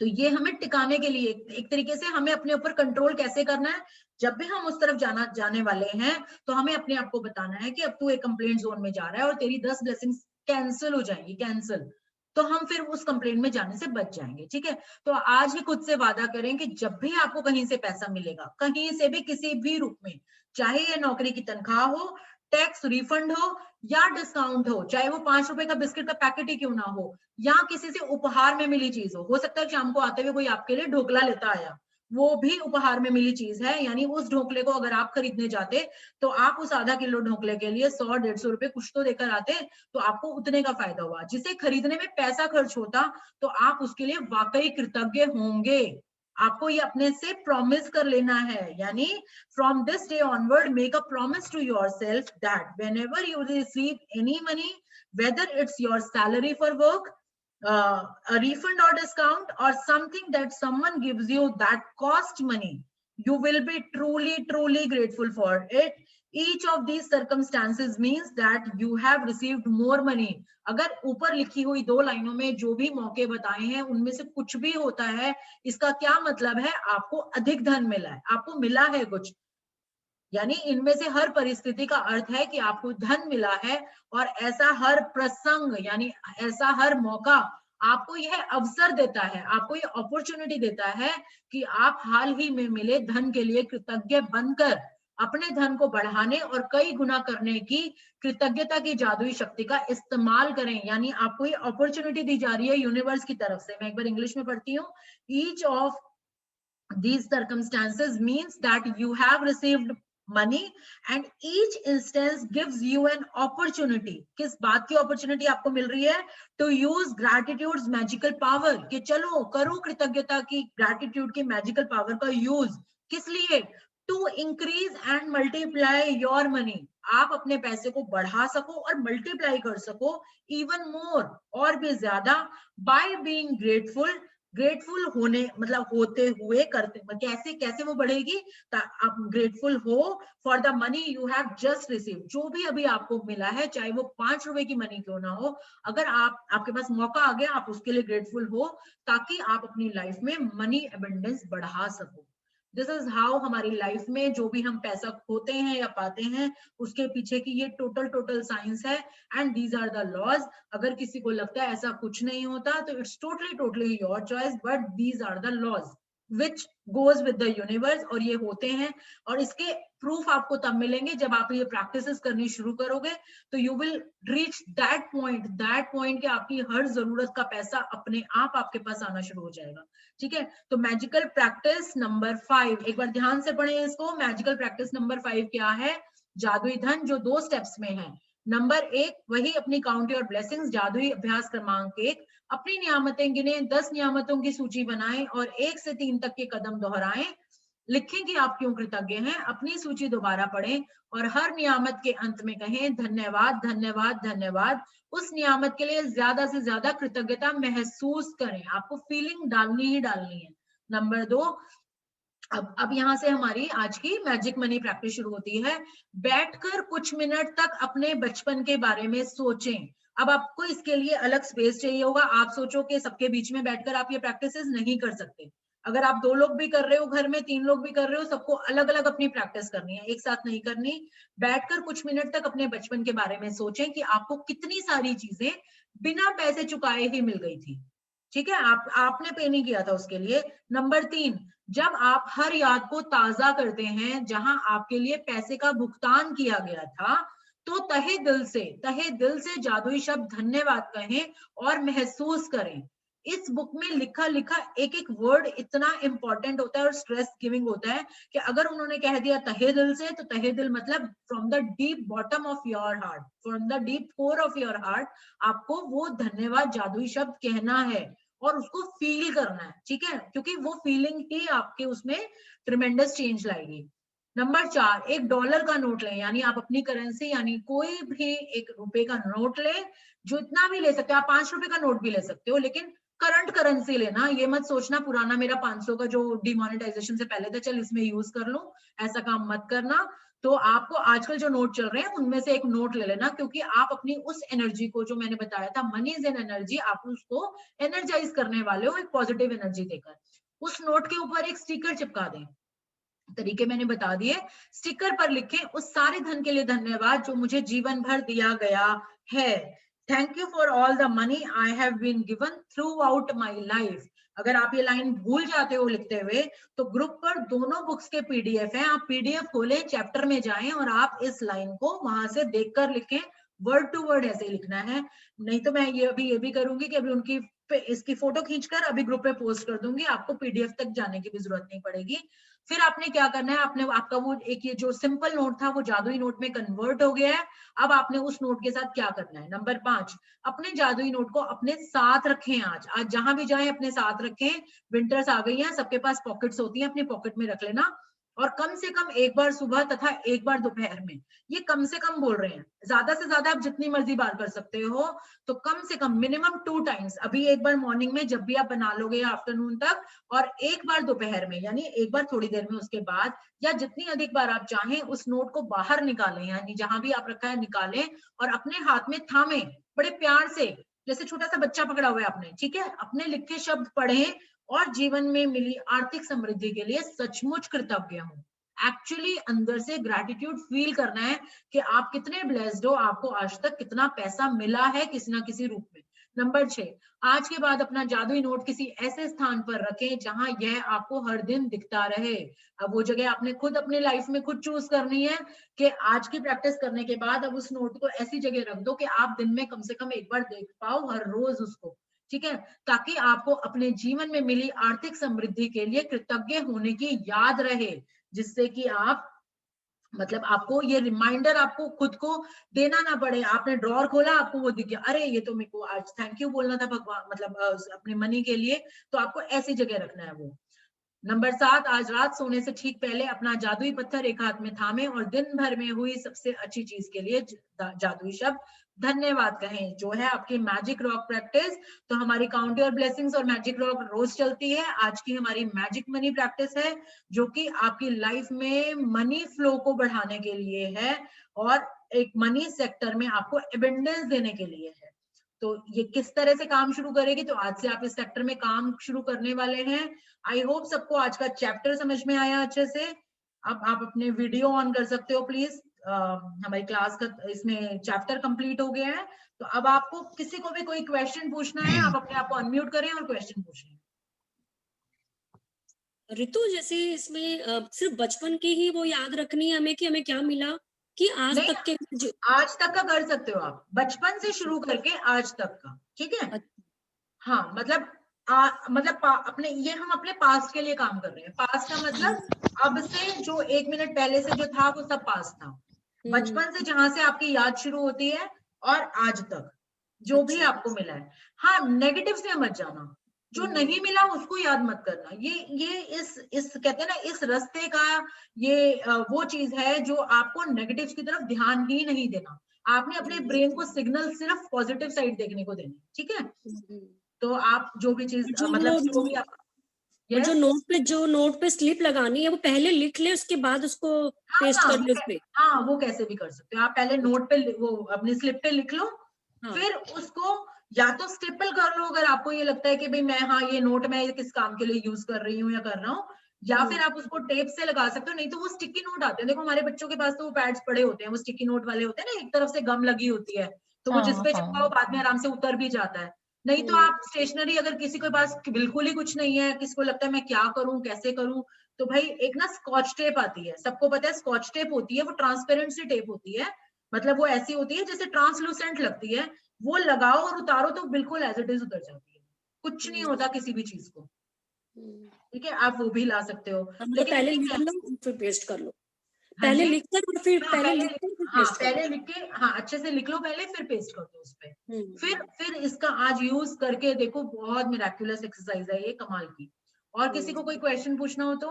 तो ये हमें टिकाने के लिए एक तरीके से हमें अपने ऊपर कंट्रोल कैसे करना है, जब भी हम उस तरफ जाने वाले हैं तो हमें अपने आप को बताना है कि अब तू एक कंप्लेंट जोन में जा रहा है और तेरी 10 ब्लेसिंग्स कैंसिल हो जाएंगी, कैंसिल। तो हम फिर उस कंप्लेंट में जाने से बच जाएंगे, ठीक है। तो आज ही खुद से वादा करें कि जब भी आपको कहीं से पैसा मिलेगा, कहीं से भी किसी भी रूप में, चाहे ये नौकरी की तनख्वाह हो, टैक्स रिफंड हो या डिस्काउंट हो, चाहे वो 5 रुपए का बिस्किट का पैकेट ही क्यों ना हो, या किसी से उपहार में मिली चीज हो सकता है शाम को आते हुए कोई आपके लिए ढोकला लेता आया, वो भी उपहार में मिली चीज है, यानी उस ढोकले को अगर आप खरीदने जाते तो आप उस आधा किलो ढोकले के लिए 100-150 रुपए कुछ तो देकर आते, तो आपको उतने का फायदा हुआ। जिसे खरीदने में पैसा खर्च होता तो आप उसके लिए वाकई कृतज्ञ होंगे। आपको ये अपने से प्रॉमिस कर लेना है, यानी from this day onward make a promise to yourself that whenever you receive any money, whether it's your salary for work, a refund or discount, or something that someone gives you that cost money, you will be truly grateful for it. Each of these circumstances means that you have received more money. अगर ऊपर लिखी हुई 2 लाइनों में जो भी मौके बताए हैं उनमें से कुछ भी होता है, इसका क्या मतलब है, आपको अधिक धन मिला है, आपको मिला है कुछ। यानी इनमें से हर परिस्थिति का अर्थ है कि आपको धन मिला है, और ऐसा हर प्रसंग यानी ऐसा हर मौका आपको यह अवसर देता है, आपको यह अपॉर्चुनिटी देता है कि आप हाल ही में मिले धन के लिए कृतज्ञ बनकर अपने धन को बढ़ाने और कई गुना करने की कृतज्ञता की जादुई शक्ति का इस्तेमाल करें। यानी आपको ये अपॉर्चुनिटी दी जा रही है यूनिवर्स की तरफ से। मैं एक बार इंग्लिश में पढ़ती हूँ। Each of these circumstances means that you have received money and each instance gives you an opportunity। किस बात की opportunity आपको मिल रही है? to use gratitude's magical power, कि चलो करो कृतज्ञता की gratitude की magical power का use। किस लिए? to increase and multiply your money, आप अपने पैसे को बढ़ा सको और मल्टीप्लाई कर सको even more, और भी ज्यादा, by being grateful, ग्रेटफुल होने मतलब होते हुए करते, कैसे कैसे वो बढ़ेगी, आप ग्रेटफुल हो for the money you have just receive, जो भी अभी आपको मिला है, चाहे वो 5 रुपए की मनी क्यों ना हो, अगर आपके पास मौका आ गया आप उसके लिए ग्रेटफुल हो, ताकि आप अपनी लाइफ में मनी अबंडेंस बढ़ा सको। दिस इज हाउ हमारी लाइफ में जो भी हम पैसा खोते हैं या पाते हैं उसके पीछे की ये टोटल साइंस है, and these are the laws. अगर किसी को लगता है ऐसा कुछ नहीं होता तो it's totally your choice, but these are the laws which goes with the universe, और ये होते हैं, और इसके प्रूफ आपको तब मिलेंगे जब आप ये प्रैक्टिसेस करनी शुरू करोगे, तो you will reach that point कि आपकी हर जरूरत का पैसा अपने आप आपके पास आना शुरू हो जाएगा। ठीक है, तो मैजिकल प्रैक्टिस नंबर 5, एक बार ध्यान से पढ़ें इसको। मैजिकल प्रैक्टिस नंबर 5 क्या है? जादुई धन, जो 2 स्टेप्स में है। नंबर 1 वही अपनी काउंट योर ब्लेसिंग्स, जादुई अभ्यास क्रमांक 1, अपनी नियामतें गिने, 10 नियामतों की सूची बनाएं और 1 से 3 तक के कदम दोहराएं। लिखें कि आप क्यों कृतज्ञ हैं, अपनी सूची दोबारा पढ़ें और हर नियामत के अंत में कहें धन्यवाद धन्यवाद धन्यवाद। उस नियामत के लिए ज्यादा से ज्यादा कृतज्ञता महसूस करें, आपको फीलिंग डालनी ही डालनी है। नंबर 2, अब यहाँ से हमारी आज की मैजिक मनी प्रैक्टिस शुरू होती है। बैठकर कुछ मिनट तक अपने बचपन के बारे में सोचें। अब आपको इसके लिए अलग स्पेस चाहिए होगा। आप सोचो कि सबके बीच में बैठकर आप ये प्रैक्टिसेस नहीं कर सकते। अगर आप 2 लोग भी कर रहे हो घर में, 3 लोग भी कर रहे हो, सबको अलग अलग अपनी प्रैक्टिस करनी है, एक साथ नहीं करनी। बैठकर कुछ मिनट तक अपने बचपन के बारे में सोचें कि आपको कितनी सारी चीजें बिना पैसे चुकाए ही मिल गई थी। ठीक है, आपने पे नहीं किया था उसके लिए। नंबर 3, जब आप हर याद को ताजा करते हैं जहां आपके लिए पैसे का भुगतान किया गया था, तो तहे दिल से जादुई शब्द धन्यवाद कहें और महसूस करें। इस बुक में लिखा एक एक वर्ड इतना इंपॉर्टेंट होता है और स्ट्रेस गिविंग होता है कि अगर उन्होंने कह दिया तहे दिल से, तो तहे दिल मतलब from the deep bottom of your heart, from the deep core of your heart, आपको वो धन्यवाद जादुई शब्द कहना है और उसको फील करना है। ठीक है, क्योंकि वो फीलिंग ही आपके उसमें ट्रिमेंडस चेंज लाएगी। नंबर 4, एक डॉलर का नोट लें, यानी आप अपनी करेंसी यानी कोई भी एक रुपए का नोट लें, जो इतना भी ले सकते हो आप, 5 रुपए का नोट भी ले सकते हो, लेकिन करंट करेंसी लेना। ये मत सोचना पुराना मेरा 500 का जो डिमोनेटाइजेशन से पहले था चल इसमें यूज कर लूं, ऐसा काम मत करना। तो आपको आजकल जो नोट चल रहे हैं उनमें से एक नोट ले लेना, क्योंकि आप अपनी उस एनर्जी को, जो मैंने बताया था मनी इज एन एनर्जी, आप उसको एनर्जाइज करने वाले हो एक पॉजिटिव एनर्जी देकर। उस नोट के ऊपर एक स्टिकर चिपका दें, तरीके मैंने बता दिए। स्टिकर पर लिखें, उस सारे धन के लिए धन्यवाद जो मुझे जीवन भर दिया गया है। Thank you for all the money I have been given throughout my life. अगर आप ये लाइन भूल जाते हो लिखते हुए, तो ग्रुप पर दोनों बुक्स के पीडीएफ हैं, आप पीडीएफ खोलें, चैप्टर में जाएं और आप इस लाइन को वहां से देखकर लिखें। वर्ड टू वर्ड ऐसे ही लिखना है, नहीं तो मैं ये भी करूंगी कि अभी उनकी इसकी फोटो खींचकर अभी ग्रुप पे पोस्ट कर दूंगी, आपको पीडीएफ तक जाने की भी जरूरत नहीं पड़ेगी। फिर आपने क्या करना है, आपने आपका वो एक ये जो सिंपल नोट था वो जादुई नोट में कन्वर्ट हो गया है। अब आपने उस नोट के साथ क्या करना है, नंबर 5, अपने जादुई नोट को अपने साथ रखें। आज जहां भी जाएं अपने साथ रखें। विंटर्स आ गई हैं, सबके पास पॉकेट्स होती हैं, अपनी पॉकेट में रख लेना। और कम से कम एक बार सुबह तथा एक बार दोपहर में, ये कम से कम बोल रहे हैं, ज्यादा से ज्यादा आप जितनी मर्जी बार कर सकते हो, तो कम से कम मिनिमम 2 टाइम्स, अभी एक बार मॉर्निंग में जब भी आप बना लोगे आफ्टरनून तक, और एक बार दोपहर में, यानी एक बार थोड़ी देर में उसके बाद, या जितनी अधिक बार आप चाहें उस नोट को बाहर निकालें, यानी जहां भी आप रखा है निकालें और अपने हाथ में थामें, बड़े प्यार से, जैसे छोटा सा बच्चा पकड़ा हुआ है आपने, ठीक है। अपने लिखे शब्द पढ़ें और जीवन में मिली आर्थिक समृद्धि के लिए सचमुच कृतज्ञ हूं। एक्चुअली अंदर से ग्रैटिट्यूड फील करना है कि आप कितने ब्लेस्ड हो, आपको आज तक कितना पैसा मिला है किसी ना किसी रूप में। नंबर 6, आज के बाद अपना जादुई नोट किसी ऐसे स्थान पर रखें जहां यह आपको हर दिन दिखता रहे। अब वो जगह आपने खुद अपने लाइफ में खुद चूज करनी है कि आज की प्रैक्टिस करने के बाद अब उस नोट को ऐसी जगह रख दो कि आप दिन में कम से कम एक बार देख पाओ, हर रोज उसको, ठीक है, ताकि आपको अपने जीवन में मिली आर्थिक समृद्धि के लिए कृतज्ञ होने की याद रहे, जिससे कि आप मतलब आपको ये रिमाइंडर आपको खुद को देना ना पड़े। आपने ड्रॉर खोला, आपको वो दिख गया, अरे ये तो मेरे को आज थैंक यू बोलना था भगवान, मतलब अपने मनी के लिए, तो आपको ऐसी जगह रखना है वो। नंबर 7, आज रात सोने से ठीक पहले अपना जादुई पत्थर एक हाथ में थामे और दिन भर में हुई सबसे अच्छी चीज के लिए जादुई शब्द धन्यवाद कहें, जो है आपकी मैजिक रॉक प्रैक्टिस। तो हमारी काउंट योर ब्लेसिंग्स और मैजिक रॉक रोज चलती है। आज की हमारी मैजिक मनी प्रैक्टिस है, जो कि आपकी लाइफ में मनी फ्लो को बढ़ाने के लिए है और एक मनी सेक्टर में आपको एबंडेंस देने के लिए है। तो ये किस तरह से काम शुरू करेगी, तो आज से आप इस सेक्टर में काम शुरू करने वाले हैं। आई होप सबको आज का चैप्टर समझ में आया अच्छे से। अब आप अपने वीडियो ऑन कर सकते हो प्लीज। हमारी क्लास का इसमें चैप्टर कंप्लीट हो गया है, तो अब आपको किसी को भी कोई क्वेश्चन पूछना है, आप अपने आप को अनम्यूट करें और क्वेश्चन पूछें। ऋतु, जैसे इसमें सिर्फ बचपन की ही वो याद रखनी है हमें कि हमें क्या मिला, कि आज तक के जो आज तक का कर सकते हो आप, बचपन से शुरू करके आज तक का, ठीक है। हाँ, मतलब अपने ये हम अपने पास्ट के लिए काम कर रहे हैं। पास्ट का मतलब अब से जो 1 मिनट पहले से जो था वो सब पास्ट था। बचपन से जहां से आपकी याद शुरू होती है और आज तक जो भी आपको मिला है। हाँ, नेगेटिव्स में मत जाना, जो नहीं मिला उसको याद मत करना। ये इस कहते हैं ना, इस रास्ते का ये वो चीज है जो आपको नेगेटिव्स की तरफ ध्यान ही नहीं देना। आपने अपने ब्रेन को सिग्नल सिर्फ पॉजिटिव साइड देखने को देना, ठीक है। तो आप जो भी चीज मतलब जो भी आप yes? जो नोट पे स्लिप लगानी है वो पहले लिख ले, उसके बाद उसको पेस्ट कर ले उस पे। हाँ, वो कैसे भी कर सकते हो आप। पहले नोट पे वो अपनी स्लिप पे लिख लो, फिर उसको या तो स्टेपल कर लो अगर आपको ये लगता है कि भाई मैं ये नोट मैं किस काम के लिए यूज कर रही हूँ या कर रहा हूँ, या फिर आप उसको टेप से लगा सकते हो। नहीं तो वो स्टिकी नोट आते हैं, देखो हमारे बच्चों के पास तो वो पैड्स पड़े होते हैं, वो स्टिकी नोट वाले होते हैं ना, एक तरफ से गम लगी होती है, तो वो जिसपे चिपकाओ बाद में आराम से उतर भी जाता है। नहीं तो आप स्टेशनरी, अगर किसी के पास बिल्कुल ही कुछ नहीं है, किसी को लगता है मैं क्या करूं कैसे करूं, तो भाई एक ना स्कॉच टेप आती है, सबको पता है स्कॉच टेप होती है, वो ट्रांसपेरेंट सी टेप होती है, मतलब वो ऐसी होती है जैसे ट्रांसलूसेंट लगती है, वो लगाओ और उतारो तो बिल्कुल एज इट इज उतर जाती है, कुछ नहीं होता किसी भी चीज को, ठीक है। आप वो भी ला सकते हो, लेकिन पहले लिख लो फिर पेस्ट कर लो, पहले लिख कर फिर पहले लिख के अच्छे से लिख लो पहले, फिर पेस्ट कर दो उस पे। फिर इसका आज यूज करके देखो, बहुत मिराक्युलस एक्सरसाइज है ये, कमाल की। और किसी को कोई क्वेश्चन पूछना हो तो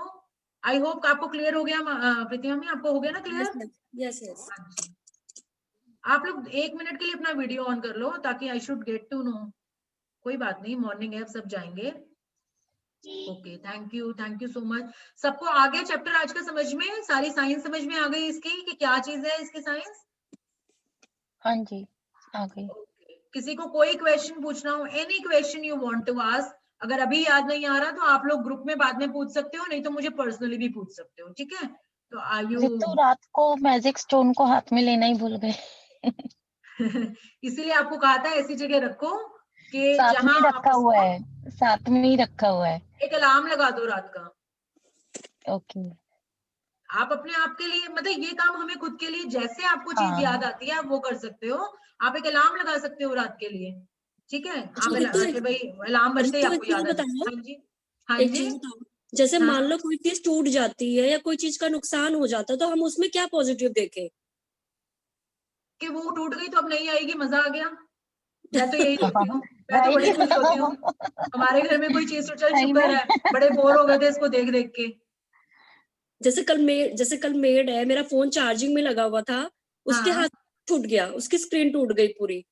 आई होप आपको क्लियर हो गया। प्रीतिमा में आपको हो गया ना क्लियर? यस। आप लोग 1 मिनट के लिए अपना वीडियो ऑन कर लो ताकि I should get to know. कोई बात नहीं, मॉर्निंग है, सब जाएंगे। Okay, thank you so much. सबको आ गया चैप्टर आज का समझ में? सारी साइंस समझ में आ गई इसकी कि क्या चीज है इसकी साइंस? हाँ जी, आ गई। ओके, किसी को कोई क्वेश्चन पूछना हो, any question you want to ask, अगर अभी याद नहीं आ रहा तो आप लोग ग्रुप में बाद में पूछ सकते हो, नहीं तो मुझे पर्सनली भी पूछ सकते हो, ठीक है? तो आर यू रितु रात को मैजिक स्टोन को हाथ में लेना ही भूल गए। इसीलिए आपको कहा था ऐसी जगह रखो कि साथ में जहां ही आप रखा हुआ है, साथ में ही रखा हुआ है। एक अलार्म लगा दो रात का। ओके। आप अपने आप के लिए, मतलब ये काम हमें खुद के लिए, जैसे आपको चीज याद हाँ। आती है आप वो कर सकते हो। आप एक अलार्म लगा सकते हो रात के लिए, ठीक है? अच्छा आप कि भाई अलार्म बजते ही रितु, एक आपको चीज याद आ जाए। बताओ, हाँ जी, हाँ एक जी, चीज बताओ, जैसे हाँ। मान लो कोई चीज टूट जाती है या कोई चीज का नुकसान हो जाता है, तो हम उसमें क्या पॉजिटिव देखें? कि वो टूट गई तो अब नहीं आएगी, मजा आ गया। मैं तो यही देखती हूँ, मैं तो बड़ी राइट। खुश होती हूँ। हमारे घर में कोई चीज तो चल सही शुक्र में। है, बड़े बोर हो गए थे इसको देख देख के। जैसे कल मेड है, मेरा फोन चार्जिंग में लगा हुआ था, उसके हाँ, हाथ टूट गया, उसकी स्क्रीन टूट गई पूरी,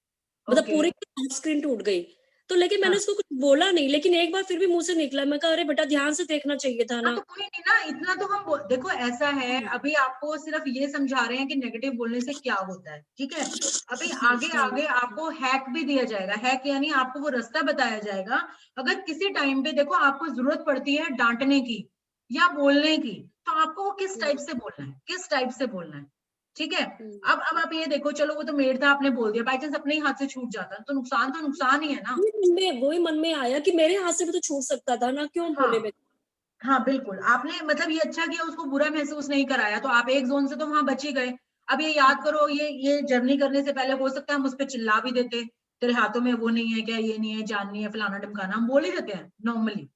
मतलब ओके, पूरी स्क्रीन टूट गई। तो लेकिन मैंने हाँ। उसको कुछ बोला नहीं, लेकिन एक बार फिर भी मुंह से निकला, मैं कहा अरे बेटा ध्यान से देखना चाहिए था हाँ, ना। तो कोई नहीं ना, इतना तो हम देखो ऐसा है, अभी आपको सिर्फ ये समझा रहे हैं कि नेगेटिव बोलने से क्या होता है, ठीक है? अभी आगे आगे आपको हैक भी दिया जाएगा, हैक यानी आपको वो रास्ता बताया जाएगा। अगर किसी टाइम पे देखो आपको जरूरत पड़ती है डांटने की या बोलने की, तो आपको वो किस टाइप से बोलना है, किस टाइप से बोलना है, ठीक है? अब आप ये देखो, चलो वो तो मेड था, आपने बोल दिया, बाई चांस अपने ही हाथ से छूट जाता तो नुकसान ही है ना। वही मन में आया कि मेरे हाथ से भी तो छूट सकता था ना, क्यों बोले हाँ, मैं। हाँ, बिल्कुल आपने मतलब ये अच्छा किया, उसको बुरा महसूस नहीं कराया, तो आप एक जोन से तो वहां बच ही गए। अब ये याद करो, ये जर्नी करने से पहले हो सकता है हम उस पर चिल्ला भी देते, तेरे हाथों में वो नहीं है क्या, ये नहीं है, जान नहीं है, फलाना ढमकाना, हम बोल ही देते हैं नॉर्मली,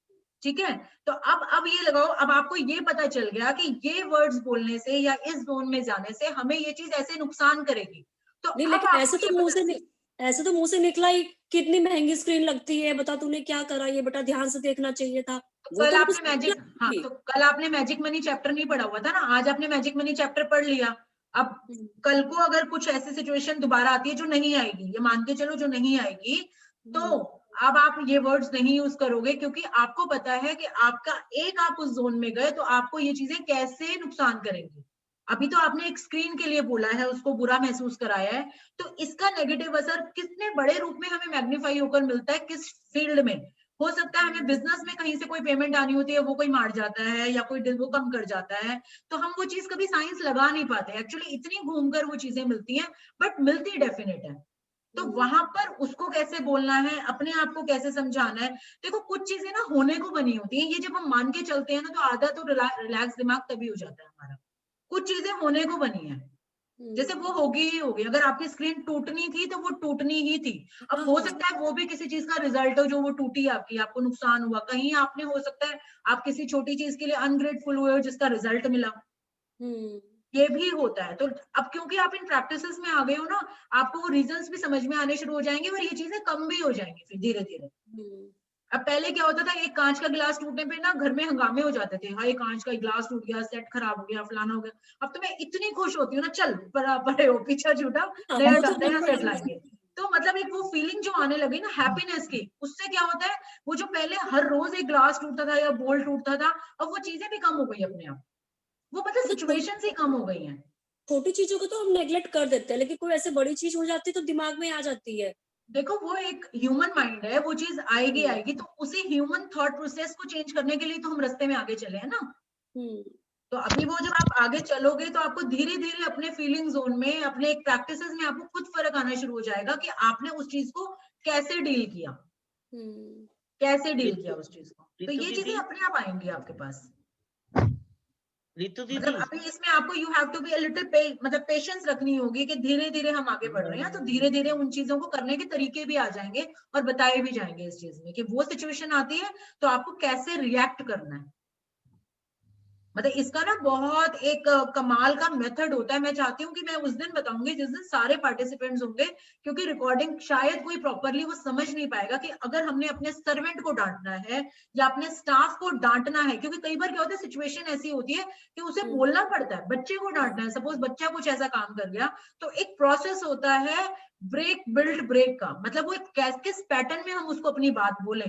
ठीक है? तो अब ये लगाओ, अब आपको ये पता चल गया कि ये वर्ड्स बोलने से या इस जोन में जाने से हमें ये चीज ऐसे नुकसान करेगी, तो नहीं, अब लेकिन आपको ये पता। ऐसे तो मुंह से निकला ही, कितनी महंगी स्क्रीन लगती है, बता तूने क्या करा, ये बेटा ध्यान से देखना चाहिए था। वो कल तो हमको आपने मैजिक, हाँ, तो कल आपने मैजिक मनी चैप्टर नहीं पढ़ा हुआ था ना, आज आपने मैजिक मनी चैप्टर पढ़ लिया। अब कल को अगर कुछ ऐसी सिचुएशन दोबारा आती है जो नहीं आएगी, ये मान के चलो जो नहीं आएगी, तो अब आप ये वर्ड्स नहीं यूज करोगे, क्योंकि आपको पता है कि आपका एक आप उस जोन में गए तो आपको ये चीजें कैसे नुकसान करेंगी। अभी तो आपने एक स्क्रीन के लिए बोला है, उसको बुरा महसूस कराया है, तो इसका नेगेटिव असर कितने बड़े रूप में हमें मैग्नीफाई होकर मिलता है, किस फील्ड में। हो सकता है हमें बिजनेस में कहीं से कोई पेमेंट आनी होती है, वो कोई मार जाता है या कोई वो कम कर जाता है, तो हम वो चीज कभी साइंस लगा नहीं पाते, एक्चुअली इतनी घूमकर वो चीजें मिलती हैं, बट मिलती डेफिनेट है। तो वहां पर उसको कैसे बोलना है, अपने आप को कैसे समझाना है। देखो कुछ चीजें ना होने को बनी होती है, ये जब हम मान के चलते हैं ना तो आधा तो रिलैक्स दिमाग तभी हो जाता है हमारा। कुछ चीजें होने को बनी है, जैसे वो होगी ही होगी, अगर आपकी स्क्रीन टूटनी थी तो वो टूटनी ही थी। अब हो सकता है वो भी किसी चीज का रिजल्ट हो जो वो टूटी आपकी, आपको नुकसान हुआ, कहीं आपने हो सकता है आप किसी छोटी चीज के लिए अनग्रेटफुल हुए हो जिसका रिजल्ट मिला, ये भी होता है। तो अब क्योंकि आप इन प्रैक्टिसेस में आ गए हो ना, आपको वो रीजंस भी समझ में आने शुरू हो जाएंगे और ये चीजें कम भी हो जाएंगी फिर धीरे धीरे। अब पहले क्या होता था, एक कांच का गिलास टूटने पे ना घर में हंगामे हो जाते थे, हाय कांच का गिलास टूट गया, सेट खराब हो गया, फलाना हो गया। अब तो मैं इतनी खुश होती हूँ ना, चल परे हो, पीछा छूटा, नया सेट लाएंगे। तो मतलब एक वो फीलिंग जो आने लगी ना हैप्पीनेस की, उससे क्या होता है, वो जो पहले हर रोज एक ग्लास टूटता था या बोल टूटता था, अब वो चीजें भी कम हो गई अपने आप, वो मतलब सिचुएशन ही कम हो गई हैं। छोटी चीजों को तो हम नेग्लेक्ट कर देते हैं, लेकिन कोई ऐसे बड़ी चीज हो जाती है तो दिमाग में आ जाती है। देखो वो एक ह्यूमन माइंड है, वो चीज आएगी आएगी, तो उसी ह्यूमन थॉट प्रोसेस को चेंज करने के लिए तो हम रास्ते में आगे चले हैं ना। तो अभी वो जब आप आगे चलोगे तो आपको धीरे धीरे अपने फीलिंग जोन में, अपने एक प्रैक्टिसेस में आपको खुद फर्क आना शुरू हो जाएगा कि आपने उस चीज को कैसे डील किया, कैसे डील किया उस चीज को। तो ये चीजें अपने आप आएंगी आपके पास। रितु दीदी, मतलब अभी इसमें आपको you have to be a little मतलब पेशेंस रखनी होगी कि धीरे धीरे हम आगे बढ़ रहे हैं, तो धीरे धीरे उन चीजों को करने के तरीके भी आ जाएंगे और बताए भी जाएंगे इस चीज में कि वो सिचुएशन आती है तो आपको कैसे रिएक्ट करना है। मतलब इसका ना बहुत एक कमाल का मेथड होता है। मैं चाहती हूँ कि मैं उस दिन बताऊंगी जिस दिन सारे पार्टिसिपेंट्स होंगे, क्योंकि रिकॉर्डिंग शायद कोई प्रॉपरली वो समझ नहीं पाएगा कि अगर हमने अपने सर्वेंट को डांटना है या अपने स्टाफ को डांटना है, क्योंकि कई बार क्या होता है सिचुएशन ऐसी होती है कि उसे बोलना पड़ता है, बच्चे को डांटना है, सपोज बच्चा कुछ ऐसा काम कर गया, तो एक प्रोसेस होता है ब्रेक बिल्ड ब्रेक का, मतलब वो किस पैटर्न में हम उसको अपनी बात बोलें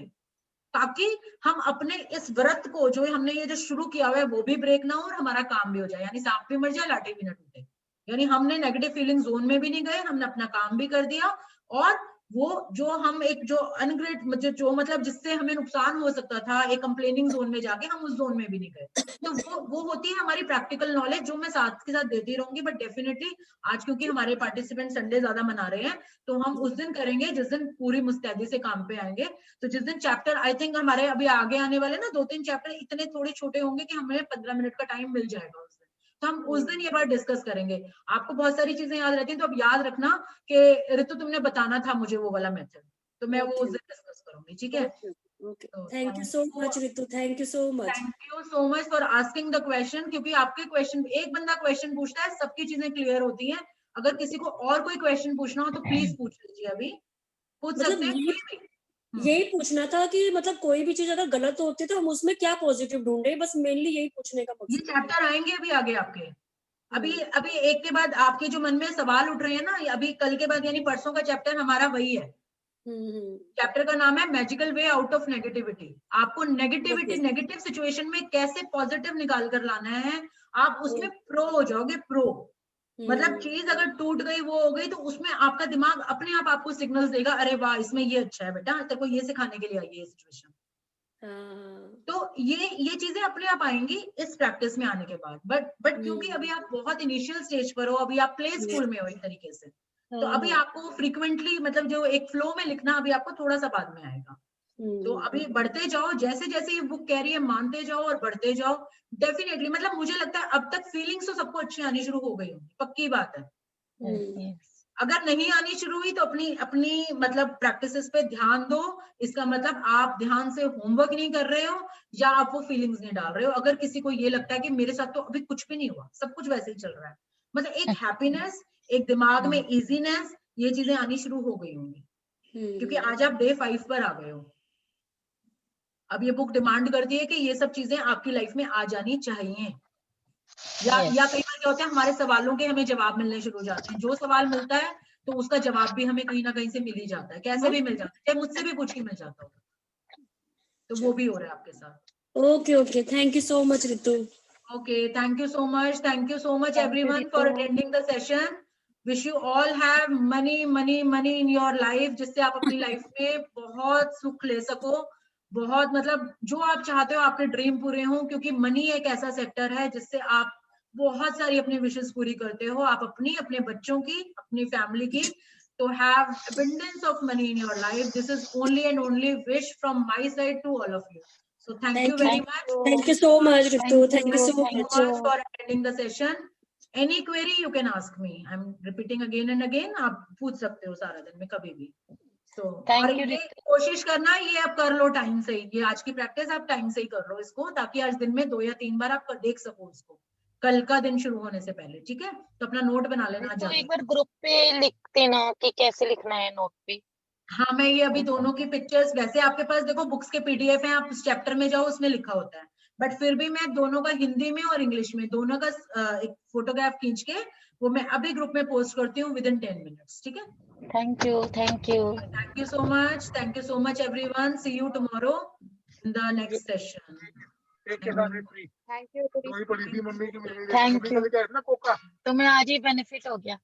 ताकि हम अपने इस व्रत को जो हमने ये जो शुरू किया हुआ है वो भी ब्रेक ना हो और हमारा काम भी हो जाए, यानी सांप भी मर जाए लाठी भी ना टूटे। यानी हमने नेगेटिव फीलिंग जोन में भी नहीं गए, हमने अपना काम भी कर दिया, और वो जो हम एक जो अनग्रेट जो मतलब जिससे हमें नुकसान हो सकता था एक कंप्लेनिंग जोन में जाके, हम उस जोन में भी नहीं गए। तो वो होती है हमारी प्रैक्टिकल नॉलेज जो मैं साथ के साथ देती रहूंगी। बट डेफिनेटली आज क्योंकि हमारे पार्टिसिपेंट संडे ज्यादा मना रहे हैं, तो हम उस दिन करेंगे जिस दिन पूरी मुस्तैदी से काम पे आएंगे। तो जिस दिन चैप्टर आई थिंक हमारे अभी आगे आने वाले ना 2-3 चैप्टर इतने थोड़े छोटे होंगे कि हमें 15 मिनट का टाइम मिल जाएगा उस दिन, तो हम उस दिन ये बात डिस्कस करेंगे। आपको बहुत सारी चीजें याद रहती हैं, तो अब याद रखना कि ऋतु तुमने बताना था मुझे वो वाला मेथड, तो मैं वो उस दिन डिस्कस करूंगी, ठीक है? Thank you so much Ritu, thank you so much. Thank you so much for asking the question, क्योंकि आपके क्वेश्चन, एक बंदा क्वेश्चन पूछता है सबकी चीजें क्लियर होती हैं। अगर किसी को और कोई क्वेश्चन पूछना हो तो प्लीज पूछ लीजिए, अभी पूछ सकते हैं कोई भी। यही पूछना था कि मतलब कोई भी चीज अगर गलत होती है तो हम उसमें क्या पॉजिटिव ढूंढे, बस मेनली यही पूछने का मकसद। ये चैप्टर आएंगे अभी आगे आपके, अभी एक के बाद आपके जो मन में सवाल उठ रहे हैं ना, अभी कल के बाद यानी परसों का चैप्टर हमारा वही है। चैप्टर का नाम है magical way out of negativity. आपको नेगेटिव सिचुएशन में कैसे पॉजिटिव निकाल कर लाना है, आप उसमें प्रो हो जाओगे, प्रो। मतलब चीज अगर टूट गई वो हो गई, तो उसमें आपका दिमाग अपने आप आपको सिग्नल्स देगा, अरे वाह इसमें ये अच्छा है बेटा, तेरे को ये सिखाने के लिए आई है ये सिचुएशन। तो ये चीजें अपने आप आएंगी इस प्रैक्टिस में आने के बाद। बट क्योंकि अभी आप बहुत इनिशियल स्टेज पर हो, अभी आप प्ले स्कूल में हो एक तरीके से, तो अभी आपको फ्रीक्वेंटली मतलब जो एक फ्लो में लिखना अभी आपको थोड़ा सा बाद में आएगा। तो अभी बढ़ते जाओ, जैसे जैसे ये बुक कह रही है मानते जाओ और बढ़ते जाओ। डेफिनेटली मतलब मुझे लगता है अब तक फीलिंग्स तो सबको अच्छी आनी शुरू हो गई होंगी, पक्की बात है। अगर नहीं आनी शुरू हुई तो अपनी मतलब प्रैक्टिसेस पे ध्यान दो। इसका मतलब आप ध्यान से होमवर्क नहीं कर रहे हो या आप वो फीलिंग्स नहीं डाल रहे हो। अगर किसी को ये लगता है कि मेरे साथ तो अभी कुछ भी नहीं हुआ, सब कुछ वैसे ही चल रहा है, मतलब एक हैप्पीनेस, एक दिमाग में इजीनेस, ये चीजें आनी शुरू हो गई होंगी, क्योंकि आज आप डे 5 पर आ गए हो। अब ये बुक डिमांड करती है कि ये सब चीजें आपकी लाइफ में आ जानी चाहिए। या कई बार क्या होता है, हमारे सवालों के हमें जवाब मिलने शुरू हो जाते हैं। जो सवाल मिलता है तो उसका जवाब भी हमें कहीं ना कहीं से मिल ही जाता है, कैसे भी मिल जाता है, चाहे मुझसे भी पूछ के मिल जाता हो। तो वो भी हो रहा है आपके साथ। Okay, thank you so much Ritu. Okay, thank you so much everyone for attending the session. Wish you all have money in your life, जिससे आप अपनी लाइफ में बहुत सुख ले सको, बहुत मतलब जो आप चाहते हो आपके ड्रीम पूरे हों। क्योंकि मनी एक ऐसा सेक्टर है जिससे आप बहुत सारी अपनी विशेस पूरी करते हो, आप अपने बच्चों की, अपनी फैमिली की। तो have abundance of money in your life. This is only and only wish from my side to all of you. So thank you very much. Thank you so much Ritu. Thank you so much for attending the session. Any query you can ask me. I'm repeating again and again. आप पूछ सकते हो सारा दिन में कभी भी। तो और ये कोशिश करना, ये आप कर लो टाइम से, ये आज की प्रैक्टिस आप टाइम से ही कर लो इसको, ताकि आज दिन में 2 या 3 बार आप देख सको इसको, कल का दिन शुरू होने से पहले। ठीक है, तो अपना नोट बना लेना। तो एक बार ग्रुप पे लिख देना कि कैसे लिखना है नोट पे। हाँ, मैं ये अभी दोनों की पिक्चर्स, वैसे आपके पास देखो बुक्स के पीडीएफ हैं, आप उस चैप्टर में जाओ उसमें लिखा होता है, बट फिर भी मैं दोनों का हिंदी में और इंग्लिश में दोनों का एक फोटोग्राफ खींच के वो मैं अभी ग्रुप में पोस्ट करती हूँ विद इन 10 मिनट्स। ठीक है, thank you so much everyone. See you tomorrow in the next session. Thank you. तो मैं आज ही बेनिफिट हो गया।